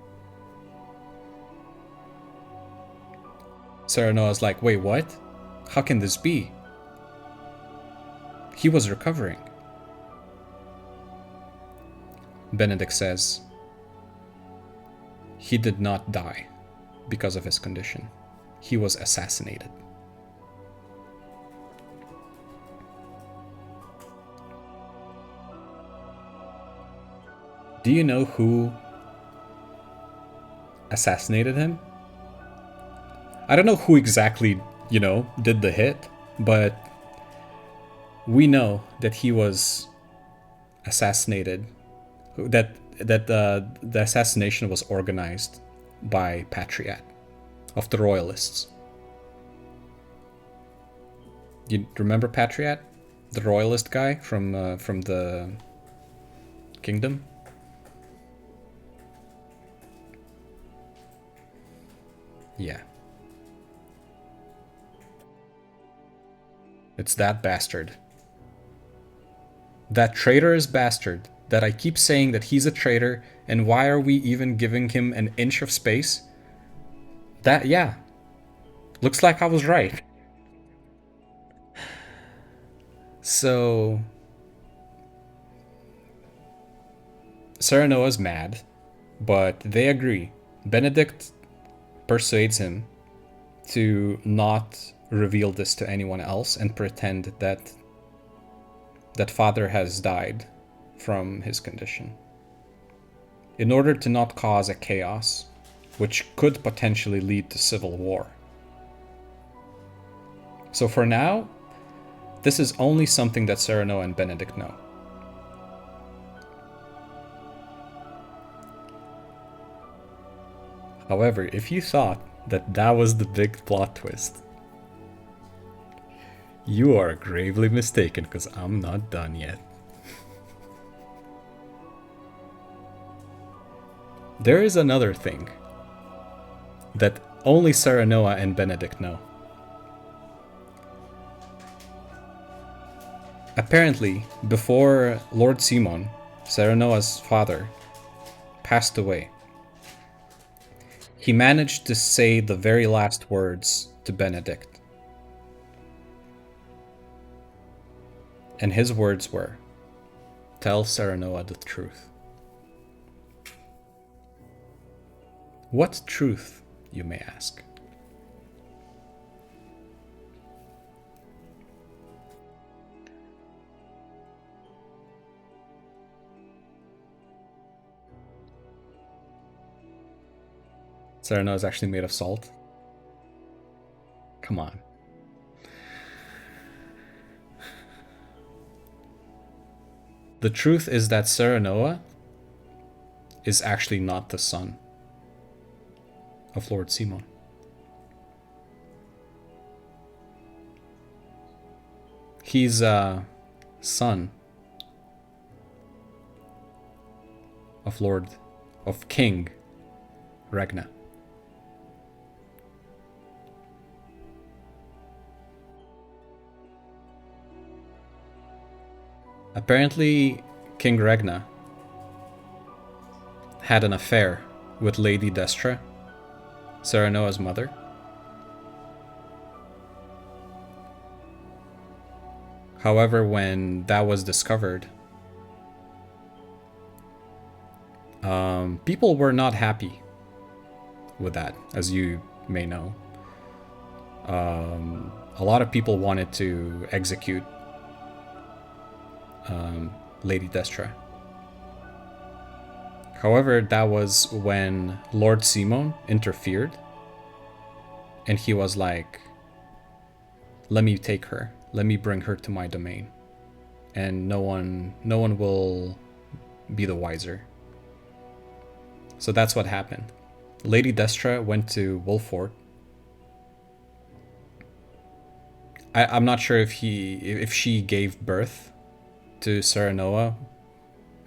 Serenoa's like, wait, what? How can this be? He was recovering. Benedict says, he did not die because of his condition. He was assassinated. Do you know who assassinated him? I don't know who exactly, did the hit, but we know that he was assassinated, that the assassination was organized by Patriot of the Royalists. You remember Patriot? The Royalist guy from the kingdom? Yeah. It's that bastard. That traitorous bastard that I keep saying that he's a traitor, and why are we even giving him an inch of space? That, yeah. Looks like I was right. So Serenoa's mad, but they agree. Benedict persuades him to not reveal this to anyone else and pretend that father has died from his condition, in order to not cause a chaos which could potentially lead to civil war. So for now, this is only something that Serenoa and Benedict know. However, if you thought that was the big plot twist, you are gravely mistaken, because I'm not done yet. There is another thing that only Serenoa and Benedict know. Apparently, before Lord Simon, Serenoa's father, passed away, he managed to say the very last words to Benedict. And his words were, "Tell Serenoa the truth." What truth, you may ask? Serenoa is actually made of salt. Come on. The truth is that Serenoa is actually not the son of Lord Simon. He's a son of King Regna. Apparently, King Regna had an affair with Lady Destra, Serenoa's mother. However, when that was discovered, people were not happy with that, as you may know. A lot of people wanted to execute Lady Destra. However, that was when Lord Simon interfered, and he was like, let me take her, let me bring her to my domain, and no one will be the wiser. So that's what happened. Lady Destra went to Wolford. I'm not sure if she gave birth to Serenoa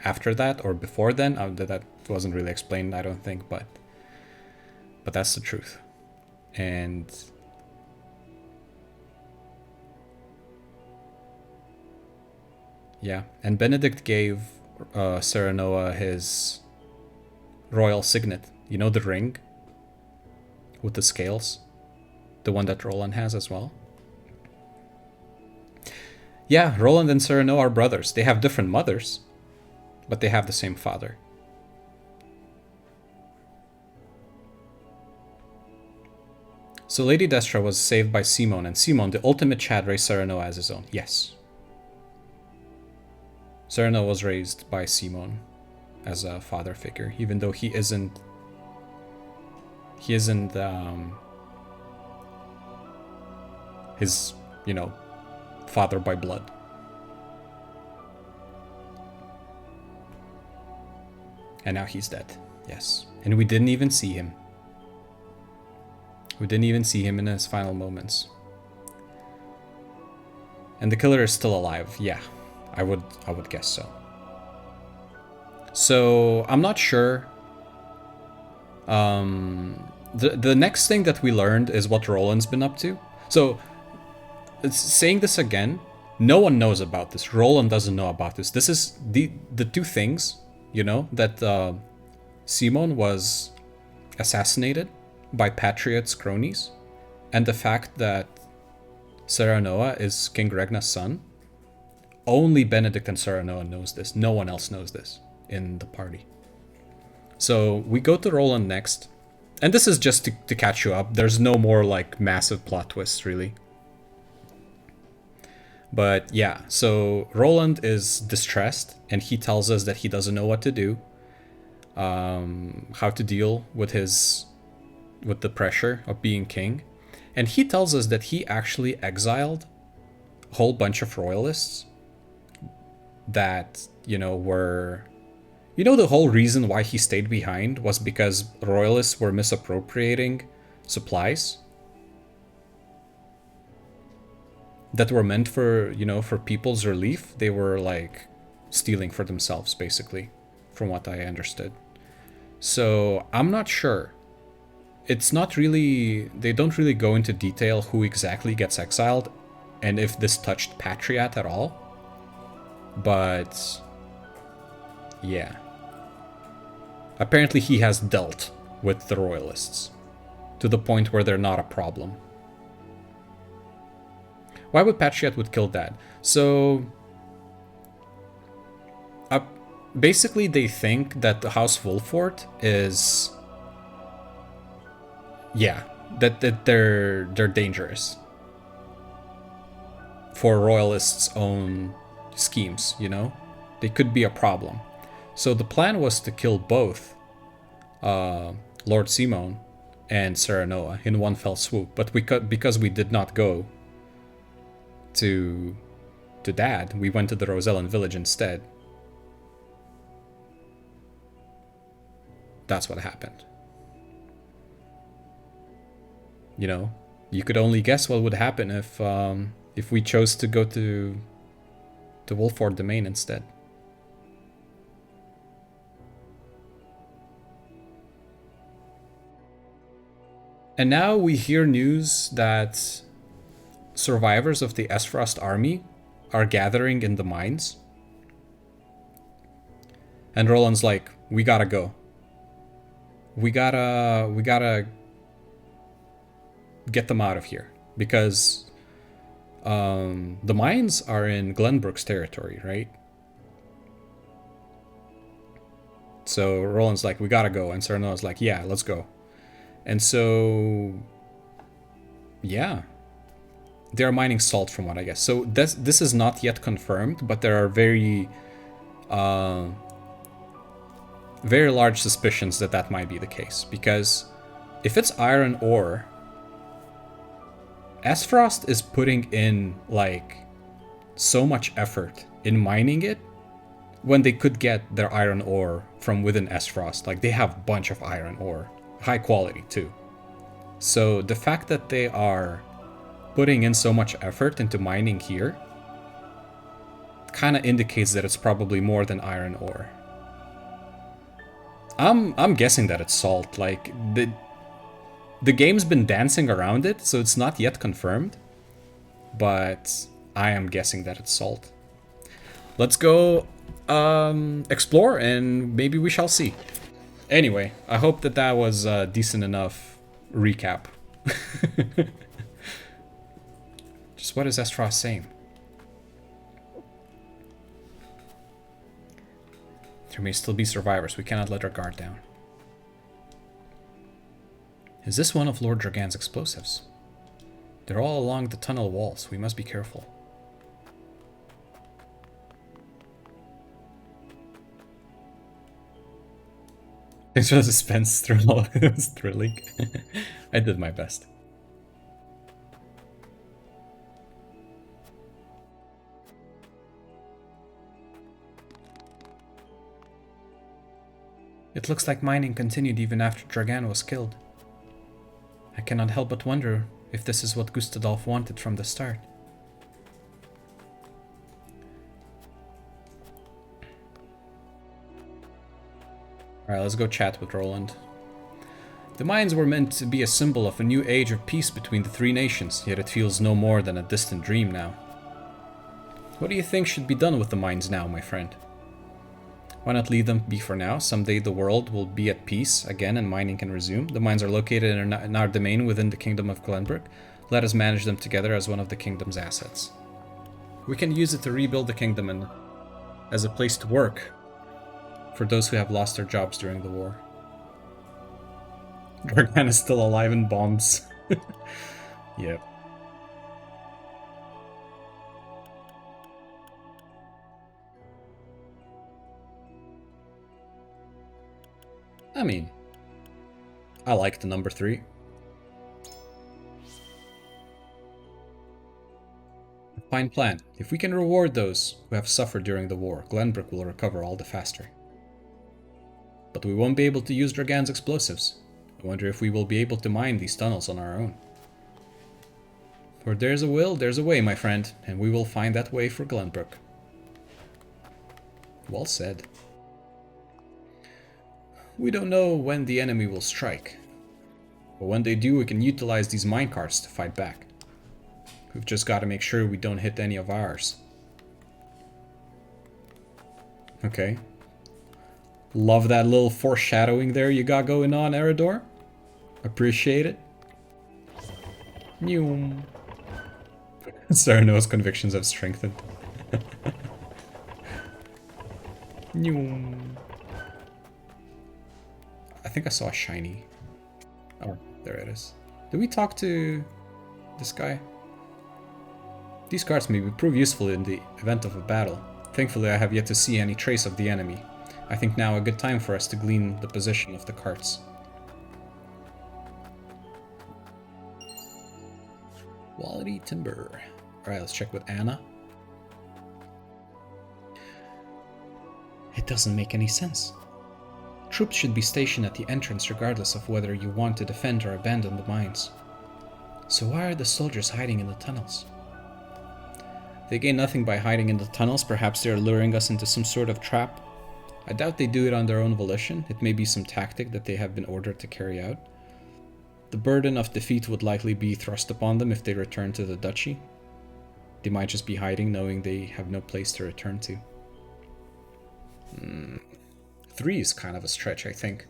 after that or before then. That wasn't really explained, I don't think, but that's the truth. And yeah, and Benedict gave Serenoa his royal signet. You know, the ring with the scales, the one that Roland has as well. Yeah, Roland and Serenoa are brothers. They have different mothers, but they have the same father. So Lady Destra was saved by Simon, and Simon, the ultimate Chad, raised Serenoa as his own. Yes. Serenoa was raised by Simon as a father figure, even though he isn't his, father by blood. And now he's dead. Yes. And we didn't even see him. We didn't even see him in his final moments. And the killer is still alive. Yeah, I would guess so. So I'm not sure. The next thing that we learned is what Roland's been up to. So saying this again, no one knows about this. Roland doesn't know about this. This is the two things, that Simon was assassinated by Patriot's cronies, and the fact that Serenoa is King Regna's son. Only Benedict and Serenoa knows this. No one else knows this in the party. So we go to Roland next. And this is just to catch you up. There's no more massive plot twists, really. But yeah, so Roland is distressed, and he tells us that he doesn't know what to do, how to deal with the pressure of being king. And he tells us that he actually exiled a whole bunch of royalists that, were... the whole reason why he stayed behind was because royalists were misappropriating supplies that were meant for, for people's relief. They were stealing for themselves, basically, from what I understood. So I'm not sure. It's not really, they don't really go into detail who exactly gets exiled and if this touched Patriot at all. But yeah. Apparently he has dealt with the royalists to the point where they're not a problem. Why would Patriot would kill Dad? So basically they think that the House Wolford is, that they're dangerous for royalists' own schemes, They could be a problem. So the plan was to kill both Lord Simon and Serenoa in one fell swoop. But because we did not go to Dad, we went to the Rosellan village instead. That's what happened. You know, you could only guess what would happen if we chose to go to Wolford Domain instead. And now we hear news that survivors of the Esfrost army are gathering in the mines. And Roland's like, we gotta go. We gotta get them out of here. Because the mines are in Glenbrook's territory, right? So Roland's like, we gotta go. And Serenoa's like, yeah, let's go. And so, yeah, they're mining salt from what I guess. So this is not yet confirmed, but there are very large suspicions that that might be the case. Because if it's iron ore, Esfrost is putting in like so much effort in mining it when they could get their iron ore from within Esfrost. Like they have a bunch of iron ore. High quality too. So the fact that they are putting in so much effort into mining here kind of indicates that it's probably more than iron ore. I'm guessing that it's salt. Like the game's been dancing around it, so it's not yet confirmed, but I am guessing that it's salt. Let's go explore and maybe we shall see. Anyway, I hope that was a decent enough recap. Just what is Esfrost saying? There may still be survivors. We cannot let our guard down. Is this one of Lord Dragan's explosives? They're all along the tunnel walls. We must be careful. Thanks for the suspense, Thrill. It was thrilling. I did my best. It looks like mining continued even after Dragan was killed. I cannot help but wonder if this is what Gustadolf wanted from the start. Alright, let's go chat with Roland. The mines were meant to be a symbol of a new age of peace between the three nations, yet it feels no more than a distant dream now. What do you think should be done with the mines now, my friend? Why not leave them be for now? Someday the world will be at peace again and mining can resume. The mines are located in our domain within the Kingdom of Glenbrook. Let us manage them together as one of the kingdom's assets. We can use it to rebuild the kingdom and as a place to work for those who have lost their jobs during the war. Dragan is still alive in bombs. Yep. I mean, I like the number 3. A fine plan. If we can reward those who have suffered during the war, Glenbrook will recover all the faster. But we won't be able to use Dragan's explosives. I wonder if we will be able to mine these tunnels on our own. For there's a will, there's a way, my friend, and we will find that way for Glenbrook. Well said. We don't know when the enemy will strike, but when they do, we can utilize these minecarts to fight back. We've just got to make sure we don't hit any of ours. Okay. Love that little foreshadowing there you got going on, Eridor. Appreciate it. Noom. Serenoa's convictions have strengthened. Noom. I think I saw a shiny. Oh, there it is. Did we talk to this guy? These cards may prove useful in the event of a battle. Thankfully, I have yet to see any trace of the enemy. I think now a good time for us to glean the position of the carts. Quality timber. Alright, let's check with Anna. It doesn't make any sense. Troops should be stationed at the entrance regardless of whether you want to defend or abandon the mines. So why are the soldiers hiding in the tunnels? They gain nothing by hiding in the tunnels. Perhaps they are luring us into some sort of trap. I doubt they do it on their own volition. It may be some tactic that they have been ordered to carry out. The burden of defeat would likely be thrust upon them if they return to the duchy. They might just be hiding, knowing they have no place to return to. 3 is kind of a stretch, I think.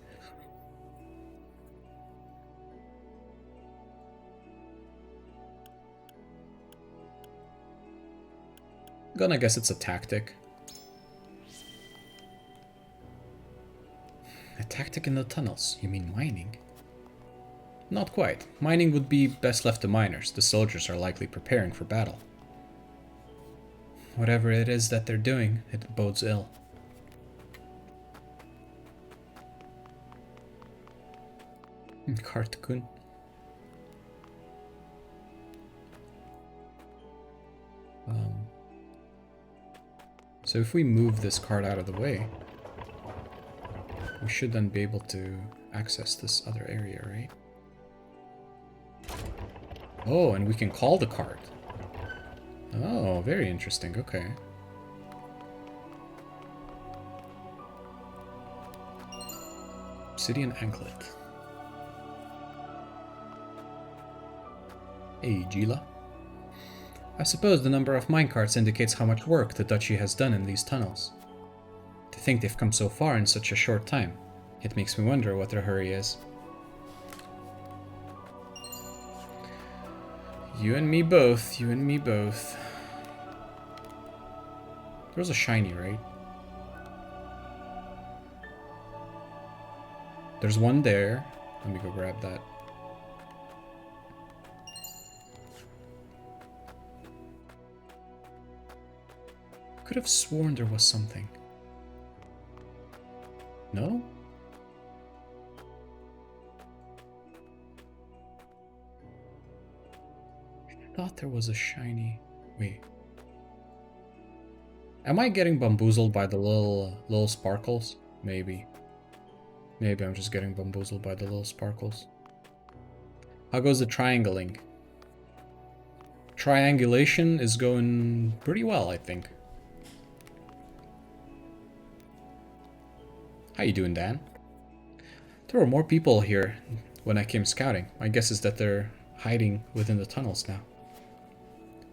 Gonna guess it's a tactic. A tactic in the tunnels? You mean mining? Not quite. Mining would be best left to miners. The soldiers are likely preparing for battle. Whatever it is that they're doing, it bodes ill. Cartoon. So if we move this card out of the way, we should then be able to access this other area, right? Oh, and we can call the card. Oh, very interesting. Okay. Obsidian Anklet. Hey, Gila. I suppose the number of minecarts indicates how much work the Duchy has done in these tunnels. To think they've come so far in such a short time, it makes me wonder what their hurry is. You and me both, you and me both. There's a shiny, right? There's one there. Let me go grab that. Could have sworn there was something. No? I thought there was a shiny. Wait. Am I getting bamboozled by the little sparkles? Maybe. Maybe I'm just getting bamboozled by the little sparkles. How goes the triangling? Triangulation is going pretty well, I think. How you doing, Dan? There were more people here when I came scouting. My guess is that they're hiding within the tunnels now.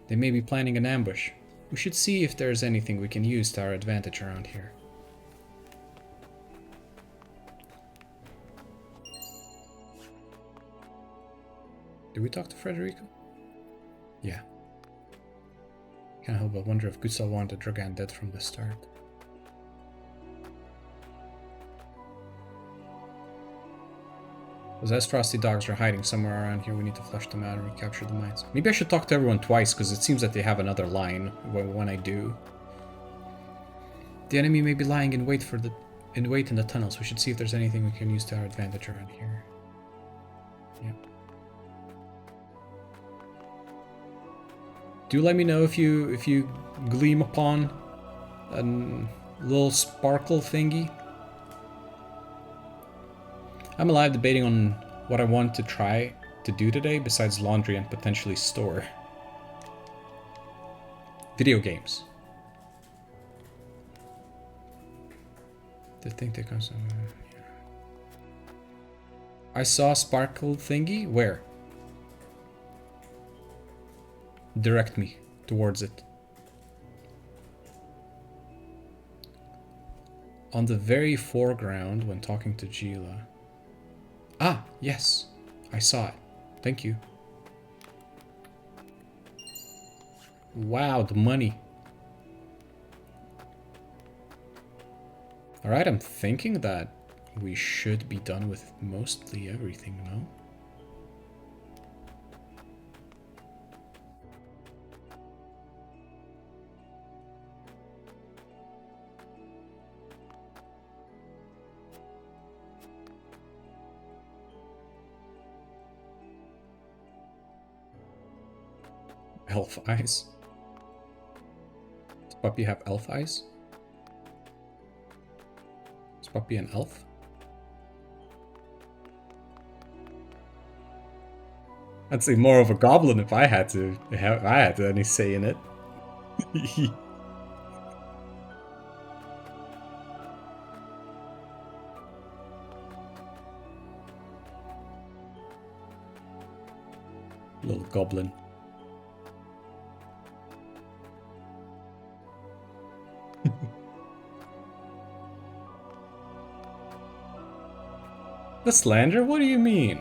They may be planning an ambush. We should see if there's anything we can use to our advantage around here. Did we talk to Frederica? Yeah. Can't help but wonder if Gustav wanted Dragan dead from the start. Those Astrosty dogs are hiding somewhere around here. We need to flush them out and recapture the mines. Maybe I should talk to everyone twice, because it seems that they have another line when I do. The enemy may be lying in wait in the tunnels. We should see if there's anything we can use to our advantage around here. Yep. Do let me know if you gleam upon a little sparkle thingy. I'm alive debating on what I want to try to do today besides laundry and potentially store. Video games. They think they come somewhere. I saw a sparkle thingy. Where? Direct me towards it. On the very foreground when talking to Gila. Ah, yes. I saw it. Thank you. Wow, the money. Alright, I'm thinking that we should be done with mostly everything, no? elf eyes. Does Puppy have elf eyes? Is Puppy an elf? I'd say more of a goblin if I had to have any say in it. Little goblin. The slander? What do you mean?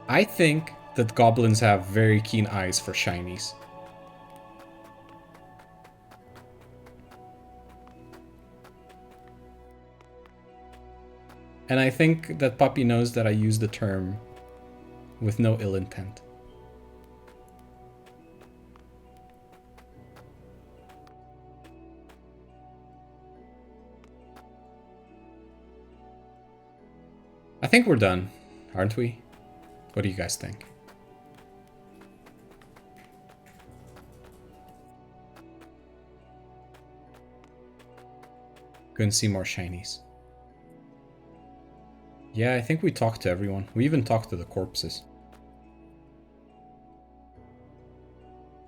I think that goblins have very keen eyes for shinies. And I think that Puppy knows that I use the term with no ill intent. I think we're done, aren't we? What do you guys think? Go and see more shinies. Yeah, I think we talked to everyone. We even talked to the corpses.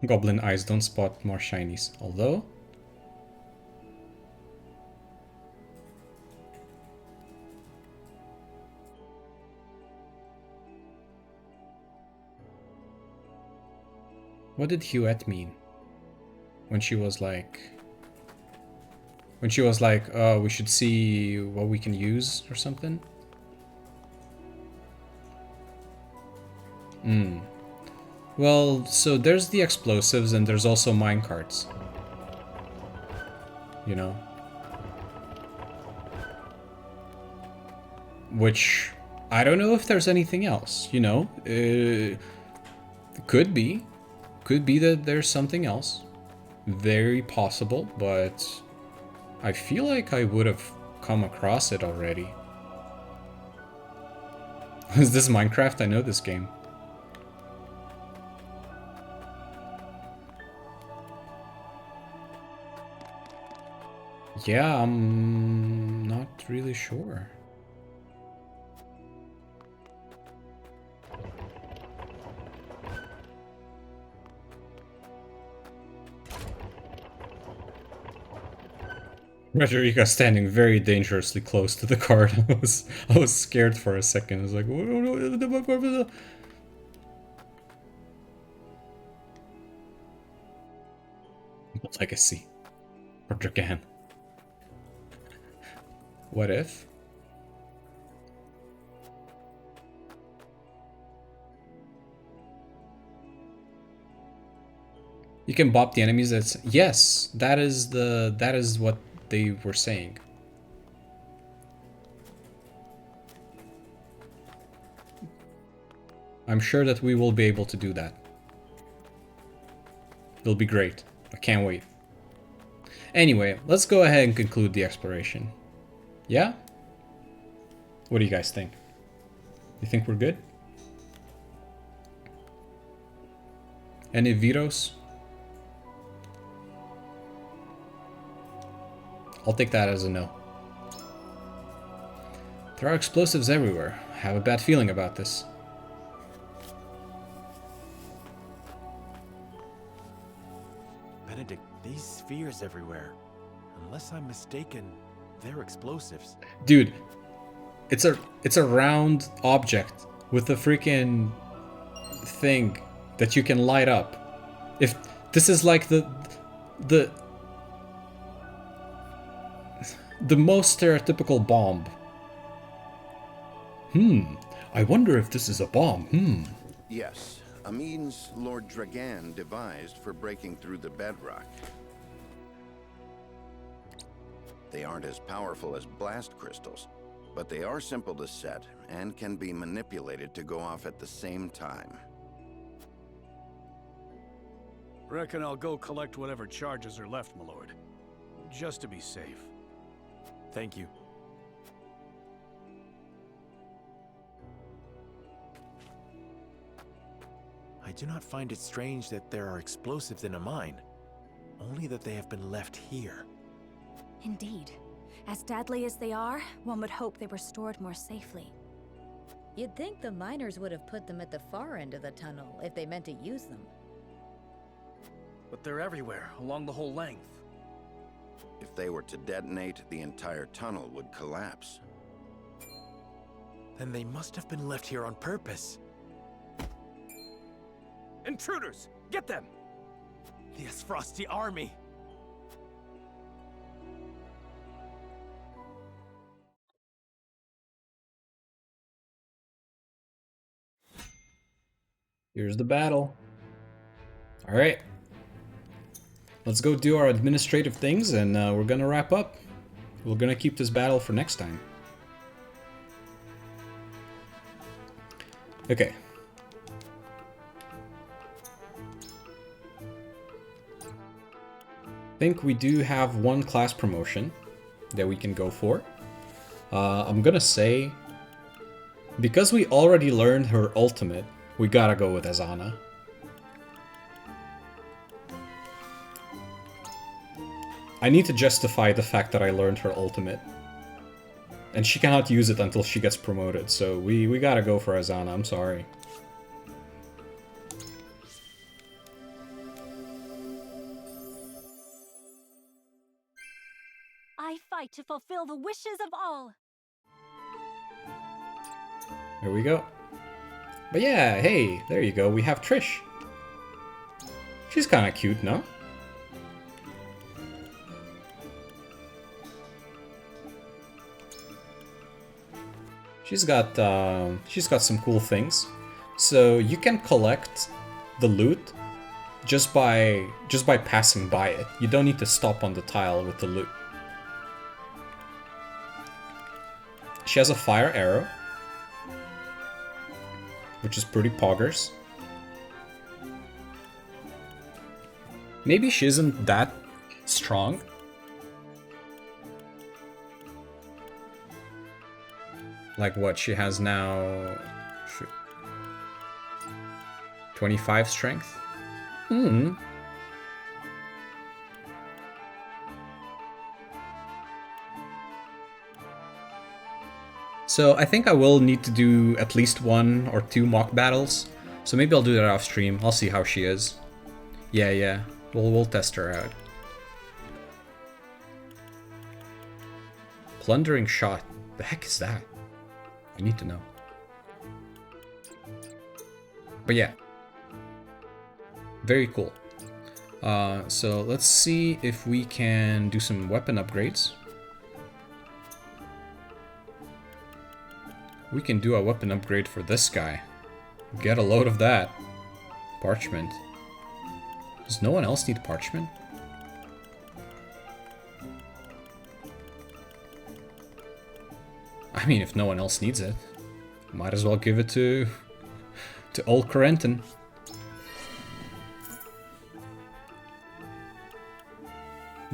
Goblin eyes don't spot more shinies, although... What did Huette mean? When she was like... oh, we should see what we can use or something? Well, so there's the explosives and there's also minecarts. You know? Which, I don't know if there's anything else, you know? Could be. Could be that there's something else. Very possible, but I feel like I would have come across it already. Is this Minecraft? I know this game. Yeah, I'm not really sure. Frederica standing very dangerously close to the card. I was scared for a second. I was like, legacy. Or Dragan. What if? You can bop the enemies. That's yes. That is what they were saying. I'm sure that we will be able to do that. It'll be great. I can't wait. Anyway, let's go ahead and conclude the exploration. Yeah? What do you guys think? You think we're good? Any vetoes? I'll take that as a no. There are explosives everywhere. I have a bad feeling about this. Benedict, these spheres everywhere. Unless I'm mistaken, they're explosives. Dude, it's a round object with a freaking thing that you can light up. If this is like the most stereotypical bomb. I wonder if this is a bomb. Yes, a means Lord Dragan devised for breaking through the bedrock. They aren't as powerful as blast crystals, but they are simple to set and can be manipulated to go off at the same time. Reckon I'll go collect whatever charges are left, my lord. Just to be safe. Thank you. I do not find it strange that there are explosives in a mine, only that they have been left here. Indeed. As deadly as they are, one would hope they were stored more safely. You'd think the miners would have put them at the far end of the tunnel if they meant to use them. But they're everywhere, along the whole length. If they were to detonate, the entire tunnel would collapse. Then they must have been left here on purpose. Intruders! Get them! The Frosty army! Here's the battle. Alright. Let's go do our administrative things and we're gonna wrap up. We're gonna keep this battle for next time. Okay. I think we do have one class promotion that we can go for. I'm gonna say, because we already learned her ultimate, we gotta go with Azana. I need to justify the fact that I learned her ultimate. And she cannot use it until she gets promoted, so we gotta go for Azana, I'm sorry. I fight to fulfill the wishes of all. There we go. But yeah, hey, there you go, we have Trish. She's kinda cute, no? She's got some cool things. So you can collect the loot just by passing by it. You don't need to stop on the tile with the loot. She has a fire arrow, which is pretty poggers. Maybe she isn't that strong. Like what, she has now 25 strength? Hmm. So I think I will need to do at least 1 or 2 mock battles. So maybe I'll do that off stream. I'll see how she is. Yeah. We'll test her out. Plundering shot. The heck is that? I need to know. But yeah. Very cool. So let's see if we can do some weapon upgrades. We can do a weapon upgrade for this guy. Get a load of that. Parchment. Does no one else need parchment? I mean, if no one else needs it, might as well give it to old Corentin.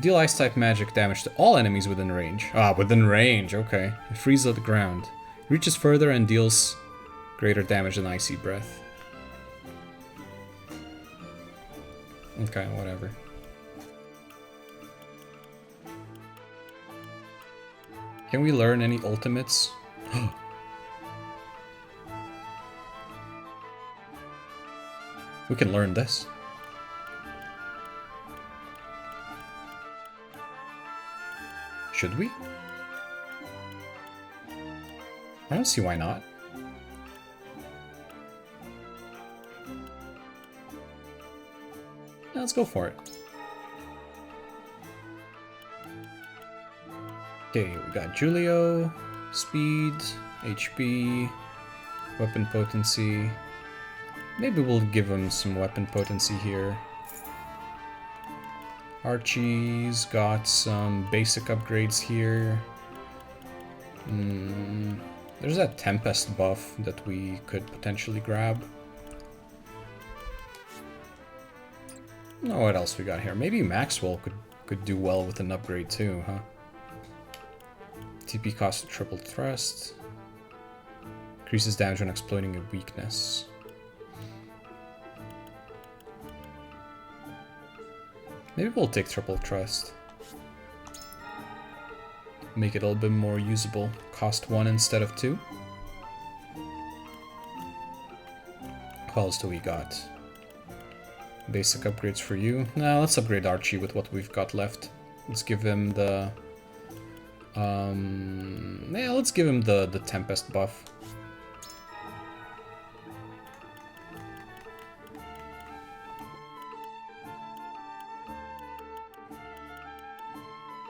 Deal ice-type magic damage to all enemies within range. Ah, within range, okay. It freezes the ground. Reaches further and deals greater damage than Icy Breath. Okay, whatever. Can we learn any ultimates? We can learn this. Should we? I don't see why not. Let's go for it. Okay, we got Julio, speed, HP, weapon potency. Maybe we'll give him some weapon potency here. Archie's got some basic upgrades here. There's that Tempest buff that we could potentially grab. What else we got here? Maybe Maxwell could do well with an upgrade too, huh? TP cost triple thrust. Increases damage when exploiting a weakness. Maybe we'll take triple trust. Make it a little bit more usable. Cost 1 instead of 2. What else do we got? Basic upgrades for you. Now let's upgrade Archie with what we've got left. Let's give him the... yeah, let's give him the Tempest buff.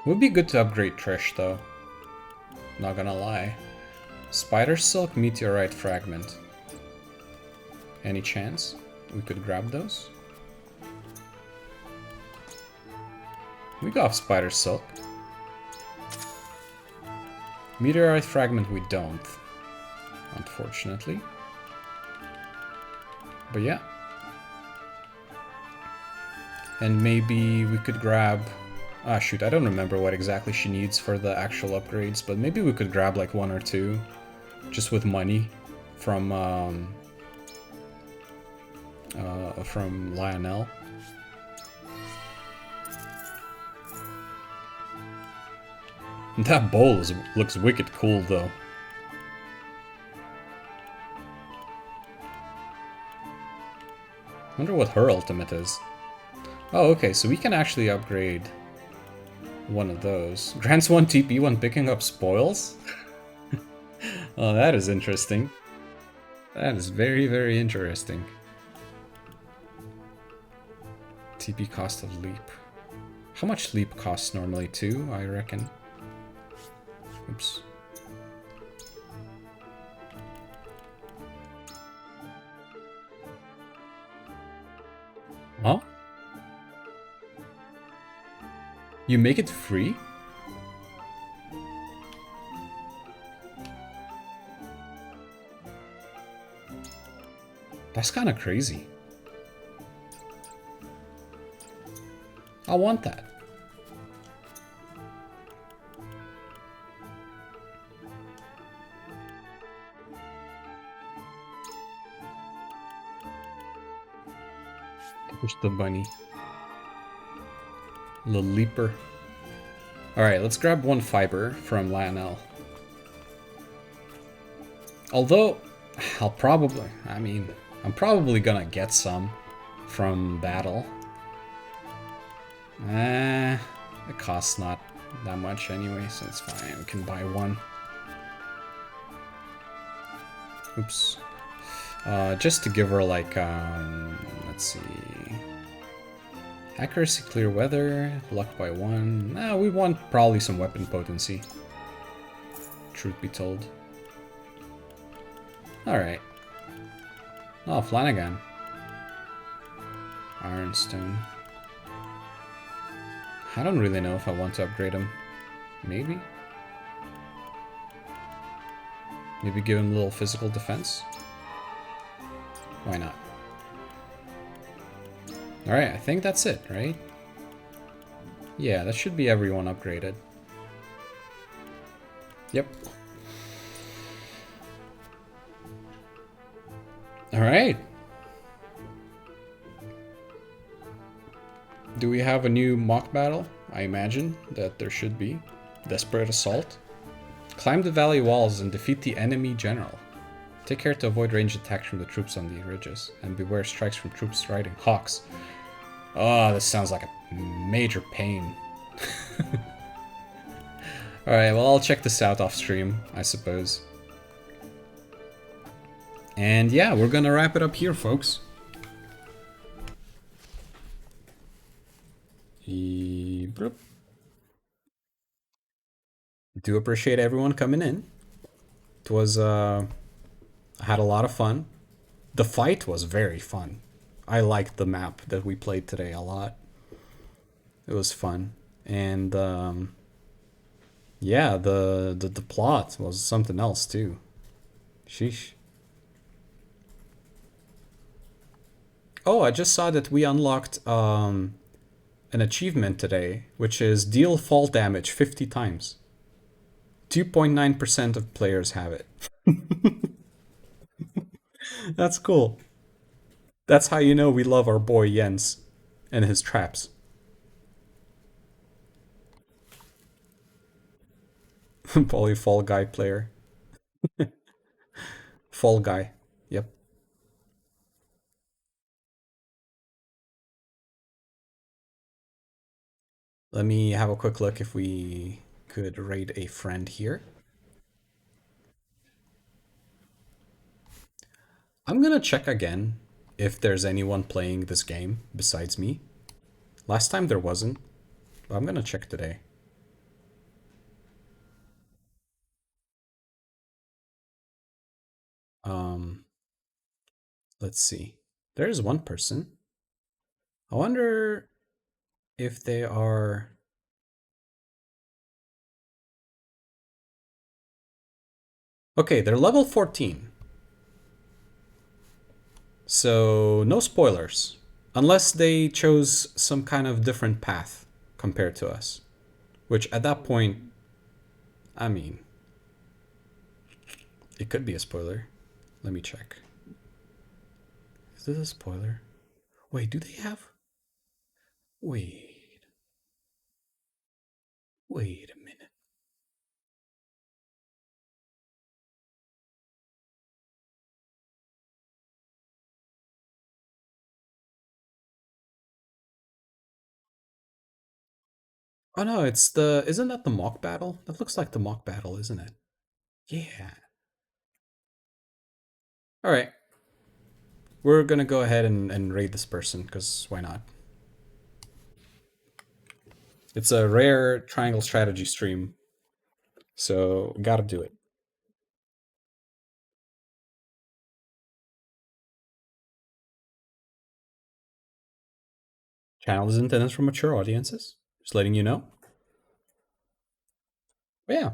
Would be good to upgrade Trish though. Not gonna lie. Spider Silk, Meteorite Fragment. Any chance we could grab those? We got Spider Silk. Meteorite Fragment we don't, unfortunately. But yeah. And maybe we could grab... Ah shoot, I don't remember what exactly she needs for the actual upgrades, but maybe we could grab like 1 or 2, just with money from Lionel. That bowl looks wicked cool though. Wonder what her ultimate is. Oh, okay, so we can actually upgrade one of those. Grants 1 TP when picking up spoils? Oh, that is interesting. That is very, very interesting. TP cost of leap. How much leap costs normally? 2, I reckon. Oops. Huh? You make it free? That's kind of crazy. I want that. Push the bunny. The leaper. Alright, let's grab 1 fiber from Lionel. Although, I'm probably gonna get some from Battle. It costs not that much anyway, so it's fine. We can buy 1. Oops. Just to give her like, let's see. Accuracy, clear weather, luck by 1. Nah, we want probably some weapon potency. Truth be told. Alright. Oh, Flanagan. Ironstone. I don't really know if I want to upgrade him. Maybe? Maybe give him a little physical defense? Why not? Alright, I think that's it, right? Yeah, that should be everyone upgraded. Yep. Alright. Do we have a new mock battle? I imagine that there should be. Desperate Assault. Climb the valley walls and defeat the enemy general. Take care to avoid ranged attacks from the troops on the ridges, and beware strikes from troops riding hawks. Oh, this sounds like a major pain. Alright, well, I'll check this out off stream, I suppose. And yeah, we're gonna wrap it up here, folks. Do appreciate everyone coming in. It was, I had a lot of fun. The fight was very fun. I liked the map that we played today a lot. It was fun. And, yeah, the plot was something else, too. Sheesh. Oh, I just saw that we unlocked, an achievement today, which is deal fall damage 50 times. 2.9% of players have it. That's cool. That's how you know we love our boy Jens and his traps. Paulie Fall Guy player. Fall Guy. Yep. Let me have a quick look if we could raid a friend here. I'm gonna check again if there's anyone playing this game besides me. Last time there wasn't, but I'm gonna check today. Let's see. There is one person. I wonder if they are... Okay, they're level 14. So, no spoilers. Unless they chose some kind of different path compared to us. Which, at that point, I mean... It could be a spoiler. Let me check. Is this a spoiler? Wait, do they have... Wait a minute. Oh no, it's the... Isn't that the mock battle? That looks like the mock battle, isn't it? Yeah. Alright. We're gonna go ahead and raid this person, because why not? It's a rare triangle strategy stream, so gotta do it. Channel is intended for mature audiences. Just letting you know. But yeah.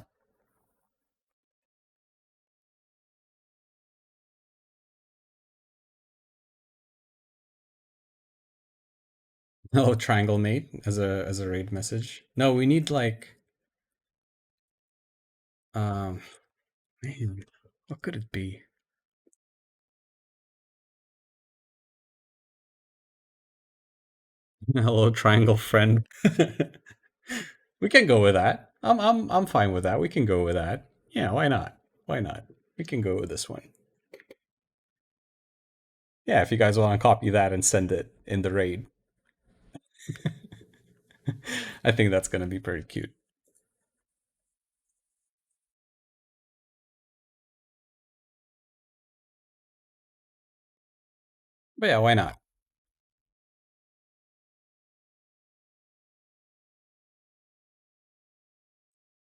Oh, triangle mate as a raid message. No, we need like man, what could it be? Hello, triangle friend. We can go with that. I'm fine with that. We can go with that. Yeah, why not? Why not? We can go with this one. Yeah, if you guys want to copy that and send it in the raid. I think that's gonna be pretty cute. But yeah, why not?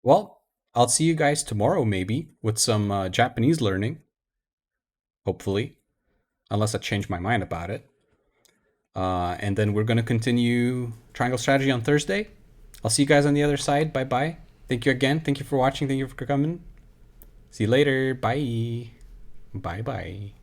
Well, I'll see you guys tomorrow maybe with some Japanese learning. Hopefully. Unless I change my mind about it. And then we're going to continue Triangle Strategy on Thursday. I'll see you guys on the other side. Bye-bye. Thank you again. Thank you for watching. Thank you for coming. See you later. Bye. Bye-bye.